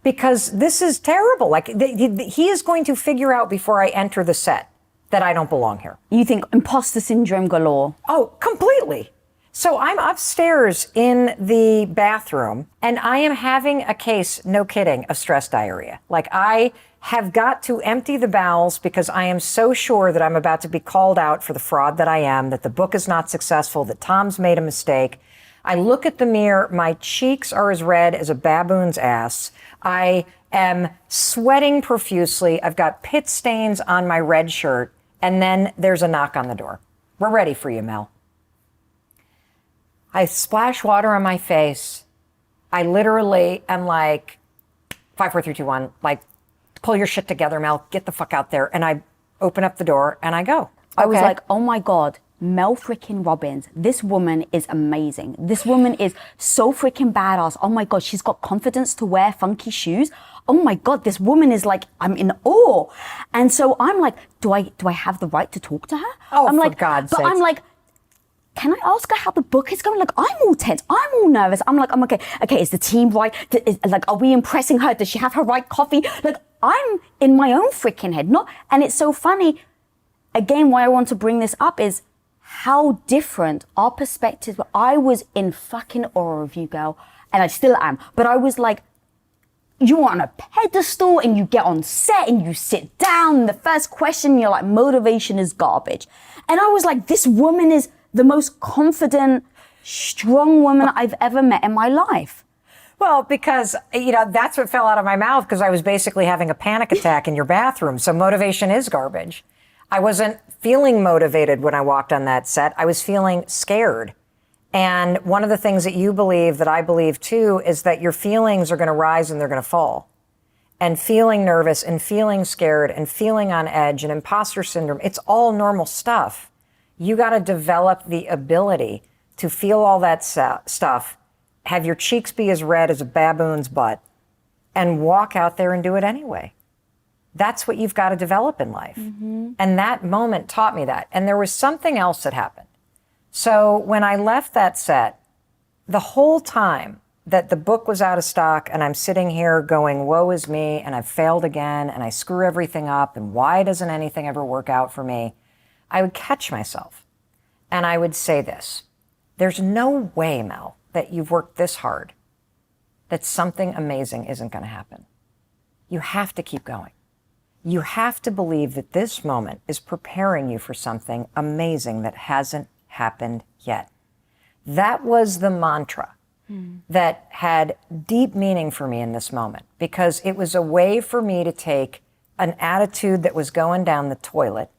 because this is terrible. He is going to figure out before I enter the set that I don't belong here. You think imposter syndrome galore? Oh, completely. So I'm upstairs in the bathroom and I am having a case, no kidding, of stress diarrhea. I have got to empty the bowels because I am so sure that I'm about to be called out for the fraud that I am, that the book is not successful, that Tom's made a mistake. I look at the mirror, my cheeks are as red as a baboon's ass. I am sweating profusely. I've got pit stains on my red shirt. And then there's a knock on the door. We're ready for you, Mel. I splash water on my face. I literally am like, 5, 4, 3, 2, 1, pull your shit together, Mel, get the fuck out there. And I open up the door and I go. I was like, oh my God, Mel freaking Robbins. This woman is amazing. This woman is so freaking badass. Oh my God, she's got confidence to wear funky shoes. Oh my God, this woman is I'm in awe. And so I'm like, do I have the right to talk to her? Oh, I'm for God's sake. But I'm like, can I ask her how the book is going? I'm all tense. I'm all nervous. I'm okay. Okay, is the team right? Are we impressing her? Does she have her right coffee? I'm in my own freaking head. And it's so funny. Again, why I want to bring this up is how different our perspectives were. I was in fucking awe of you, girl. And I still am. But I was like, you're on a pedestal and you get on set and you sit down. And the first question, you're like, motivation is garbage. And I was like, this woman is the most confident, strong woman I've ever met in my life. Well, because, that's what fell out of my mouth because I was basically having a panic attack in your bathroom. So motivation is garbage. I wasn't feeling motivated when I walked on that set. I was feeling scared. And one of the things that you believe that I believe too is that your feelings are going to rise and they're going to fall. And feeling nervous and feeling scared and feeling on edge and imposter syndrome, it's all normal stuff. You got to develop the ability to feel all that stuff, have your cheeks be as red as a baboon's butt, and walk out there and do it anyway. That's what you've got to develop in life. Mm-hmm. And that moment taught me that. And there was something else that happened. So when I left that set, the whole time that the book was out of stock and I'm sitting here going, woe is me, and I've failed again, and I screw everything up, and why doesn't anything ever work out for me? I would catch myself and I would say this: there's no way, Mel, that you've worked this hard, that something amazing isn't going to happen. You have to keep going. You have to believe that this moment is preparing you for something amazing that hasn't happened yet. That was the mantra that had deep meaning for me in this moment, because it was a way for me to take an attitude that was going down the toilet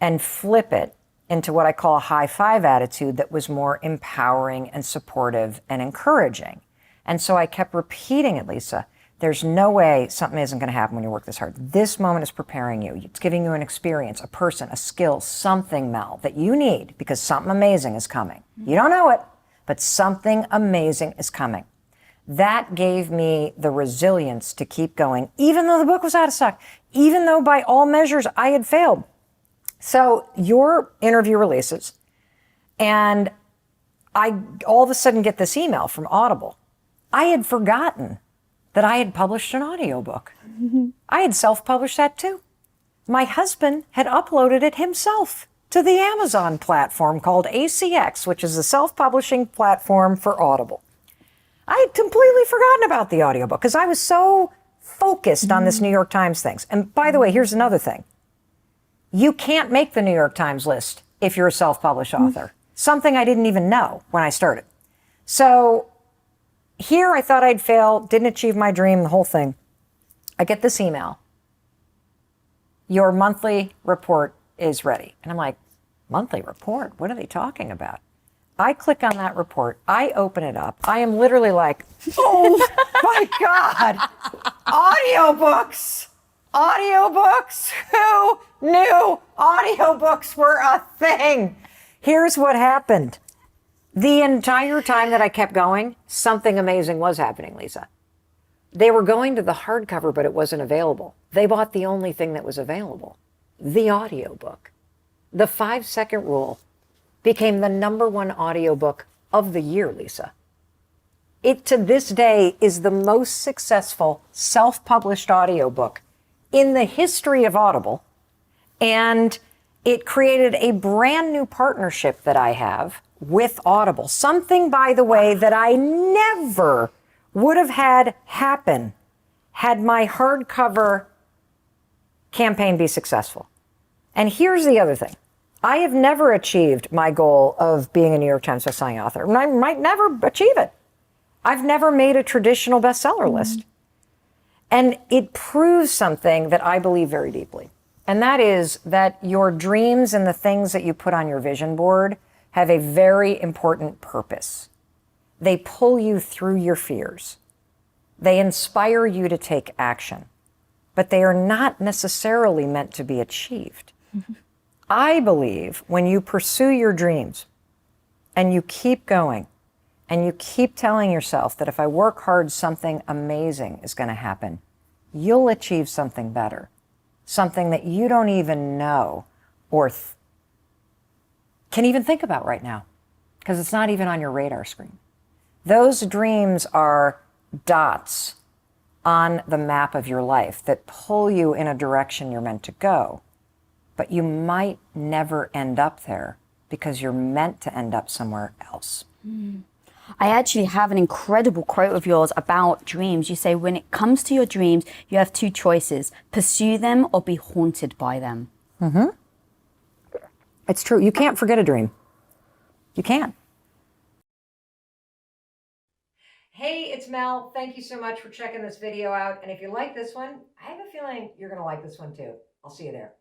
and flip it into what I call a high five attitude that was more empowering and supportive and encouraging. And so I kept repeating it, Lisa. There's no way something isn't going to happen when you work this hard. This moment is preparing you. It's giving you an experience, a person, a skill, something, Mel, that you need because something amazing is coming. You don't know it, but something amazing is coming. That gave me the resilience to keep going, even though the book was out of stock, even though by all measures I had failed. So your interview releases, and I all of a sudden get this email from Audible. I had forgotten that I had published an audiobook. I had self-published that too. My husband had uploaded it himself to the Amazon platform called ACX, which is a self-publishing platform for Audible. I had completely forgotten about the audiobook because I was so focused on this New York Times thing. And by the way, here's another thing. You can't make the New York Times list if you're a self-published author. Something I didn't even know when I started. So here I thought I'd fail, didn't achieve my dream, the whole thing. I get this email. Your monthly report is ready. And I'm like, monthly report? What are they talking about? I click on that report. I open it up. I am literally like, oh my God, audiobooks. Audiobooks? Who knew audiobooks were a thing? Here's what happened. The entire time that I kept going, something amazing was happening, Lisa. They were going to the hardcover, but it wasn't available. They bought the only thing that was available, the audiobook. The 5-second rule became the #1 audiobook of the year, Lisa. It, to this day, is the most successful self-published audiobook in the history of Audible. And it created a brand new partnership that I have with Audible. Something, by the way, that I never would have had happen had my hardcover campaign be successful. And here's the other thing. I have never achieved my goal of being a New York Times bestselling author. And I might never achieve it. I've never made a traditional bestseller list. And it proves something that I believe very deeply. And that is that your dreams and the things that you put on your vision board have a very important purpose. They pull you through your fears. They inspire you to take action, but they are not necessarily meant to be achieved. I believe when you pursue your dreams and you keep going and you keep telling yourself that if I work hard, something amazing is going to happen, you'll achieve something better, something that you don't even know or can even think about right now because it's not even on your radar screen. Those dreams are dots on the map of your life that pull you in a direction you're meant to go. But you might never end up there because you're meant to end up somewhere else. I actually have an incredible quote of yours about dreams. You say, when it comes to your dreams, you have 2 choices: pursue them or be haunted by them. Mm-hmm. It's true. You can't forget a dream. You can't. Hey, it's Mel. Thank you so much for checking this video out. And if you like this one, I have a feeling you're going to like this one too. I'll see you there.